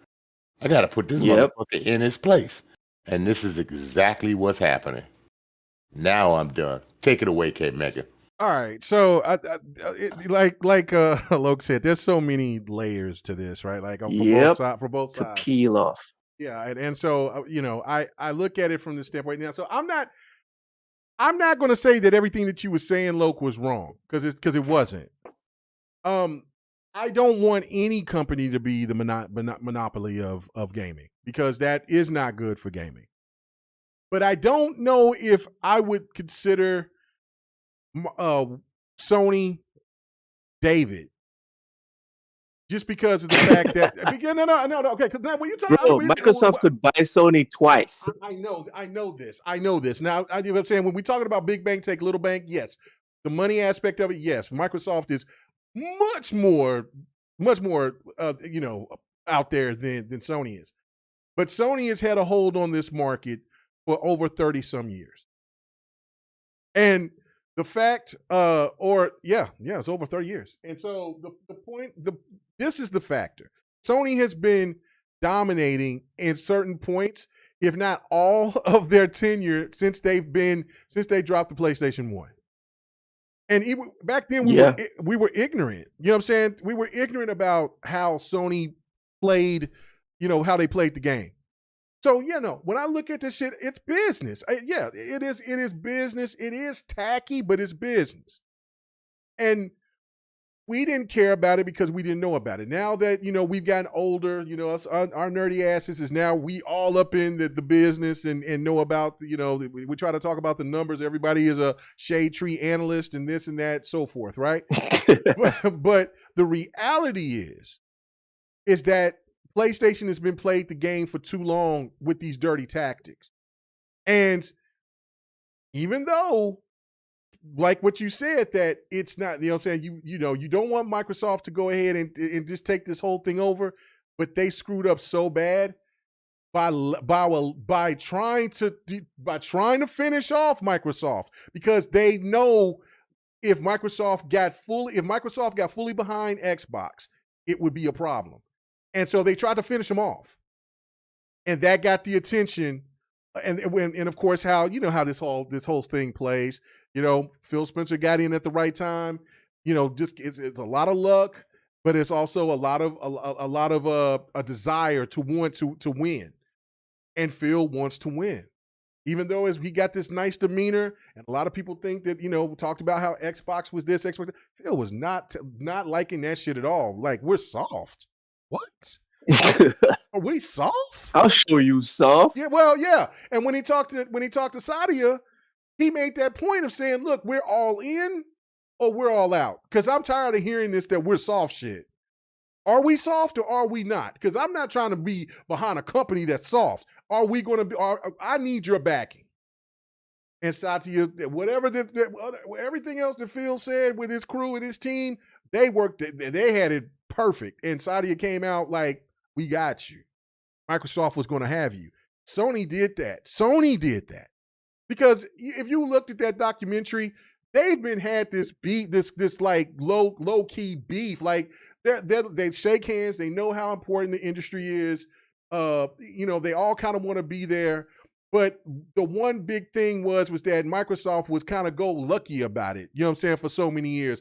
I got to put this motherfucker in his place, and this is exactly what's happening. Now I'm done. Take it away, K Mega. All right, so like Loke said, there's so many layers to this, right? Like for both sides, to peel off. Yeah, and so I look at it from this standpoint now. So I'm not going to say that everything that you were saying, Loke, was wrong because it wasn't. I don't want any company to be the monopoly of gaming because that is not good for gaming. But I don't know if I would consider Sony David just because of the fact that no okay, because now when you talk Microsoft could buy Sony twice. I know this now. You know what I'm saying? When we talking about big bank take little bank, yes, the money aspect of it, yes, Microsoft is much more out there than Sony is, but Sony has had a hold on this market for over 30 some years, and the fact, it's over 30 years. And so this is the factor. Sony has been dominating in certain points, if not all of their tenure since they dropped the PlayStation 1. And even back then we were ignorant. You know what I'm saying? We were ignorant about how Sony played, how they played the game. So, when I look at this shit, it's business. It is business. It is tacky, but it's business. And we didn't care about it because we didn't know about it. Now that, we've gotten older, us, our nerdy asses is now we all up in the business and know about, we try to talk about the numbers. Everybody is a shade tree analyst and this and that, so forth, right? but the reality is that PlayStation has been played the game for too long with these dirty tactics. And even though, like what you said, that it's not, you don't want Microsoft to go ahead and just take this whole thing over, but they screwed up so bad by trying to finish off Microsoft, because they know if Microsoft got fully behind Xbox, it would be a problem. And so they tried to finish them off. And that got the attention. And of course, how this whole thing plays. Phil Spencer got in at the right time. Just it's a lot of luck, but it's also a lot of a desire to want to win. And Phil wants to win, even though he got this nice demeanor, and a lot of people think that talked about how Xbox was this, Xbox. Phil was not liking that shit at all. Like, we're soft. What? Are we soft? I'll show you soft. Yeah, well, yeah. And when he talked to Sadia, he made that point of saying, "Look, we're all in or we're all out." Because I'm tired of hearing this that we're soft shit. Are we soft or are we not? Because I'm not trying to be behind a company that's soft. Are we going to be? I need your backing. And Satya, everything else that Phil said with his crew and his team, they worked. They had it perfect. And Satya came out like, "We got you." Microsoft was going to have you. Sony did that. Because if you looked at that documentary, they've had this beef, this like low key beef. Like they shake hands. They know how important the industry is. They all kind of want to be there. But the one big thing was that Microsoft was kind of go lucky about it. You know what I'm saying? For so many years.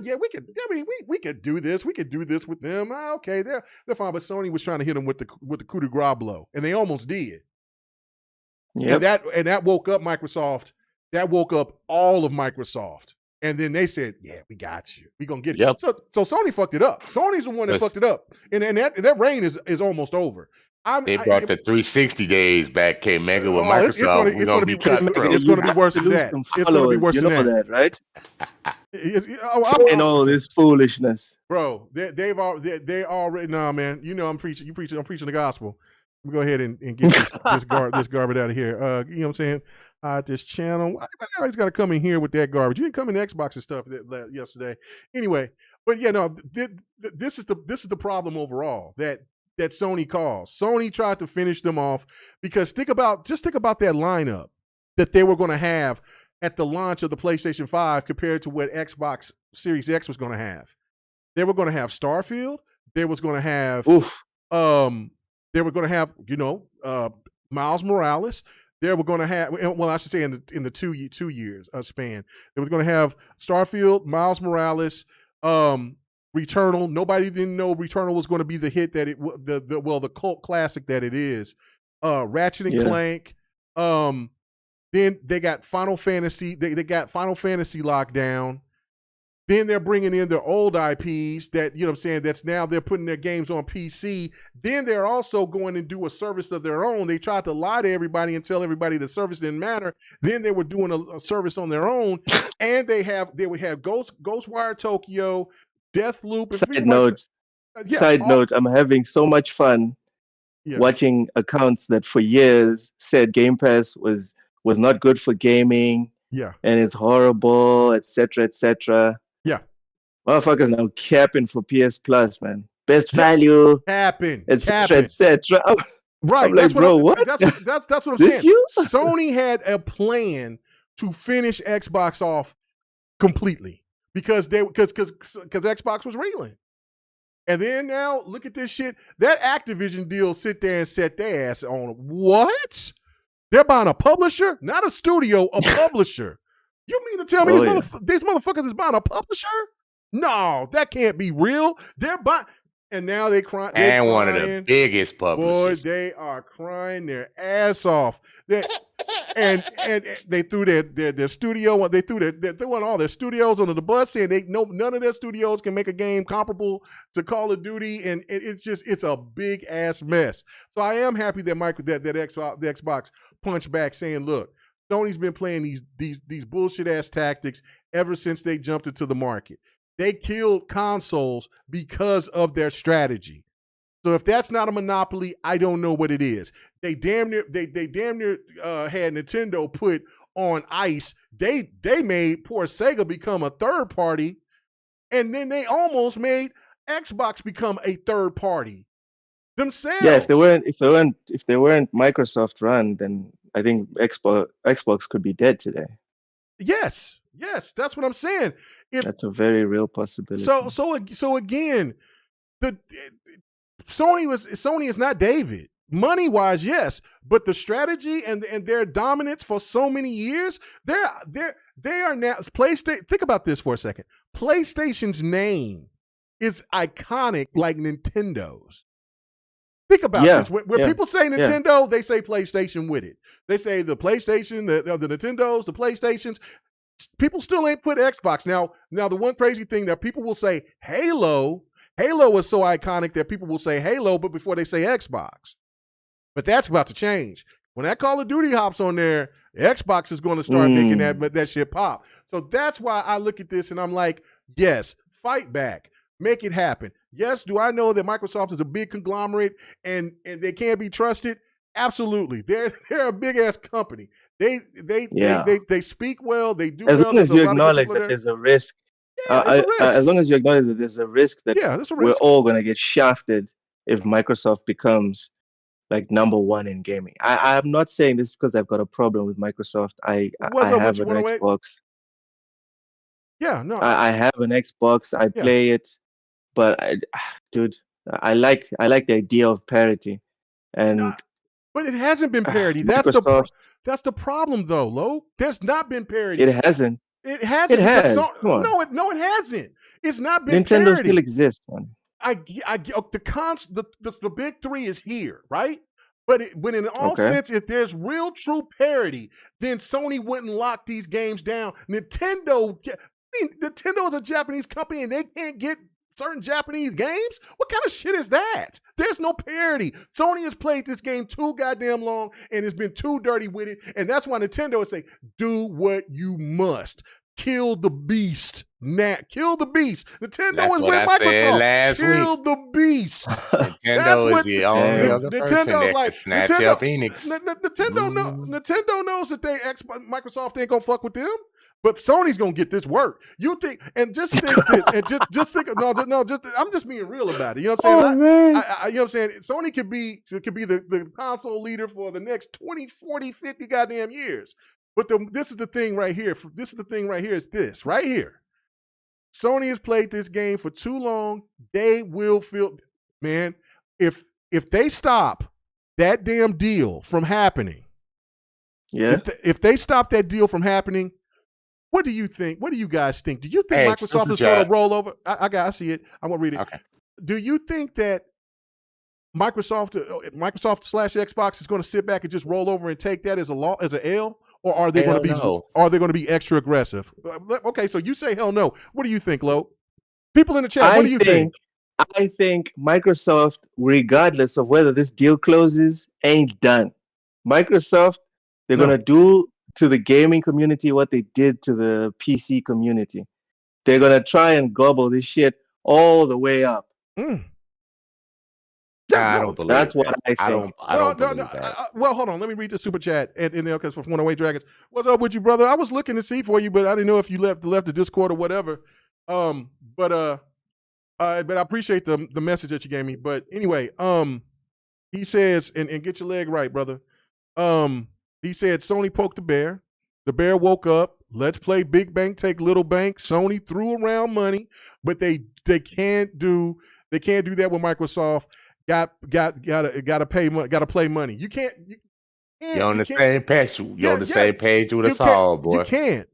Yeah, we could. I mean, we could do this. We could do this with them. Okay, they're fine. But Sony was trying to hit them with the coup de grace blow, and they almost did. Yep. And that woke up Microsoft. That woke up all of Microsoft. And then they said, "Yeah, we got you. We're gonna get it." Yep. So Sony fucked it up. Sony's the one that fucked it up, and that reign is almost over. They brought the 360 days back, came mega with Microsoft. It's going to be worse than that. It's going to be worse than that, right? And all this foolishness, bro. They already. Nah, man. I'm preaching. I'm preaching the gospel. Let me go ahead and get this garbage out of here. You know what I'm saying? This channel. Everybody's got to come in here with that garbage. You didn't come in Xbox and stuff yesterday. Anyway, but yeah, no. This is the problem overall that Sony caused. Sony tried to finish them off because think about that lineup that they were going to have at the launch of the PlayStation 5 compared to what Xbox Series X was going to have. They were going to have Starfield. They was going to have Miles Morales. They were going to have, well, I should say in the 2 years span, they were going to have Starfield, Miles Morales, Returnal. Nobody didn't know Returnal was going to be the hit that the cult classic that it is. Ratchet and Clank. Then they got Final Fantasy. They got Final Fantasy locked down. Then they're bringing in their old IPs that, you know what I'm saying, that's now they're putting their games on PC. Then they're also going to do a service of their own. They tried to lie to everybody and tell everybody the service didn't matter. Then they were doing a service on their own. And they would have Ghostwire Tokyo, Deathloop. Side note, I'm having so much fun watching accounts that for years said Game Pass was not good for gaming. Yeah. And it's horrible, etc., etc. Yeah. Motherfuckers now capping for PS Plus, man. Best value. Capping. Etc., etc. Right. I'm like, bro, what? That's what I'm saying. Sony had a plan to finish Xbox off completely because Xbox was reeling. And then now look at this shit. That Activision deal sit there and set their ass on. What? They're buying a publisher, not a studio, a publisher. You mean to tell me these motherfuckers is buying a publisher? No, that can't be real. They're buying, and now they crying. And one of the biggest publishers. Boy, they are crying their ass off. And they threw their studio. They threw all their studios under the bus, saying none of their studios can make a game comparable to Call of Duty, and it's a big ass mess. So I am happy that Xbox punched back, saying, "Look, Sony's been playing these bullshit ass tactics ever since they jumped into the market. They killed consoles because of their strategy. So if that's not a monopoly, I don't know what it is. They damn near had Nintendo put on ice. They made poor Sega become a third party, and then they almost made Xbox become a third party. themselves. Yeah, if they weren't Microsoft run, then I think Xbox could be dead today. Yes, that's what I'm saying. That's a very real possibility. So again, Sony is not David. Money wise, yes, but the strategy and their dominance for so many years, they are now PlayStation. Think about this for a second. PlayStation's name is iconic like Nintendo's. Think about this. When people say Nintendo, they say PlayStation with it. They say the PlayStation, the Nintendos, the PlayStations. People still ain't put Xbox. Now the one crazy thing that people will say Halo is so iconic that people will say Halo, but before they say Xbox. But that's about to change. When that Call of Duty hops on there, Xbox is going to start making that shit pop. So that's why I look at this and I'm like, yes, fight back. Make it happen. Yes, do I know that Microsoft is a big conglomerate and they can't be trusted? Absolutely. They're a big ass company. They speak well. They do as well. Long as you acknowledge that there's a risk. As long as you acknowledge that there's a risk that we're all gonna get shafted if Microsoft becomes like number one in gaming. I'm not saying this because I've got a problem with Microsoft. I have an Xbox. Yeah, no. I have an Xbox. I play it, but I like the idea of parity, and but it hasn't been parity. That's the problem, though, Lo. There's not been parity. It hasn't. It hasn't. It has. No, it hasn't. It's not been Nintendo parity. Still exists, man. The big three is here, right? But in all sense, if there's real true parity, then Sony wouldn't lock these games down. Nintendo is a Japanese company and they can't get certain Japanese games? What kind of shit is that? There's no parity. Sony has played this game too goddamn long and has been too dirty with it. And that's why Nintendo would say, do what you must. Kill the beast. Kill the beast. Nintendo is with Microsoft. Kill the beast. Nintendo is the only other person that can snatch up Phoenix. Nintendo knows that Microsoft ain't gonna fuck with them. But Sony's gonna get this work. You think, and just think this, and just think. I'm just being real about it. You know what I'm saying? You know what I'm saying? Sony could be the console leader for the next 20, 40, 50 goddamn years. But this is the thing right here. Is this right here? Sony has played this game for too long. They will feel, man. If they stop that damn deal from happening, if they stop that deal from happening. What do you think? What do you guys think? Do you think Microsoft is going to roll over? I see it. I'm going to read it. Okay. Do you think that Microsoft / Xbox is going to sit back and just roll over and take that as an L, or are they going to be extra aggressive? Okay, so you say hell no. What do you think, Lo? People in the chat, what do you think? I think Microsoft, regardless of whether this deal closes, ain't done. Microsoft, they're going to do to the gaming community what they did to the PC community. They're going to try and gobble this shit all the way up. Yeah, I don't believe that's what I think. I don't believe that. Well, hold on. Let me read the super chat. And then, because for Runaway Dragons, what's up with you, brother? I was looking to see for you, but I didn't know if you left the Discord or whatever. But I appreciate the message that you gave me. But anyway, he says, and get your leg right, brother. He said Sony poked the bear. The bear woke up. Let's play big bank, take little bank. Sony threw around money, but they can't do that with Microsoft. Gotta pay money. Gotta play money. You can't. You're on the same page. You're on the same page with us all, boy.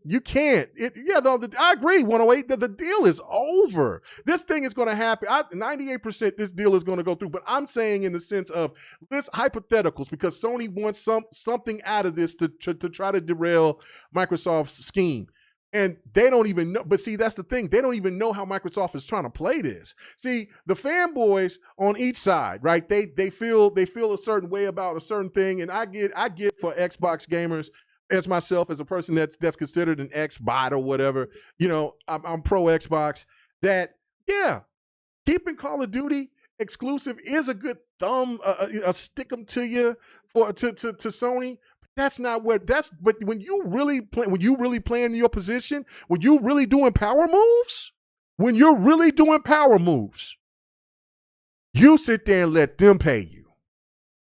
You can't. I agree. 108. The deal is over. This thing is going to happen. 98%. This deal is going to go through. But I'm saying in the sense of this hypotheticals, because Sony wants something out of this to try to derail Microsoft's scheme. And they don't even know. But see, that's the thing. They don't even know how Microsoft is trying to play this. See, the fanboys on each side, right? They feel a certain way about a certain thing. And I get for Xbox gamers, as myself, as a person that's considered an Xbot or whatever, you know, I'm pro Xbox, that, yeah, keeping Call of Duty exclusive is a good a stick 'em to you to Sony. That's not what but when you really playing your position, when you really doing power moves, You sit there and let them pay you.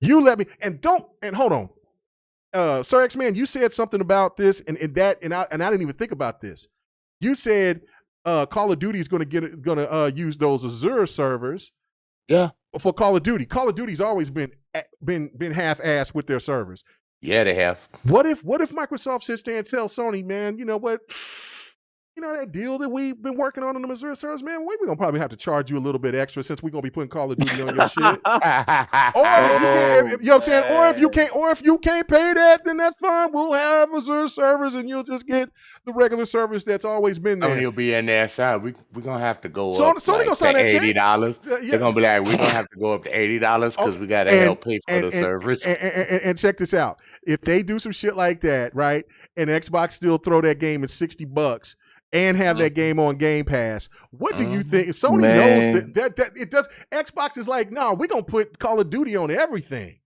You let me, and hold on. Sir X-Man, you said something about this, and I didn't even think about this. You said Call of Duty is going to use those Azure servers. Yeah. For Call of Duty. Call of Duty's always been half-assed with their servers. Yeah, they have. What if Microsoft sits there and tells Sony, man, you know what? You know that deal that we've been working on the Missouri servers, man? We're going to probably have to charge you a little bit extra since we're going to be putting Call of Duty on your shit. Or if you know what I'm saying? Or if you can't pay that, then that's fine. We'll have Azure servers and you'll just get the regular service that's always been there. Sony will be in there. So we're going to have to go Sony up gonna sign that check. $80. They're going to be like, we're going to have to go up to $80 because we got to help pay for the servers. And check this out. If they do some shit like that, right, and Xbox still throw that game at $60 and have that game on Game Pass, what do you think? If Sony knows that it does, Xbox is like, no, we're going to put Call of Duty on everything.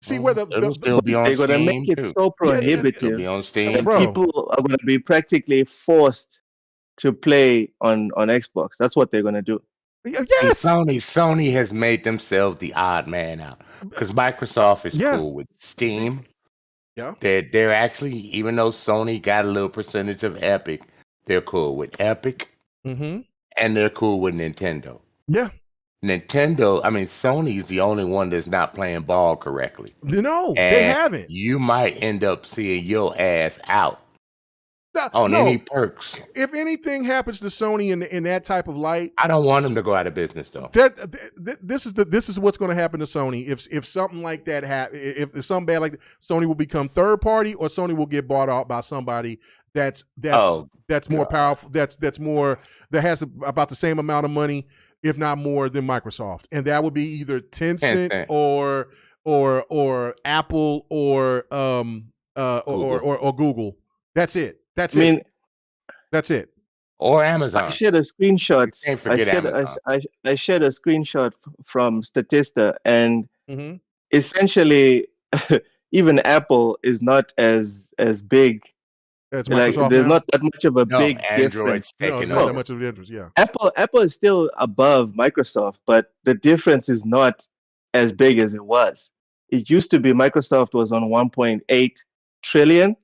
See where it'll still be on they're Steam. They're going to make it so prohibitive. Be on Steam. And people are going to be practically forced to play on Xbox. That's what they're going to do. Yes. Sony has made themselves the odd man out because Microsoft is cool with Steam. Yeah. They're actually, even though Sony got a little percentage of Epic, they're cool with Epic, and they're cool with Nintendo. Yeah. Sony's the only one that's not playing ball correctly. No, they haven't. You might end up seeing your ass out on any perks. If anything happens to Sony in that type of light, I don't want them to go out of business though. This is what's going to happen to Sony if something like that happens. If something bad like that, Sony will become third party, or Sony will get bought out by somebody that's more powerful. That has about the same amount of money, if not more, than Microsoft, and that would be either Tencent or Apple or Google. That's it. That's it. Or Amazon. I shared a screenshot. I shared a screenshot from Statista, and essentially, even Apple is not as big. That's like, there's not that much of a big difference. No, it's not that much of a difference. Yeah. Apple is still above Microsoft, but the difference is not as big as it was. It used to be Microsoft was on 1.8 trillion.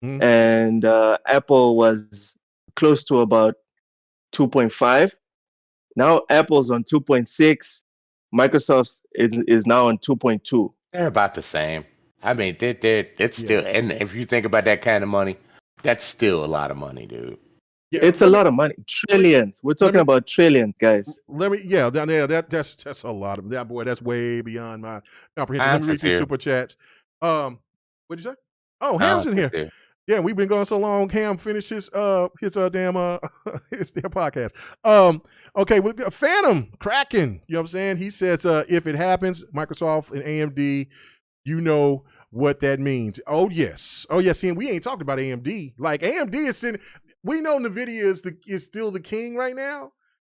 And Apple was close to about 2.5. Now Apple's on 2.6. Microsoft is now on 2.2. They're about the same. I mean, it's still, and if you think about that kind of money, that's still a lot of money, dude. Yeah, it's a lot of money. Trillions. We're talking about trillions, guys. That's a lot of that, boy. That's way beyond my comprehension. Let me read these super chats. What'd you say? Oh, Ham's in here. Yeah, we've been going so long. Ham finished his damn podcast. Okay, with Phantom Kraken, you know what I'm saying? He says if it happens, Microsoft and AMD, you know what that means. Oh yes. See, and we ain't talked about AMD. Like AMD is we know NVIDIA is still the king right now.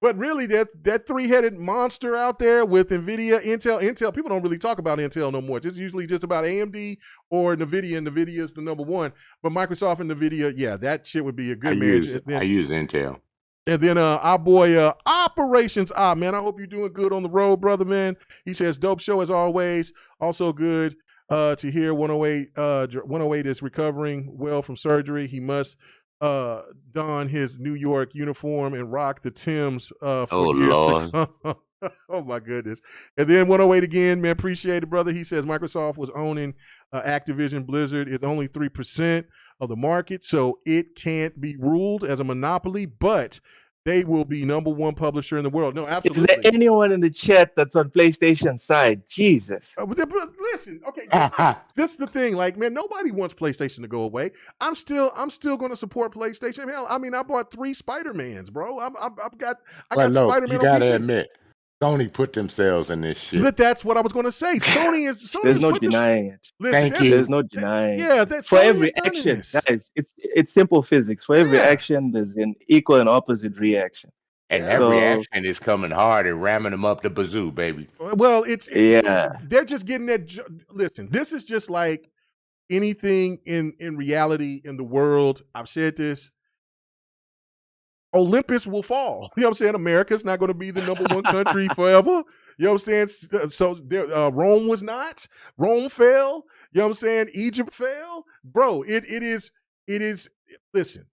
But really, that three-headed monster out there with NVIDIA, Intel, people don't really talk about Intel no more. It's usually just about AMD or NVIDIA, and NVIDIA is the number one. But Microsoft and NVIDIA, yeah, that shit would be a good marriage. I use Intel. And then our boy Operations man, I hope you're doing good on the road, brother, man. He says, dope show as always. Also good to hear 108 is recovering well from surgery. He must don his New York uniform and rock the Timbs for years to come. Oh my goodness. And then 108 again, man, appreciate it, brother. He says Microsoft was owning Activision Blizzard. It's only 3% of the market, so it can't be ruled as a monopoly, but they will be number one publisher in the world. No, absolutely. Is there anyone in the chat that's on PlayStation side? Jesus. Listen, okay, this is the thing. Like, man, nobody wants PlayStation to go away. I'm still going to support PlayStation. Hell, I mean, I bought 3 Spider-Mans, bro. I got Spider-Man. You gotta admit, Sony put themselves in this shit. But that's what I was going to say. Sony There's no denying it. Listen, Thank you. There's no denying. Yeah, for every action, guys, it's simple physics. For every action, there's an equal and opposite reaction. And that reaction is coming hard and ramming them up the bazoo, baby. Well, they're just getting that. Listen, this is just like anything in reality in the world. I've said this. Olympus will fall. You know what I'm saying? America's not going to be the number one country forever. You know what I'm saying? So Rome was not. Rome fell. You know what I'm saying? Egypt fell. Bro, it is. Listen,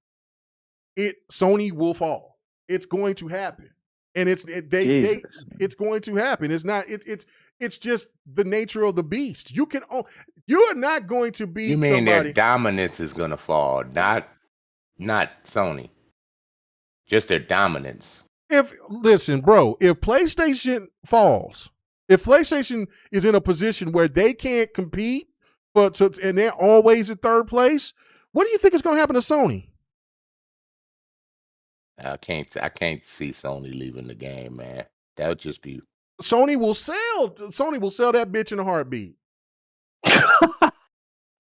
Sony will fall. It's going to happen, and it's going to happen. It's not. It's just the nature of the beast. You are not going to beat You mean somebody. their dominance is going to fall, not Sony. Just their dominance. Listen, bro, if PlayStation falls, if PlayStation is in a position where they can't compete, and they're always in third place, what do you think is going to happen to Sony? I can't see Sony leaving the game, man. That would just be. Sony will sell that bitch in a heartbeat.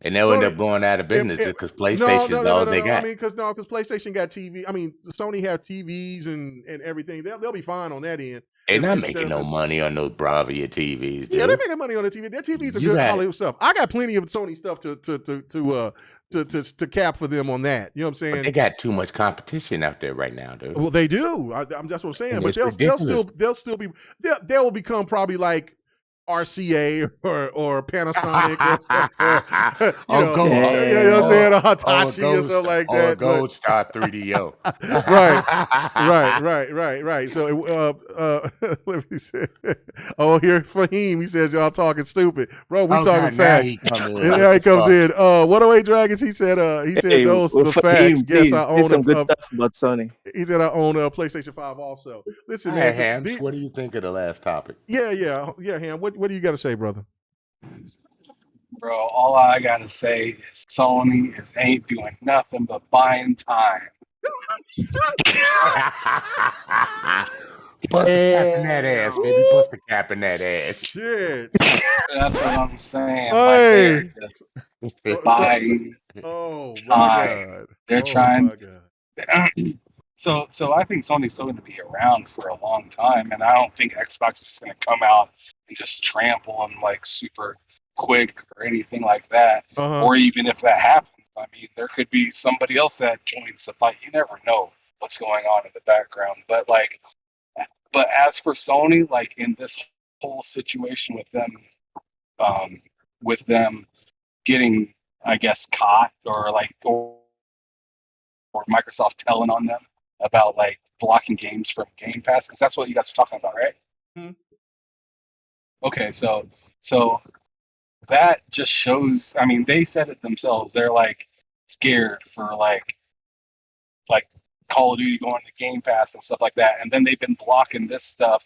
And they'll end up going out of business because PlayStation is all they got. I mean, because PlayStation got TV. I mean, Sony have TVs and everything. They'll be fine on that end. They're not making no money on those Bravia TVs. Dude. Yeah, they're making money on the TV. Their TVs are good quality stuff. I got plenty of Sony stuff to cap for them on that. You know what I'm saying? But they got too much competition out there right now, dude. Well, they do. That's what I'm saying. But they'll become probably like RCA or Panasonic or you know what I'm saying, or Hitachi or something like that. Or Gold Star 3DO. Right. So let me see. Oh, here Fahim, he says y'all talking stupid, bro. We talking facts. Now he comes in. 108 Dragons. He said those the facts. Yes, I own some good stuff about Sony. He said I own a PlayStation 5 also. Listen, man. Hams, what do you think of the last topic? Yeah, Ham. What do you got to say, brother? Bro, all I gotta say is Sony ain't doing nothing but buying time. Bust the cap in that ass, baby. Bust the cap in that ass. Shit. That's what I'm saying. Hey. Like they're buying my time. God. They're trying. So I think Sony's still going to be around for a long time, and I don't think Xbox is just going to come out and just trample them like super quick or anything like that. Or even if that happens, I mean, there could be somebody else that joins the fight. You never know what's going on in the background. But as for Sony, like in this whole situation with them getting, I guess, caught or Microsoft telling on them about like blocking games from Game Pass, because that's what you guys are talking about, right? Mm-hmm. Okay, so that just shows. I mean, they said it themselves. They're like scared for like Call of Duty going to Game Pass and stuff like that, and then they've been blocking this stuff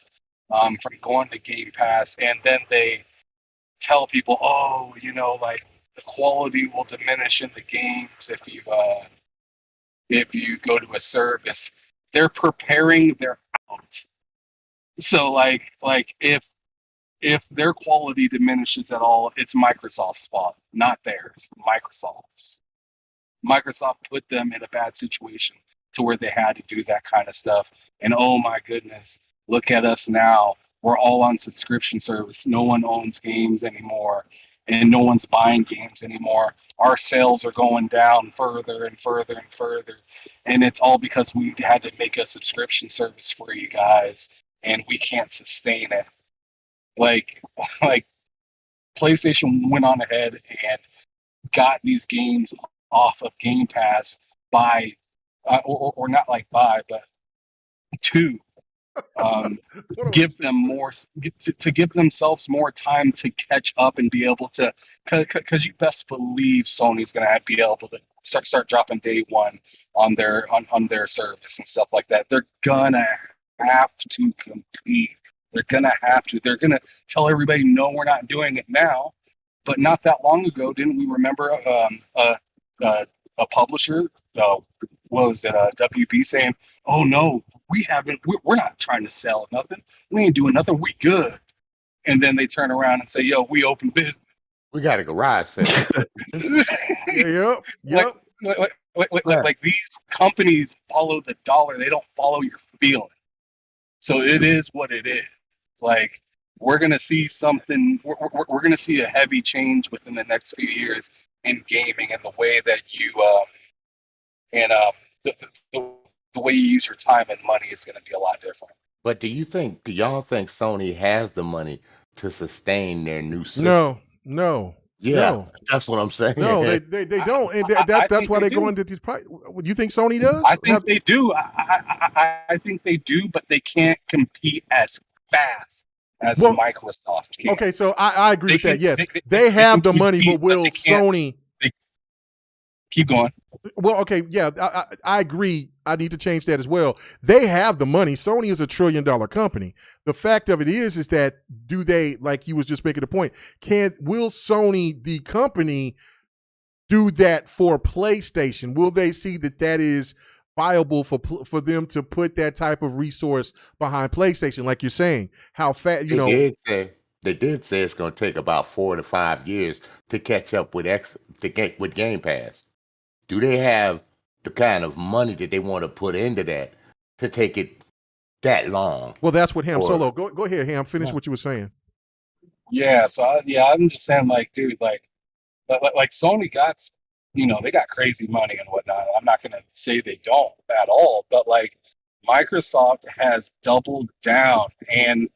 from going to Game Pass, and then they tell people, oh, you know, like the quality will diminish in the games if you go to a service. They're preparing their out. So like if their quality diminishes at all, it's Microsoft's fault, not theirs. Microsoft's. Microsoft put them in a bad situation to where they had to do that kind of stuff. And oh my goodness, look at us now. We're all on subscription service. No one owns games anymore, and no one's buying games anymore. Our sales are going down further and further and further. And it's all because we had to make a subscription service for you guys, and we can't sustain it. Like PlayStation went on ahead and got these games off of Game Pass by, or not like by, but to give them more, to give themselves more time to catch up and be able to, because you best believe Sony's going to be able to start dropping day one on their service and stuff like that. They're gonna have to compete. They're gonna have to. They're gonna tell everybody, no, we're not doing it now. But not that long ago, didn't we remember a publisher, what was it, WB, saying, oh no, we're not trying to sell nothing. We ain't doing nothing. We good. And then they turn around and say, yo, we open business. We got a garage sale. Yep. Like these companies follow the dollar. They don't follow your feeling. So it is what it is. Like, we're going to see something, we're going to see a heavy change within the next few years in gaming, and the way that you, the way you use your time and money is going to be a lot different. But do y'all think Sony has the money to sustain their new system? No. That's what I'm saying. No, they don't, and that's why they go into these. You think Sony does? I think they do. I think they do, but they can't compete as fast as Microsoft can. Okay, so I agree with that. Yes, they have the money, but will Sony? Keep going. Well, okay, yeah, I agree. I need to change that as well. They have the money. Sony is $1 trillion company. The fact of it is that do they, like you was just making the point, will Sony, the company, do that for PlayStation? Will they see that is viable for them to put that type of resource behind PlayStation, like you're saying? How fast, They did say it's going to take about 4 to 5 years to catch up with Game Pass. Do they have the kind of money that they want to put into that to take it that long? Well, that's what Ham Solo. Go ahead, Ham. Finish what you were saying. Yeah. So I'm just saying, like, dude, like Sony got, they got crazy money and whatnot. I'm not gonna say they don't at all, but like Microsoft has doubled down, and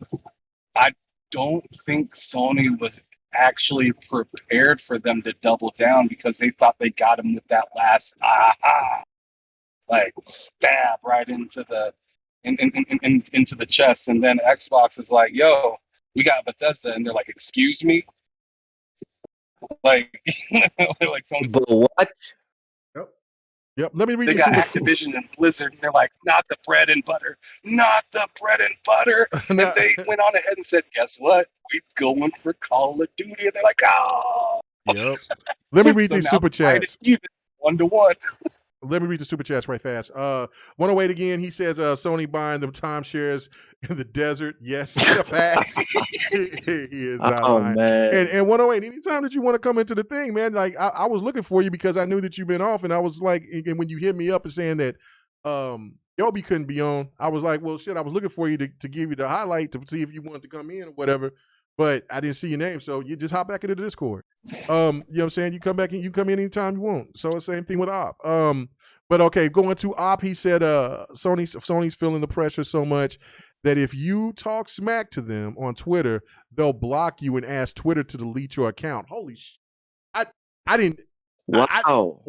I don't think Sony was actually prepared for them to double down because they thought they got him with that last like stab right into the into the chest, and then Xbox is like, yo, we got Bethesda, and they're like, excuse me, like like Sony's but what? Yep. Let me read they this. got Activision and Blizzard, and they're like, not the bread and butter. And they went on ahead and said, guess what? We're going for Call of Duty. And they're like, oh. Yep. Let me read these super chats. 1-1. Let me read the super chats right fast. 108 again. He says Sony buying them timeshares in the desert. Yes, facts. he is not lying. Man. And 108. Anytime that you want to come into the thing, man, like I was looking for you because I knew that you've been off, and I was like, and when you hit me up and saying that Yobi couldn't be on, I was like, well, shit, I was looking for you to give you the highlight to see if you wanted to come in or whatever. But I didn't see your name, so you just hop back into the Discord. You know what I'm saying? You come back and you come in anytime you want. So the same thing with Op. But okay, going to Op, he said Sony's feeling the pressure so much that if you talk smack to them on Twitter, they'll block you and ask Twitter to delete your account. Holy shit. I didn't. Wow.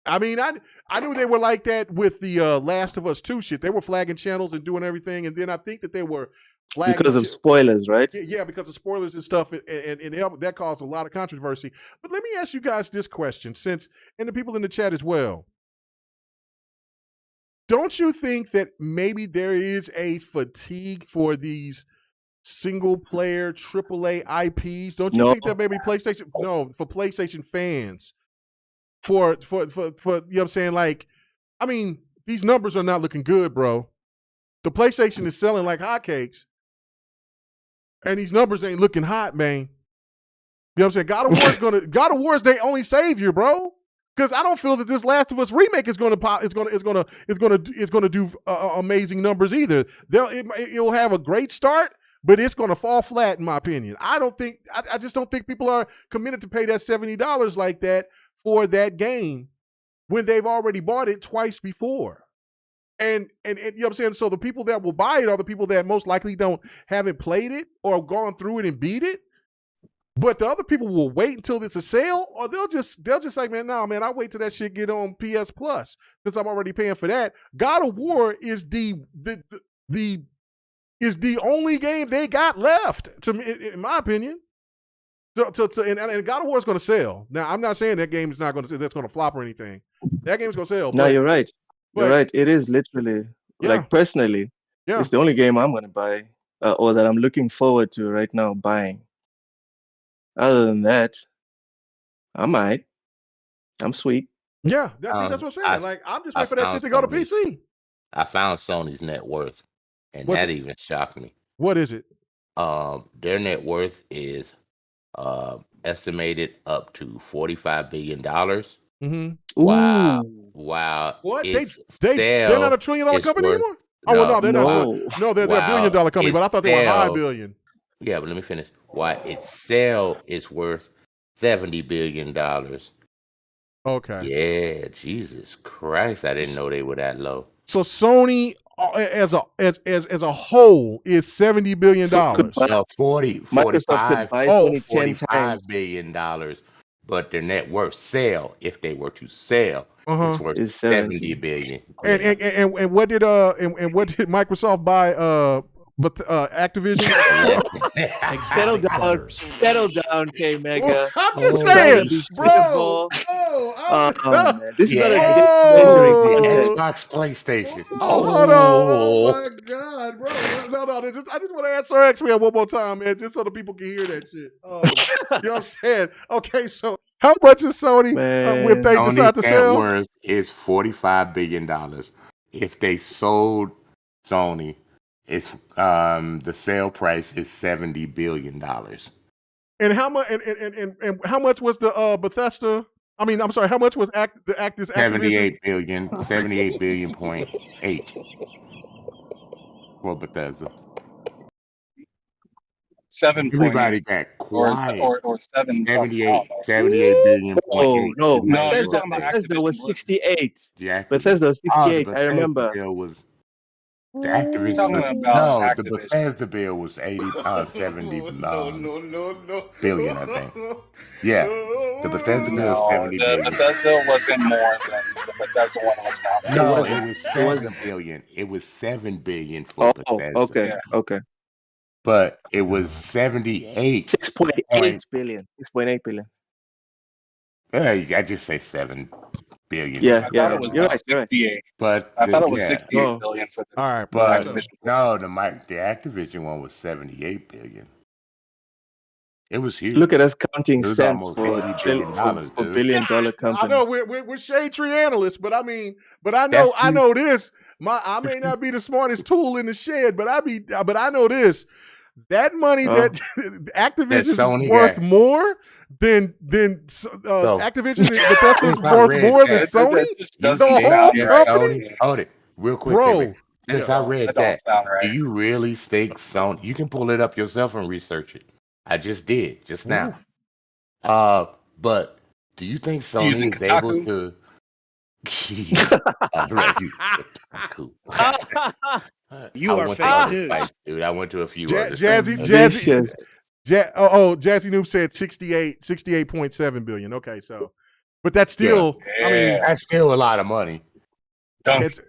I mean, I knew they were like that with the Last of Us 2 shit. They were flagging channels and doing everything, and then I think that they were because of spoilers, right? Yeah, because of spoilers and stuff, and that caused a lot of controversy. But let me ask you guys this question, and the people in the chat as well. Don't you think that maybe there is a fatigue for these single-player AAA IPs? Don't you think that maybe PlayStation? No, for PlayStation fans, for you know what I'm saying? Like, I mean, these numbers are not looking good, bro. The PlayStation is selling like hotcakes. And these numbers ain't looking hot, man. You know what I'm saying? God of War is their only savior, bro. Because I don't feel that this Last of Us remake is gonna do amazing numbers either. It'll have a great start, but it's gonna fall flat in my opinion. I just don't think people are committed to pay that $70 like that for that game when they've already bought it twice before. And you know what I'm saying? So the people that will buy it are the people that most likely haven't played it or gone through it and beat it. But the other people will wait until it's a sale, or they'll just like, man, I wait till that shit get on PS Plus since I'm already paying for that. God of War is the only game they got left, to me, in my opinion. And God of War is going to sell. Now, I'm not saying that game is not going to that's going to flop or anything. That game's going to sell. No, you're right. You're right. It is literally, like, personally, it's the only game I'm going to buy or that I'm looking forward to right now buying. Other than that, I might. I'm sweet. Yeah, that's what I'm saying. I'm just waiting for that shit to go to PC. I found Sony's net worth, and that even shocked me. What is it? Their net worth is estimated up to $45 billion. Mm-hmm. Wow. What? They're not $1 trillion company anymore? No, they're not. No, they're a $1 billion company, but I thought they were high billion. Yeah, but let me finish. Why its sale is worth $70 billion. Okay. Yeah, Jesus Christ. I didn't know they were that low. So Sony as a whole is $70 billion. No, 45, Microsoft could buy Sony 10 times. $45 billion, but their net worth sale, if they were to sell, it's worth Is 70 billion. And what did Microsoft buy Activision? Settle down, K Mega. I'm just saying, bro. This is not a Xbox, PlayStation. Oh my God, bro. No. I just want to answer X-Men one more time, man, just so the people can hear that shit. You know what I'm saying? Okay, so how much is Sony if they decide to sell? Net worth is $45 billion. If they sold Sony, it's the sale price is $70 billion. And how much? And how much was the Bethesda? I mean, I'm sorry. How much was this Activision? 78 billion, 78 billion point 8 for Bethesda. 7. Everybody got quiet. Or 7. 78 billion point 8. No, Bethesda was 68. Bethesda was 68. I remember. The Activision, the Bethesda bill was 70 billion, I think. Yeah, the Bethesda bill was 70 billion. The Bethesda wasn't more than the Bethesda one was now. No, it was 7 billion. It was 7 billion for Bethesda. Okay. But it was 78. 6.8 billion. 6.8 billion. I just say 7 billion. Yeah. I thought it was You're right. 68. But I thought it was 68 billion for the. All right, but no, the Activision one was 78 billion. It was huge. Look at us counting cents for $80 billion company. I know we're shade tree analysts, but I know this. I may not be the smartest tool in the shed, but I know this. That money that Activision is worth more than Activision Bethesda's worth more than Sony. The whole company. Hold it, real quick, bro. Since I read that, do you really think Sony? You can pull it up yourself and research it. I just did just now. But do you think Sony is able to? You are fake news, dude. I went to a few others. Jazzy Noob said 68.7 billion. Okay, so, but that's still, I mean, that's still a lot of money. It's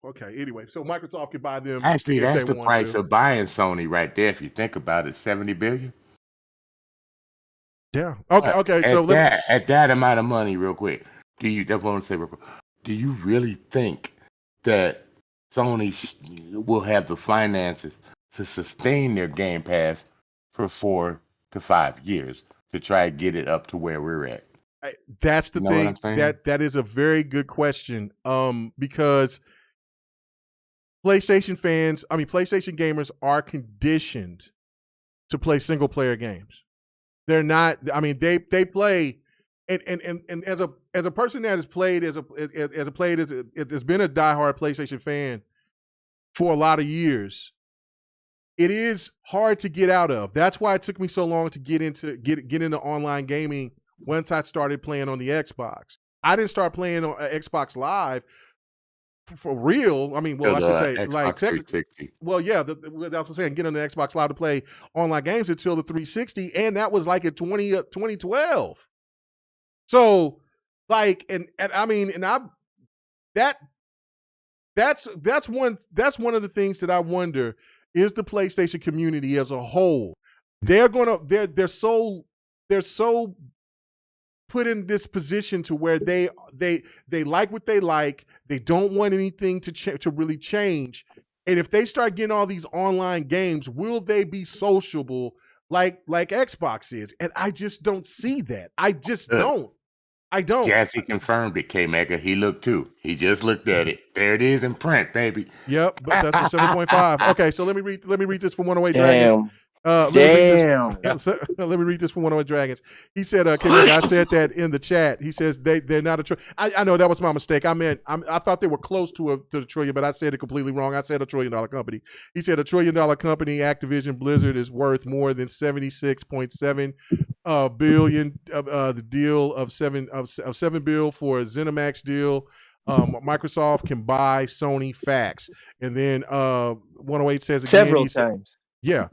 okay. Anyway, so Microsoft could buy them. Actually, that's the price of buying Sony right there. If you think about it, 70 billion. Yeah. Okay. So at that amount of money, real quick, do you really think that Sony will have the finances to sustain their Game Pass for 4 to 5 years to try to get it up to where we're at? That's the thing. That is a very good question. Because PlayStation gamers are conditioned to play single player games. They're not. I mean, they play, and as a person that has played has been a diehard PlayStation fan for a lot of years, it is hard to get out of. That's why it took me so long to get into online gaming. Once I started playing on the Xbox, I didn't start playing on Xbox Live for real. I mean, I should say, like, technically, that's what I'm saying. Get on the Xbox Live to play online games until the 360, and that was like in 2012. So, like, that's one of the things that I wonder is the PlayStation community as a whole. They're so put in this position to where they like what they like. They don't want anything to really change. And if they start getting all these online games, will they be sociable like Xbox is? And I just don't see that. I just don't. I don't. Jazzy confirmed it, K-Mega. He looked too. He just looked at it. There it is in print, baby. Yep, but that's a 7.5. Okay, so let me read this from 108 Dragons. Let me read this from 108 Dragons. He said, I said that in the chat. He says they're not a trillion. I know that was my mistake. I thought they were close to the trillion, but I said it completely wrong. I said $1 trillion company. He said $1 trillion company, Activision Blizzard, is worth more than 76.7 billion. The deal of 7 bill for a ZeniMax deal. Microsoft can buy Sony facts. And then 108 says again, several times. Yeah.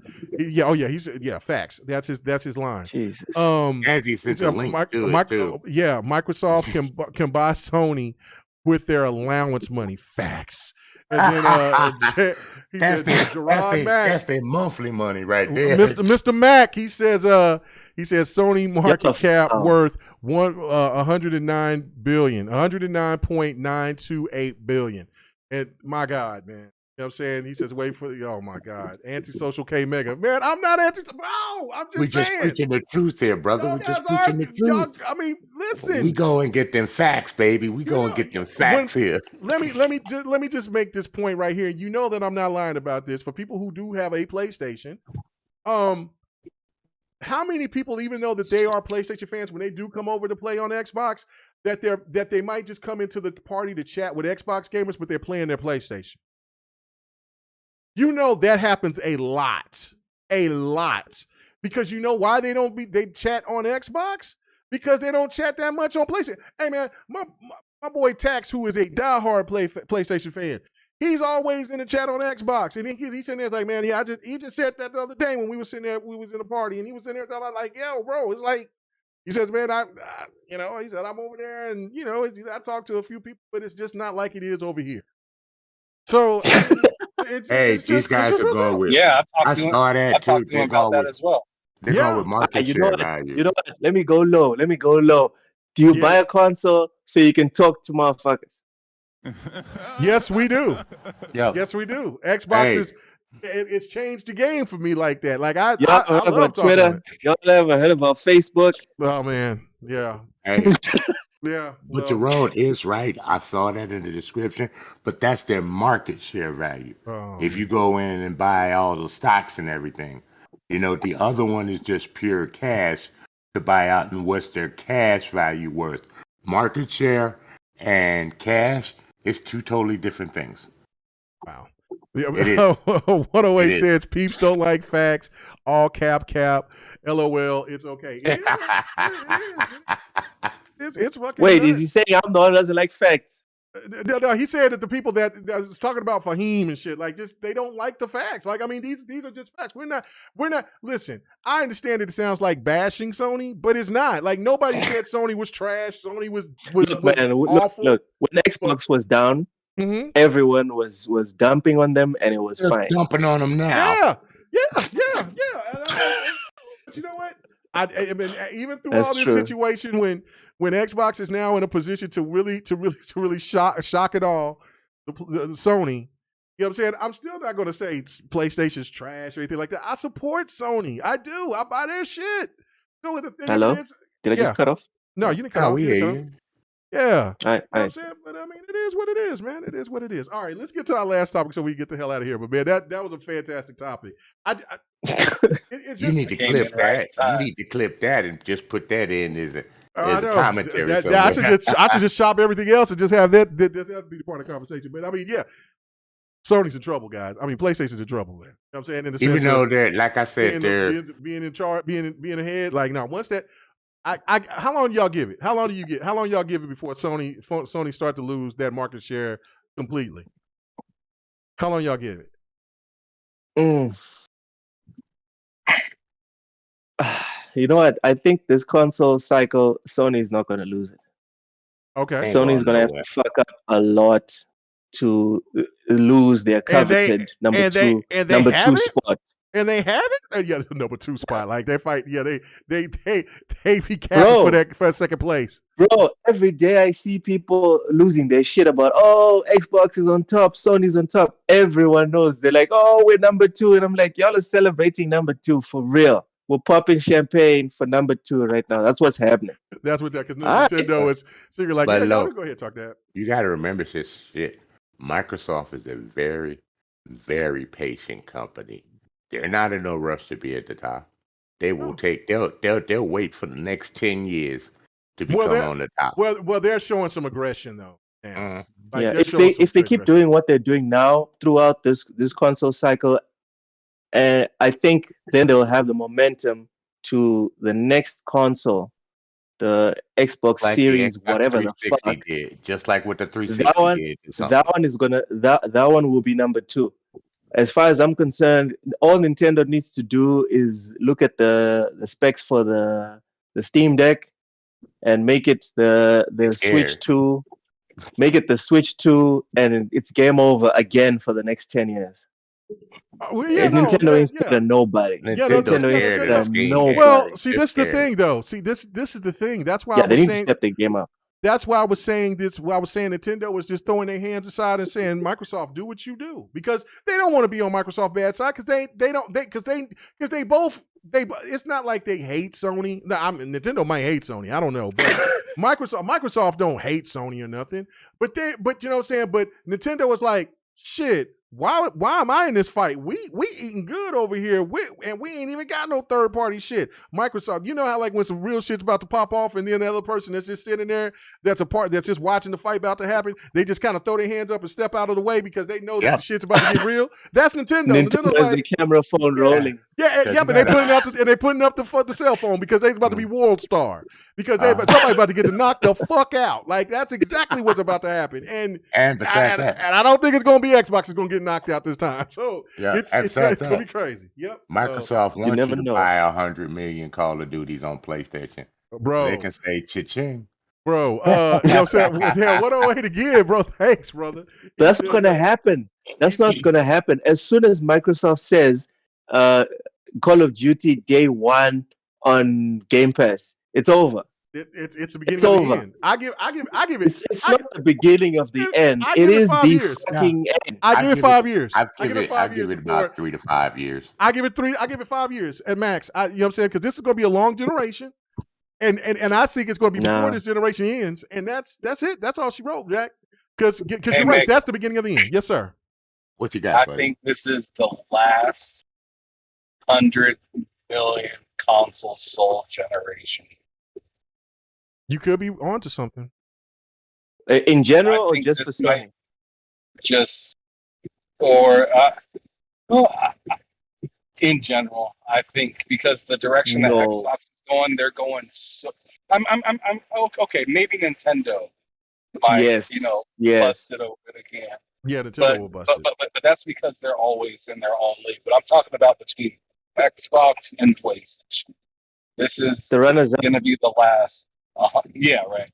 Oh yeah, he said facts. That's his line. Jesus. And he sent a link to it too. Yeah, Microsoft can buy Sony with their allowance money. Facts. And then he said Gerard Mack. That's their monthly money right there. Mr. Mack, he says Sony market cap worth 109 billion, 109.928 billion. And my God, man. You know what I'm saying? He says, wait for oh my God. Antisocial K Mega. Man, I'm not antisocial. No, I'm just saying. We just preaching the truth here, brother. We just preaching the truth. I mean, listen. We go and get them facts, baby. We go and get them facts here. Let me just make this point right here. You know that I'm not lying about this. For people who do have a PlayStation, how many people, even though that they are PlayStation fans, when they do come over to play on Xbox, that they might just come into the party to chat with Xbox gamers, but they're playing their PlayStation? You know that happens a lot, because you know why they chat on Xbox? Because they don't chat that much on PlayStation. Hey man, my boy Tax, who is a diehard PlayStation fan, he's always in the chat on Xbox, and he's sitting there like, man, he just said that the other day when we was sitting there, we was in a party, and he was sitting there talking like, yo, bro, it's like, he says, man, he said I'm over there, and I talked to a few people, but it's just not like it is over here. So. These guys are going with. Yeah, I saw that too. They're about that as well. They're going with market share value. You know what? Let me go low. Do you buy a console so you can talk to motherfuckers? Yes, we do. Yeah. Yes, we do. Xbox it's changed the game for me like that. Like I love Twitter. Y'all ever heard about Facebook? Oh man, yeah. Hey. Yeah, but Jerome is right. I saw that in the description, but that's their market share value. If you go in and buy all the stocks and everything, the other one is just pure cash to buy out, and what's their cash value worth? Market share and cash is two totally different things. Wow. 108 says peeps don't like facts. All cap. LOL. It's okay. It is. It's fucking. Wait, is he saying I'm the one that doesn't like facts? No, he said that the people that was talking about Fahim and shit, like, just they don't like the facts. Like, I mean, these are just facts. We're not. Listen, I understand that it sounds like bashing Sony, but it's not. Like, nobody said Sony was trash. Sony was awful. Look, when Xbox was down, everyone was dumping on them, and it was fine. Dumping on them now. Yeah. But you know what? I mean, even through all this situation, when Xbox is now in a position to really shock it all, the Sony, you know what I'm saying? I'm still not going to say PlayStation's trash or anything like that. I support Sony. I do. I buy their shit. So the thing Hello? Did I just cut off? No, you didn't cut off. Yeah. All right. You know what I'm saying? But I mean, it is what it is, man. It is what it is. All right, let's get to our last topic so we can get the hell out of here. But man, that was a fantastic topic. It's just, you need to clip that. You need to clip that and just put that in as a commentary. I should just shop everything else and just have that be the part of the conversation. But I mean, yeah. Sony's in trouble, guys. I mean, PlayStation's in trouble, man. You know what I'm saying? In the Even sense though of they're, like I said, they're being in charge, being ahead. Like, now, once that, how long do y'all give it? How long y'all give it before Sony start to lose that market share completely? How long y'all give it? You know what? I think this console cycle, Sony's not going to lose it. Okay. Sony's going to have to fuck up a lot to lose their coveted number two spot. And they have it? Yeah, number 2 spot. Like, they fight. Yeah, they be capping for that second place. Bro, every day I see people losing their shit about, Xbox is on top, Sony's on top. Everyone knows. They're like, we're number 2. And I'm like, y'all are celebrating number 2 for real. We're popping champagne for number 2 right now. That's what's happening. That's what because Nintendo is. So you're like, go ahead, talk that. You got to remember this shit. Microsoft is a very, very patient company. They're not in no rush to be at the top. They will they'll wait for the next 10 years to become on the top. Well, they're showing some aggression though. If they keep doing what they're doing now throughout this console cycle, I think then they'll have the momentum to the next console the Xbox Like Series, the Xbox whatever the 360 fuck. did, just like what the That 360 one, did. that one is gonna that one will be number 2. As far as I'm concerned, all Nintendo needs to do is look at the specs for the Steam Deck and make it the Switch 2. Make it the Switch 2, and it's game over again for the next 10 years. Nintendo ain't scared of nobody. Nintendo ain't scared of nobody. Well, see, this is the thing, though. See, this is the thing. That's why I was they need saying to step their game up. That's why I was saying this. Why I was saying Nintendo was just throwing their hands aside and saying, "Microsoft, do what you do," because they don't want to be on Microsoft's bad side because they both. It's not like they hate Sony. No, Nintendo might hate Sony. I don't know, but Microsoft don't hate Sony or nothing. But you know what I'm saying. But Nintendo was like, shit. Why am I in this fight? We eating good over here, and we ain't even got no third party shit. Microsoft, you know how like when some real shit's about to pop off, and then the other person that's just sitting there, that's just watching the fight about to happen, they just kind of throw their hands up and step out of the way because they know that the shit's about to get real. That's Nintendo. Nintendo's like, the camera phone rolling. Yeah, but they putting up the cell phone because they's about to be world star because somebody's about to get knocked the fuck out. Like that's exactly what's about to happen. And I don't think it's gonna be Xbox is gonna get knocked out this time. So it's gonna be crazy. Yep. Microsoft wants you to buy 100 million Call of Duties on PlayStation. Bro. They can say cha-ching. Bro, you know what I'm saying? Yeah, what a way to give, bro. Thanks, brother. That's gonna happen. That's not gonna happen. As soon as Microsoft says Call of Duty day 1 on Game Pass, it's over. It's the beginning of the end. I give it. It's not the beginning of the end. It is the fucking end. I give it 5 years. I give it about 3 to 5 years. I give it 5 years at max. You know what I'm saying? Because this is going to be a long generation, and I think it's going to be before this generation ends. And that's it. That's all she wrote, Jack. Because you're right. That's the beginning of the end. Yes, sir. What you got? I think this is the last 100 million console sold generation. You could be onto something. In general, or just for Sony? In general, I think because the direction that Xbox is going, they're going so. I'm okay. Maybe Nintendo might, bust it open again. Yeah, Nintendo will bust it. But that's because they're always in their own league. But I'm talking about between Xbox and PlayStation. This is going to be the last. Yeah, right.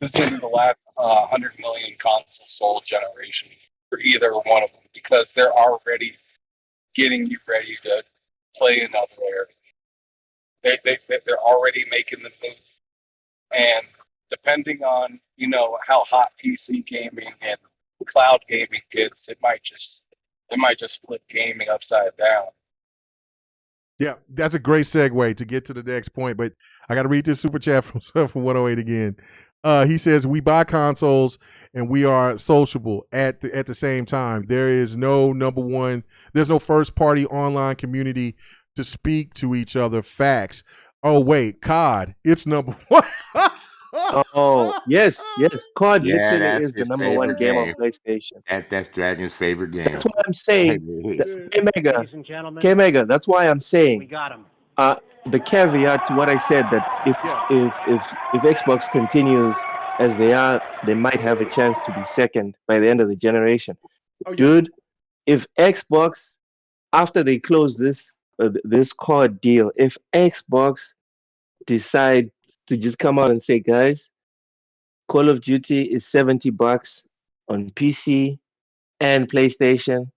This is going to be the last 100 million console sold generation for either one of them because they're already getting you ready to play another area. They're already making the move, and depending on how hot PC gaming and cloud gaming gets, it might just flip gaming upside down. Yeah, that's a great segue to get to the next point, but I got to read this super chat from 108 again. He says, we buy consoles and we are sociable at the same time. There is no there's no first party online community to speak to each other. Facts. Oh, wait, COD, it's number 1. Oh, yes. COD literally is the number 1 game on PlayStation. That's Dragon's favorite game. That's what I'm saying. K-Mega, that's why I'm saying. We got him. The caveat to what I said that if Xbox continues as they are, they might have a chance to be second by the end of the generation. Dude, if Xbox, after they close this COD deal, if Xbox decide to just come out and say, guys, Call of Duty is $70 on PC and PlayStation,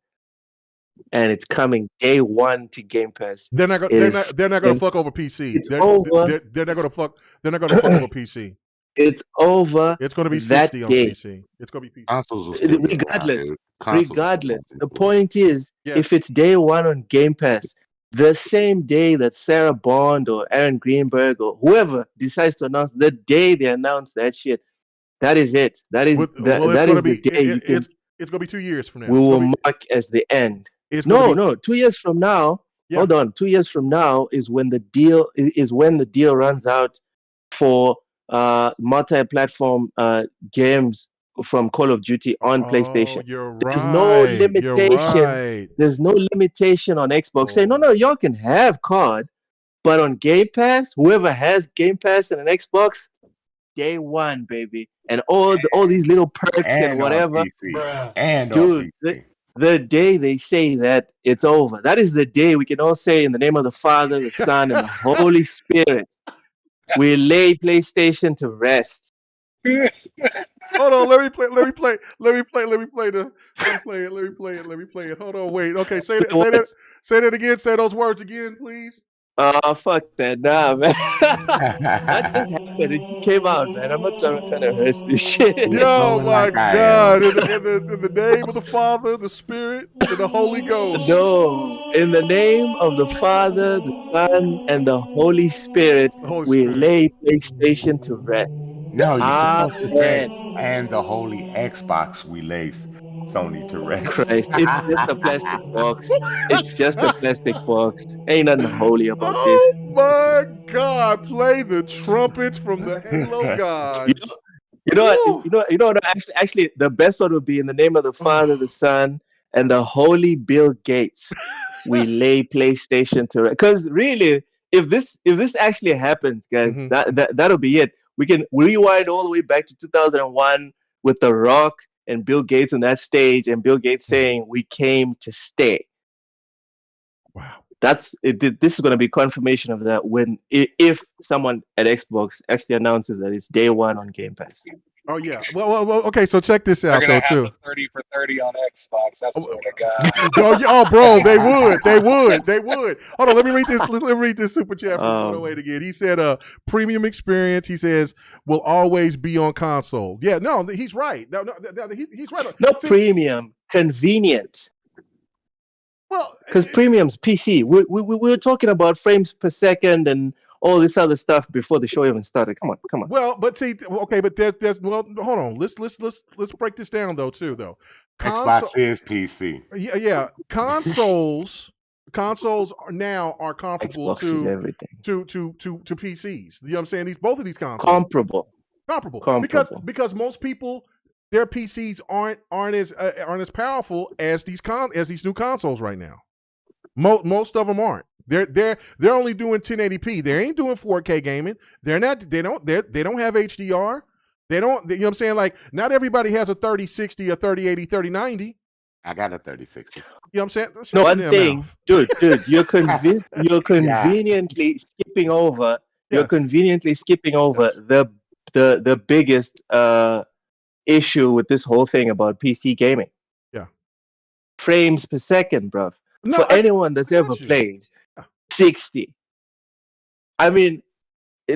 and it's coming day 1 to Game Pass. They're not going to fuck over PC. It's over. They're not going to fuck over PC. It's over. It's going to be 60 on PC. It's going to be PC. Consoles will still be regardless. The point is, if it's day 1 on Game Pass, the same day that Sarah Bond or Aaron Greenberg or whoever decides to announce, the day they announce that shit, that is it. That is the day. It's going to be 2 years from now. We will mark as the end. 2 years from now. Yeah. Hold on. 2 years from now is when the deal runs out for multi-platform games from Call of Duty on PlayStation. There's no limitation. There's no limitation on Xbox saying, no, y'all can have COD, But on Game Pass, whoever has Game Pass and an Xbox, day one, baby, and all these little perks and whatever, and dude. The day they say that it's over, that is the day we can all say, in the name of the Father, the Son, and the Holy Spirit, we lay PlayStation to rest. Hold on, let me play it. Hold on, wait. Okay, say that again. Say those words again, please. Oh, fuck that. Nah, man. That just happened. It just came out, man. I'm not trying to rehearse this shit. Yo, my God. In the name of the Father, the Spirit, and the Holy Ghost. No. In the name of the Father, the Son, and the Holy Spirit, we lay PlayStation to rest. No, you're supposed to say, and the Holy Xbox, we lay Sony to rest. Christ, it's just a plastic box. It's just a plastic box. Ain't nothing holy about this. Oh my God! Play the trumpets from the Halo gods. You know. Actually, the best one would be, in the name of the Father, the Son, and the Holy Bill Gates. We lay PlayStation to rest. Because really, if this actually happens, guys, that'll be it. We can rewind all the way back to 2001 with The Rock and Bill Gates on that stage, and Bill Gates saying, "We came to stay." Wow, this is going to be confirmation of that if someone at Xbox actually announces that it's day one on Game Pass. Oh yeah. Well, okay. So check this out, They're gonna though, have too. 30 for 30 on Xbox. I swear to God. Oh, bro, they would. Hold on, let me read this. Let me read this super chat from 108 again. He said, "Premium experience." He says, "will always be on console." Yeah, no, he's right. No, he's right. Not premium, convenient. Well, because premium's PC. We were talking about frames per second and all this other stuff before the show even started. Come on. Well, but see, okay, but there's hold on. Let's break this down though. Xbox is PC. Yeah. Consoles are comparable Xbox to is everything. to PCs. You know what I'm saying? Both of these consoles comparable. Because most people, their PCs aren't as powerful as these new consoles right now. Most of them aren't. They're only doing 1080p. They ain't doing 4K gaming. They don't have HDR. They don't, you know what I'm saying? Like, not everybody has a 3060, a 3080, 3090. I got a 3060. You know what I'm saying? No, one thing, dude, you're conveniently skipping over. You're conveniently skipping over the biggest issue with this whole thing about PC gaming. Yeah. Frames per second, bruv. For anyone that's ever played 60. I mean,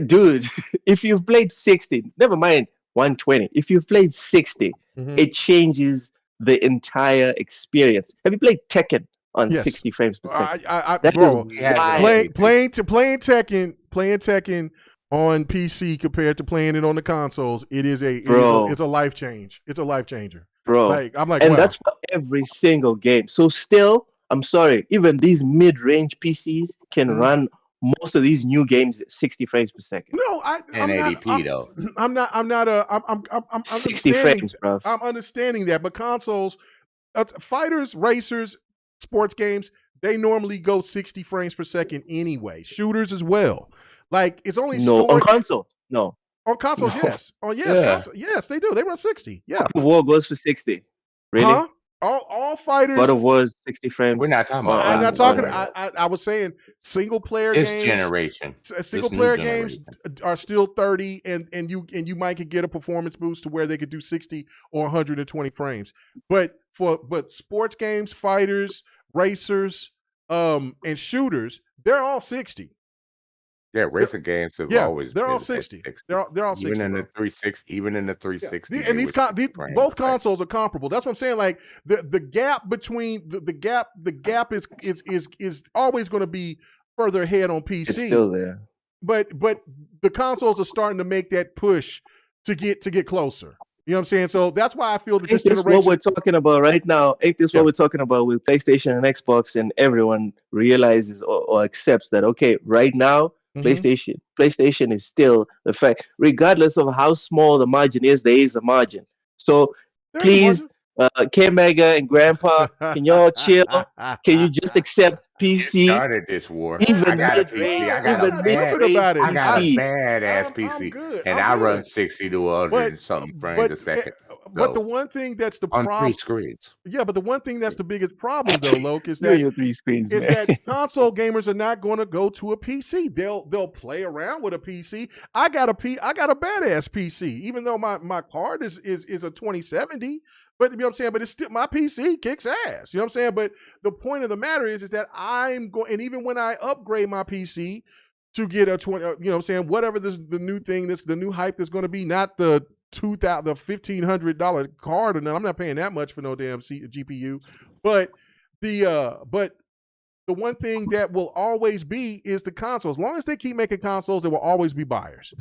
dude, if you've played 60, never mind 120. If you've played 60, it changes the entire experience. Have you played Tekken on 60 frames per second? Playing Tekken on PC compared to playing it on the consoles, it's a life change. It's a life changer, bro. And that's for every single game. So still, I'm sorry, even these mid-range PCs can run most of these new games at 60 frames per second. No, I'm 1080p though. I'm 60 frames, bro. I'm understanding that, but consoles, fighters, racers, sports games, they normally go 60 frames per second anyway. Shooters as well. Like, it's only on console. No. On consoles, yes. Oh, yes, console, yes, they do. They run 60. Yeah. War goes for 60. Really? Huh? All fighters. God of War is 60 frames. We're not talking about. I'm not talking. I was saying single player games. This generation. Single player games are still 30, and you might could get a performance boost to where they could do 60 or 120 frames. But sports games, fighters, racers, and shooters, they're all 60. Yeah, racing games have always they're been all 60. They're all 60. Even in the 360, and these both consoles are comparable. That's what I'm saying. Like, the gap between the gap is always going to be further ahead on PC. It's still there. But the consoles are starting to make that push to get closer. You know what I'm saying? So that's why I feel that this generation. What we're talking about right now? Ain't this what we're talking about with PlayStation and Xbox, and everyone realizes or accepts that, okay, right now, PlayStation is still the fact. Regardless of how small the margin is, there is a margin. So please K-Mega and Grandpa, can y'all chill? Can you just accept You PC? started this war. I Even got a mid-range, PC. I'm even not tripping mid-range about it. I got a PC. badass I'm PC, good. and I'm I run good. 60 to 100 But and something frames but a second. but the Go one thing that's the on 3 problem. screens. Yeah, but the one thing that's the biggest problem though, Loke, is You and that your 3 screens, is man. that console gamers are not going to go to a PC. They'll play around with a PC. I got a badass PC, even though my card is a 2070. But you know what I'm saying. But it's still my PC kicks ass. You know what I'm saying. But the point of the matter is that I'm going, and even when I upgrade my PC to get a 20, you know what I'm saying, whatever the new thing, the new hype that's going to be, not the $1,500 card, and I'm not paying that much for no damn GPU, but but the one thing that will always be is the console. As long as they keep making consoles, there will always be buyers,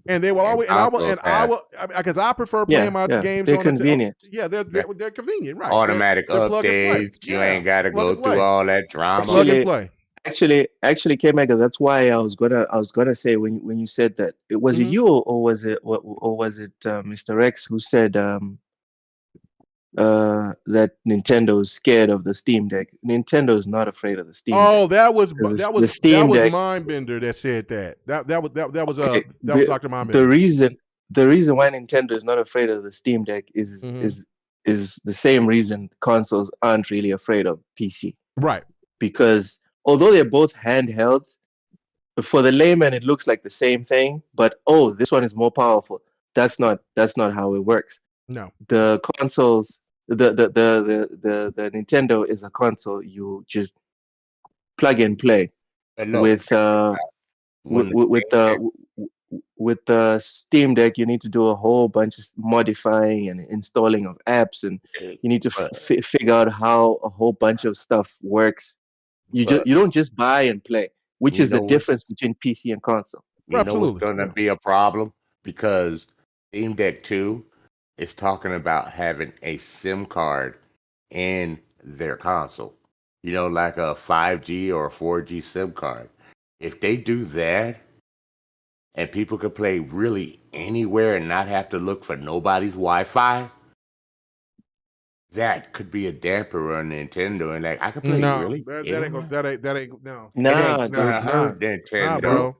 and they will always. And I will because I prefer playing my games they're on convenient. They're convenient, right? Automatic they're plug and play. updates. You ain't got to go through all that drama. Plug and play. Actually, K-Mega, that's why I was gonna say when you said that, was it you or was it Mr. Rex who said that Nintendo is scared of the Steam Deck? Nintendo is not afraid of the Steam Deck. Oh, that was Deck, Mindbender that said that. That was okay, Dr. Mindbender. The reason why Nintendo is not afraid of the Steam Deck is the same reason consoles aren't really afraid of PC. Right. Because although they're both handhelds, for the layman it looks like the same thing, but this one is more powerful. That's not how it works. No. The consoles, the Nintendo is a console you just plug and play. With the Steam Deck, you need to do a whole bunch of modifying and installing of apps, and you need to figure out how a whole bunch of stuff works. You don't just buy and play, which is the difference between PC and console. You know what's going to be a problem? Because Steam Deck 2 is talking about having a SIM card in their console. You know, like a 5G or a 4G SIM card. If they do that, and people could play really anywhere and not have to look for nobody's Wi-Fi, that could be a damper on Nintendo. And like, I could play really. That ain't no. Nah, it ain't gonna hurt Nintendo. Nah, bro.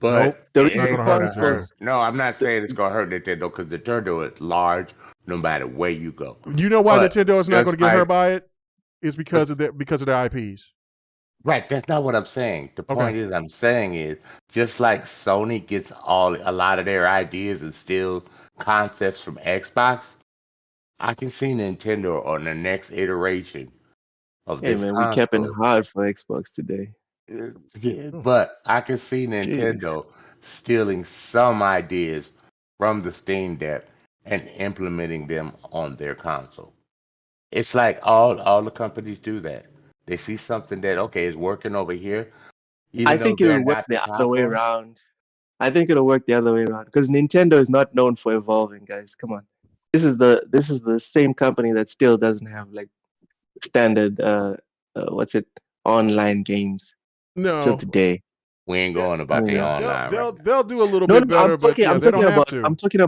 But the it reason ain't gonna hurt. No, I'm not saying it's gonna hurt Nintendo because Nintendo is large no matter where you go. You know why Nintendo is not going to get hurt by it? It's because of their IPs. Right, that's not what I'm saying. The point I'm saying is just like Sony gets a lot of their ideas and still concepts from Xbox, I can see Nintendo on the next iteration of this console. We kept it hard for Xbox today. Yeah, but I can see Nintendo stealing some ideas from the Steam Deck and implementing them on their console. It's like all the companies do that. They see something that is working over here. I think it'll work the other way around. I think it'll work the other way around because Nintendo is not known for evolving, guys. Come on, this is the same company that still doesn't have like standard online games. No, till today. We ain't going about the online. They'll do a little bit better, but they don't have to. I'm talking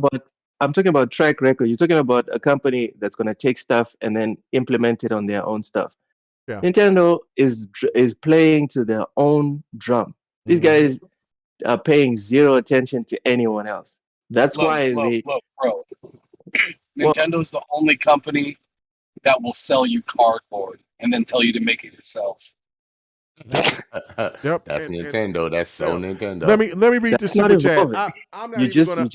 about track record. You're talking about a company that's going to take stuff and then implement it on their own stuff. Yeah. Nintendo is playing to their own drum. These guys are paying zero attention to anyone else. That's why bro. Nintendo's the only company that will sell you cardboard and then tell you to make it yourself. Yep, that's Nintendo. That's so Nintendo. Let me read the super chat. I'm not even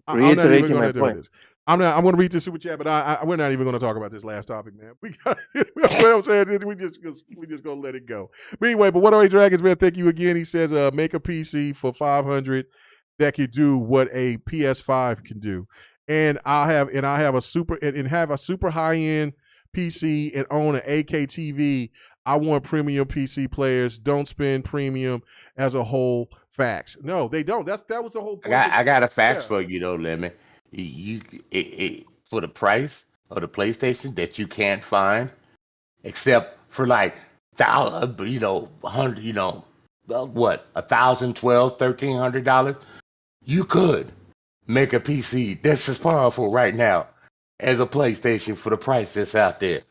reiterating my point. I'm going to read the super chat, but we're not even going to talk about this last topic, man. We got, what I'm saying, we just going to let it go. But anyway, but What Away Dragons, man, thank you again. He says, make a PC for $500 that could do what a PS5 can do, and I have a super high end PC and own an 8K TV. I want premium PC players. Don't spend premium as a whole. Facts. No, they don't. That was the whole point. I got a fax for you though, Lemon. For the price of the PlayStation that you can't find, except for like $1,000, $1,012, $1,300, you could make a PC. This is powerful right now. as a PlayStation for the price that's out there.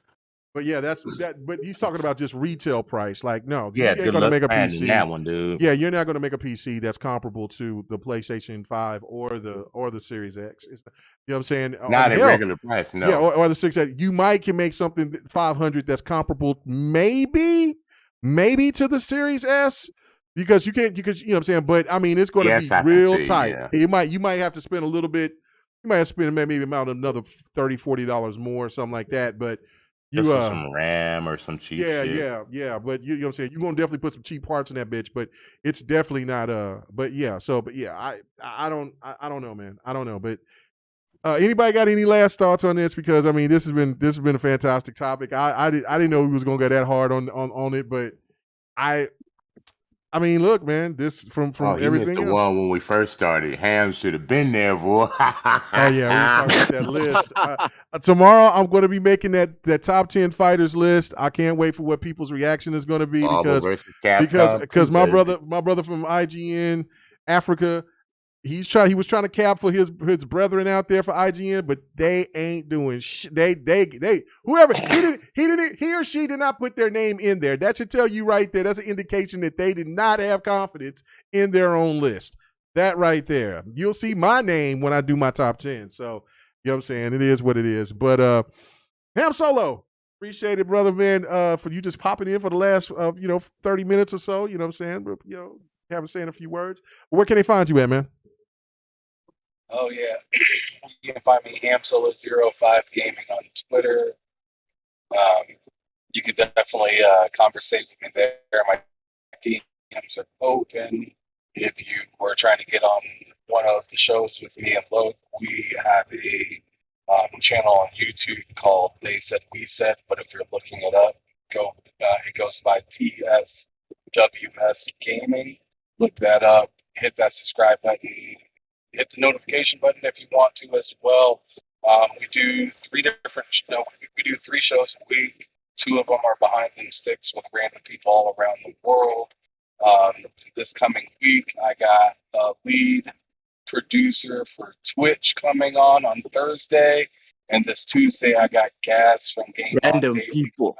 But yeah, that's that. But he's talking about just retail price. Like, no, you Yeah, ain't good going to luck make a finding PC. that one, dude. Yeah, you're not going to make a PC that's comparable to the PlayStation 5 or the Series X. You know what I'm saying? Not at regular price, no. Yeah, or the 6X. You might can make something 500 that's comparable, maybe to the Series S. Because you know what I'm saying. But I mean, it's going to be real tight. Yeah. You might have to spend a little bit. You might have to spend maybe about another $30-$40 more, something like that. But just for some RAM or some cheap shit. Yeah. But you know what I'm saying? You're gonna definitely put some cheap parts in that bitch, but it's definitely not but yeah, I don't know, man. I don't know. But anybody got any last thoughts on this? Because I mean this has been a fantastic topic. I didn't know we was gonna go that hard on it, but I mean, look, man, this from everything missed the else. one when we first started. Ham should have been there, boy. Oh, yeah, we talking about that list. Tomorrow, I'm going to be making that top 10 fighters list. I can't wait for what people's reaction is going to be because my brother from IGN Africa, he was trying to cap for his brethren out there for IGN, but they ain't doing shit. They whoever he or she did not put their name in there. That should tell you right there. That's an indication that they did not have confidence in their own list. That right there. You'll see my name when I do my top 10. So, you know what I'm saying? It is what it is. But Ham Solo, appreciate it, brother, man, for you just popping in for the last 30 minutes or so. You know what I'm saying? But, haven't saying a few words. Where can they find you at, man? Oh, yeah. You can find me HamSolo05 Gaming on Twitter. You can definitely conversate with me there. My DMs are open. If you were trying to get on one of the shows with me and Loke, we have a channel on YouTube called They Said We Said, but if you're looking it up, it goes by TSWS Gaming. Look that up, hit that subscribe button, hit the notification button if you want to as well. We do three shows a week. 2 of them are behind the sticks with random people all around the world. This coming week, I got a lead producer for Twitch coming on Thursday, and this Tuesday I got Gaz from Game Random people.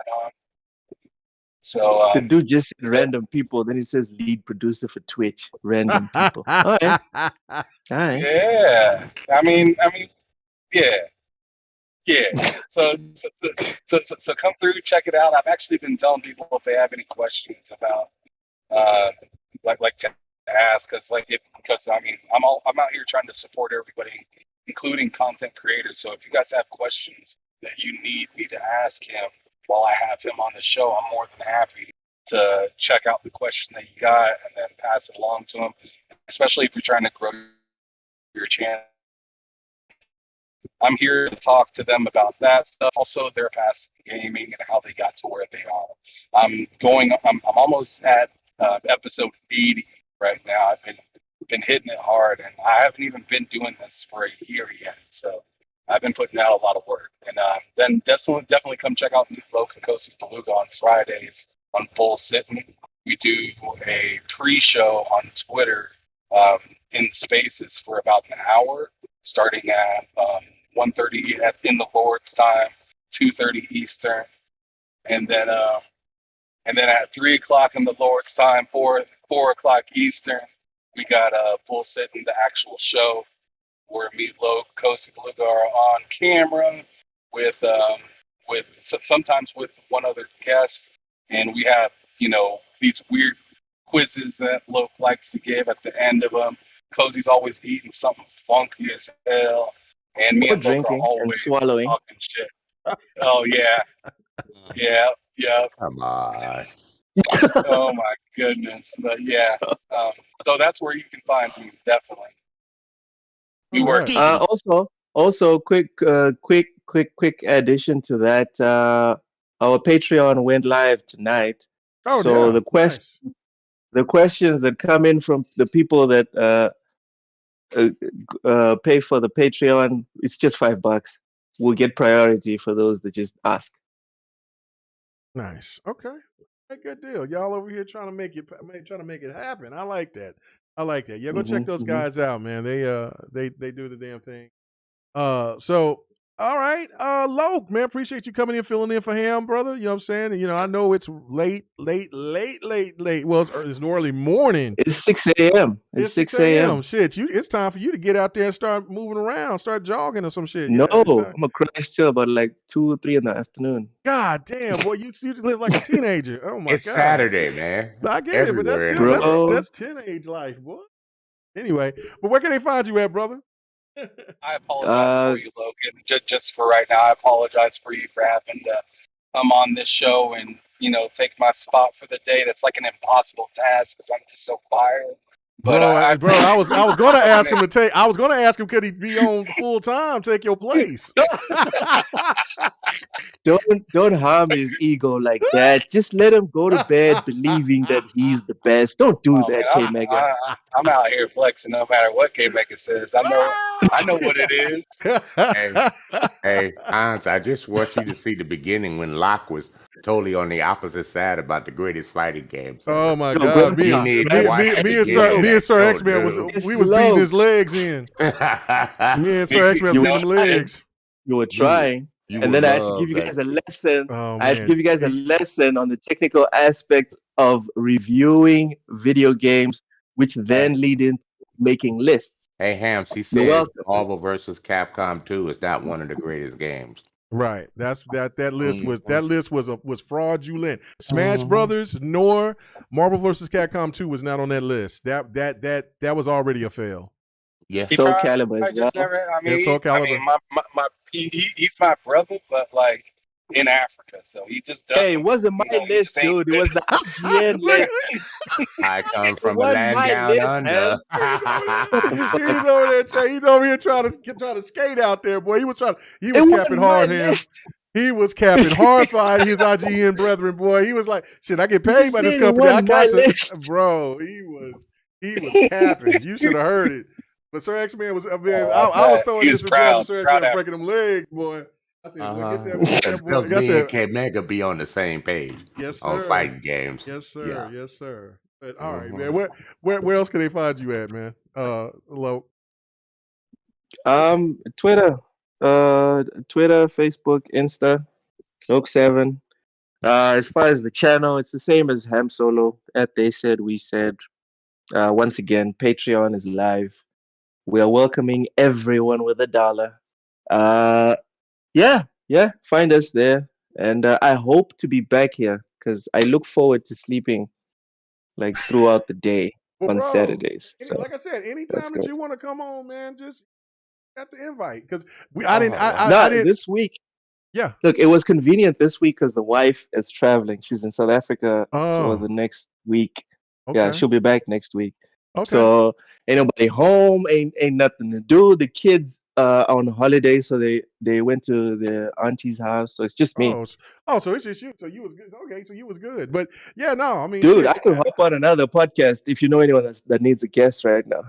So the dude just said random people, then he says lead producer for Twitch. Random people. All right. Yeah. I mean, yeah. So come through, check it out. I've actually been telling people if they have any questions about like to ask us, because I mean I'm out here trying to support everybody, including content creators. So if you guys have questions that you need me to ask him while I have him on the show, I'm more than happy to check out the question that you got and then pass it along to him, especially if you're trying to grow your channel. I'm here to talk to them about that stuff. Also, their past gaming and how they got to where they are. I'm almost at episode 80 right now. I've been hitting it hard, and I haven't even been doing this for a year yet. So I've been putting out a lot of work. And then definitely come check out Meatloaf and Kosi Beluga on Fridays on Full Sitting. We do a pre-show on Twitter in Spaces for about an hour, starting at 1:30 in the Lord's time, 2:30 Eastern, and then at 3 o'clock in the Lord's time, 4 o'clock Eastern, we got Full Sitting, the actual show where Meatloaf, Kosi Beluga are on camera with sometimes with one other guest, and we have these weird quizzes that Loaf likes to give at the end of them. Kosi's always eating something funky as hell, and me and Loaf are always and swallowing. talking shit. Oh yeah. Come on. Oh my goodness, but yeah. So that's where you can find me, definitely. We work. Also, quick addition to that. Our Patreon went live tonight. So the questions that come in from the people that pay for the Patreon, it's just $5. We'll get priority for those that just ask. Nice. Okay. Good deal. Y'all over here trying to make it happen. I like that. Yeah, go check those guys out, man. They do the damn thing. So All right. Loke, man, appreciate you coming in, filling in for Ham, brother. You know what I'm saying? You know, I know it's late. Well, it's an early morning. It's 6 a.m. It's 6 a.m. Shit, it's time for you to get out there and start moving around, start jogging or some shit. No, I'm gonna crash till about like 2 or 3 in the afternoon. God damn, boy, you live like a teenager. Oh my God. It's Saturday, man. I get it, but that's teenage life, boy. Anyway, but where can they find you at, brother? I apologize for you, Logan. Just for right now, I apologize for you for having to come on this show and take my spot for the day. That's like an impossible task because I'm just so fired. But I was going to ask him to take. I was going to ask him could he be on full time, take your place. Don't harm his ego like that. Just let him go to bed believing that he's the best. Don't do that, K Mega. I'm out here flexing no matter what K Mega says. I know what it is. Hey, Hans, I just want you to see the beginning when Locke was totally on the opposite side about the greatest fighting games. Oh my God! Me and Sir X-Man was beating his legs in. Me and Sir X-Man beating his legs. You were trying. And then I had to give you guys a lesson. I had to give you guys a lesson on the technical aspects of reviewing video games, which then lead into making lists. Hey, Hams, he said Marvel vs. Capcom 2 is not one of the greatest games. Right. That list was fraudulent. Smash Brothers nor Marvel vs. Capcom 2 was not on that list. That was already a fail. Yeah. Soul Calibur as well. Soul Calibur. He's my brother, but like in Africa, so he just doesn't. Hey, it wasn't my list, dude. It was the IGN list. I come from a land down under. He's over here trying to skate out there, boy. He was capping hard, him. He was capping hard for his IGN brethren, boy. He was like, shit, I get paid by this company. I got to, bro. He was capping. You should have heard it. But Sir X-Man was, I was throwing this with Sir X-Man breaking them legs, boy. I said, get that boy. Me and K Mega be on the same page. Yes, sir. On fighting games. Yes, sir. Yeah. Yes, sir. But, all right, man. Where else can they find you at, man? Lo. Twitter, Facebook, Insta, Loke7. As far as the channel, it's the same as Ham Solo. At They Said, We Said. Once again, Patreon is live. We are welcoming everyone with $1. Yeah, find us there. And I hope to be back here because I look forward to sleeping like throughout the day on Saturdays. So, like I said, anytime that you want to come on, man, just got the invite because this week. Yeah. Look, it was convenient this week because the wife is traveling. She's in South Africa for the next week. Okay. Yeah, she'll be back next week. Okay. So ain't nobody home, ain't nothing to do. The kids on holiday, so they went to their auntie's house. So it's just me. So it's just you. So you was good. Okay, so you was good. But yeah, no, I mean, dude, I could hop on another podcast if you know anyone that needs a guest right now.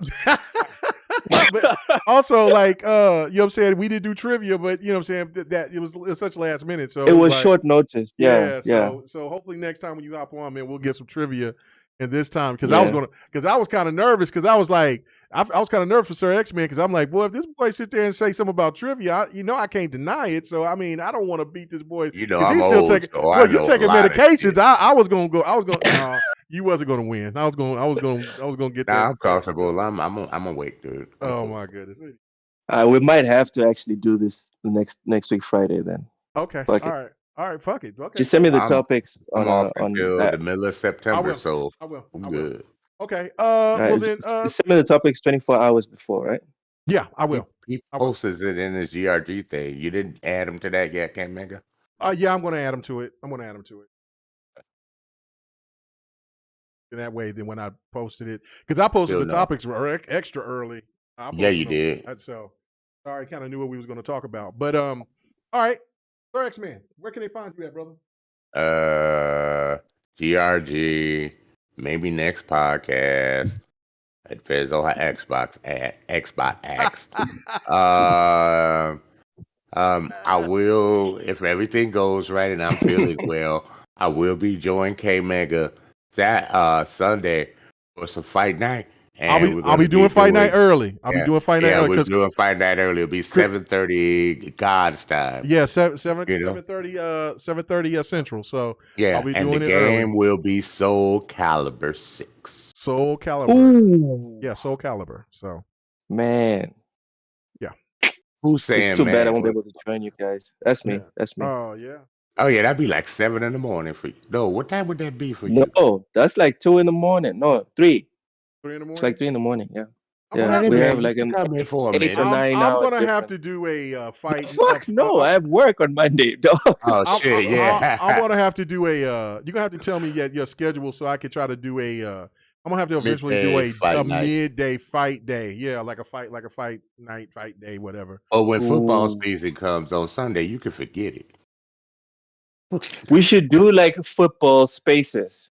But also, like, you know what I'm saying? We didn't do trivia, but you know what I'm saying? That it was such last minute. So it was like, short notice. Yeah. So hopefully next time when you hop on, man, we'll get some trivia. And this time, because I was kind of nervous, because I was like, I was kind of nervous for Sir X-Man, because I'm like, boy, if this boy sit there and say something about trivia, I can't deny it. So I mean, I don't want to beat this boy. He's still taking. Well, you're taking medications. I was gonna go. No, you wasn't gonna win. I was gonna get that. I'm comfortable. I'm awake, dude. Oh my goodness. We might have to actually do this next week Friday then. Okay. All right, fuck it. Okay. Just send me the topics on the middle of September, so I will. Good. Okay. Well then, send me the topics 24 hours before, right? Yeah, I will. He posts it in his GRG thing. You didn't add him to that yet, Ken Mega? Yeah, I'm going to add him to it. And that way, then when I posted it, because I posted the topics extra early. Yeah, you did. So I already kind of knew what we was going to talk about. But all right. Sir X-Man, where can they find you at, brother? GRG, maybe next podcast. It depends on Xbox X. I will, if everything goes right and I'm feeling well, I will be joining K Mega that Sunday for some fight night. I'll be doing fight night early. I'll be doing fight night early. We're doing fight night early. It'll be 7:30 God's time. Yeah, 7:30 Central. So yeah, I'll be and doing the it game early. will be Soul Calibur 6. Soul Calibur. Ooh. Yeah, Soul Calibur. So man. Yeah. Who's saying? It's too bad I man? won't be able to join you guys. That's me. Yeah. That's me. Oh yeah. Oh yeah, that'd be like 7 in the morning for you. No, what time would that be for you? No, that's like 2 in the morning. No, 3. 3 in the morning. It's like 3 in the morning. Yeah. Yeah, we have like an come in for a 8 minute. or 9 I'm hours gonna have difference. to do a fight. Fuck no, I have work on Monday, dog. Oh shit, yeah. I'm gonna have to do a. You're gonna have to tell me your schedule so I can try to do a. I'm gonna have to eventually do a midday fight day. Yeah, like a fight night, fight day, whatever. Or when football season comes on Sunday, you can forget it. We should do like football spaces.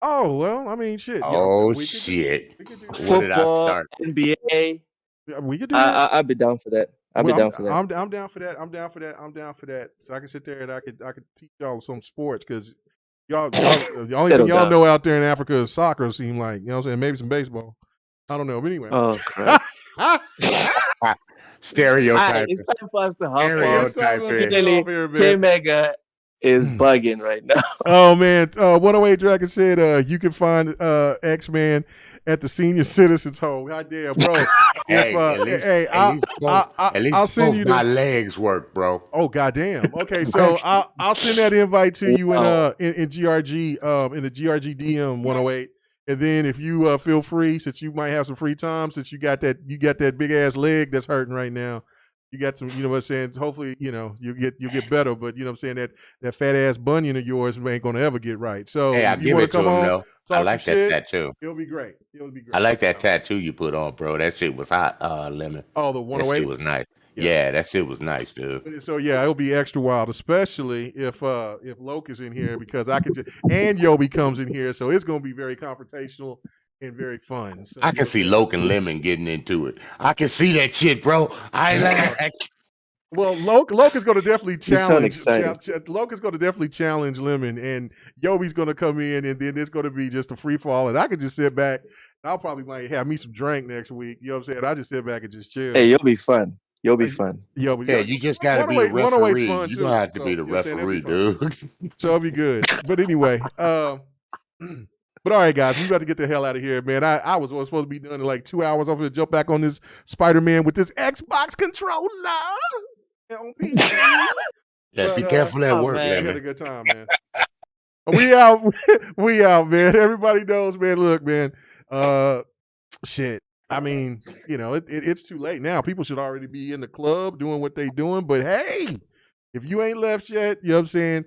Oh well, I mean, shit. Oh we shit! could do When did I Football, start? NBA. Yeah, we could do that. I'll be down for that. I'm down for that. I'm down for that. So I can sit there and I could teach y'all some sports because y'all the only thing y'all know out there in Africa is soccer. Seem like, you know what I'm saying, maybe some baseball. I don't know, but anyway. Oh crap. Stereotyping. It's time for us to hop Stereotyping. K-Mega is bugging right now. Oh man, 108 Dragon said you can find X-Man at the senior citizens home. God damn, bro. I'll send you my legs work, bro. Oh goddamn. Okay, so I'll send that invite to you in GRG in the GRG DM 108. And then if you feel free, since you might have some free time, since you got that big ass leg that's hurting right now. You got some, you know what I'm saying? Hopefully, you know, you'll get better, but you know what I'm saying, that fat ass bunion of yours ain't gonna ever get right. So hey, if you want to come on, I like that tattoo. It'll be great. I like that tattoo you put on, bro. That shit was hot, Lemon. Oh, the 108? That shit was nice. Yeah, that shit was nice, dude. So yeah, it'll be extra wild, especially if Loke is in here, because I could just, and Yobi comes in here, so it's gonna be very confrontational and very fun. So, I can see Loke and Lemon getting into it. I can see that shit, bro. Well, Loke is going to definitely challenge. Loke is going to definitely challenge Lemon, and Yobi's going to come in, and then it's going to be just a free fall. And I can just sit back. I'll probably might have me some drink next week. You know what I'm saying? I just sit back and just chill. Hey, you'll be fun. You'll be fun. Yeah, you just got to be the referee. You don't have to be the referee, dude. So it'll be good. But anyway, but all right, guys, we about to get the hell out of here, man. I was supposed to be done in like 2 hours. I'm going to jump back on this Spider-Man with this Xbox controller. On PC. Yeah, be careful at work, man. man. We had a good time, man. We out, man. Everybody knows, man. Look, man. Shit. I mean, you know, it's too late now. People should already be in the club doing what they doing. But hey, if you ain't left yet, you know what I'm saying?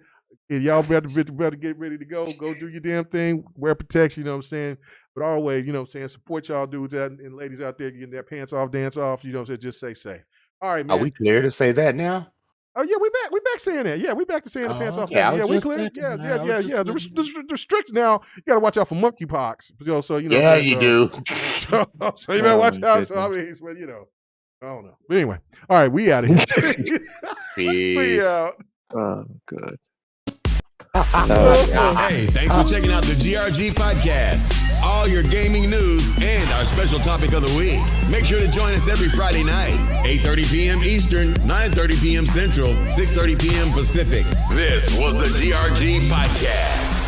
And y'all better get ready to go. Go do your damn thing. Wear protection, you know what I'm saying? But always, you know what I'm saying, support y'all dudes out and ladies out there getting their pants off, dance off, you know what I'm saying? Just stay safe. All right, man. Are we clear to say that now? Oh yeah, we back saying that. Yeah, we back to saying the pants off. Yeah, we clear. Yeah. The restrict now. You got to watch out for monkeypox. So you know. Yeah, you do. So you better watch out. So I mean, but you know, I don't know. But anyway, all right, we out of here. Peace. We out. Oh, good. Hey, thanks for checking out the GRG podcast. All your gaming news and our special topic of the week. Make sure to join us every Friday night, 8:30 p.m. Eastern, 9:30 p.m. Central, 6:30 p.m. Pacific. This was the GRG podcast.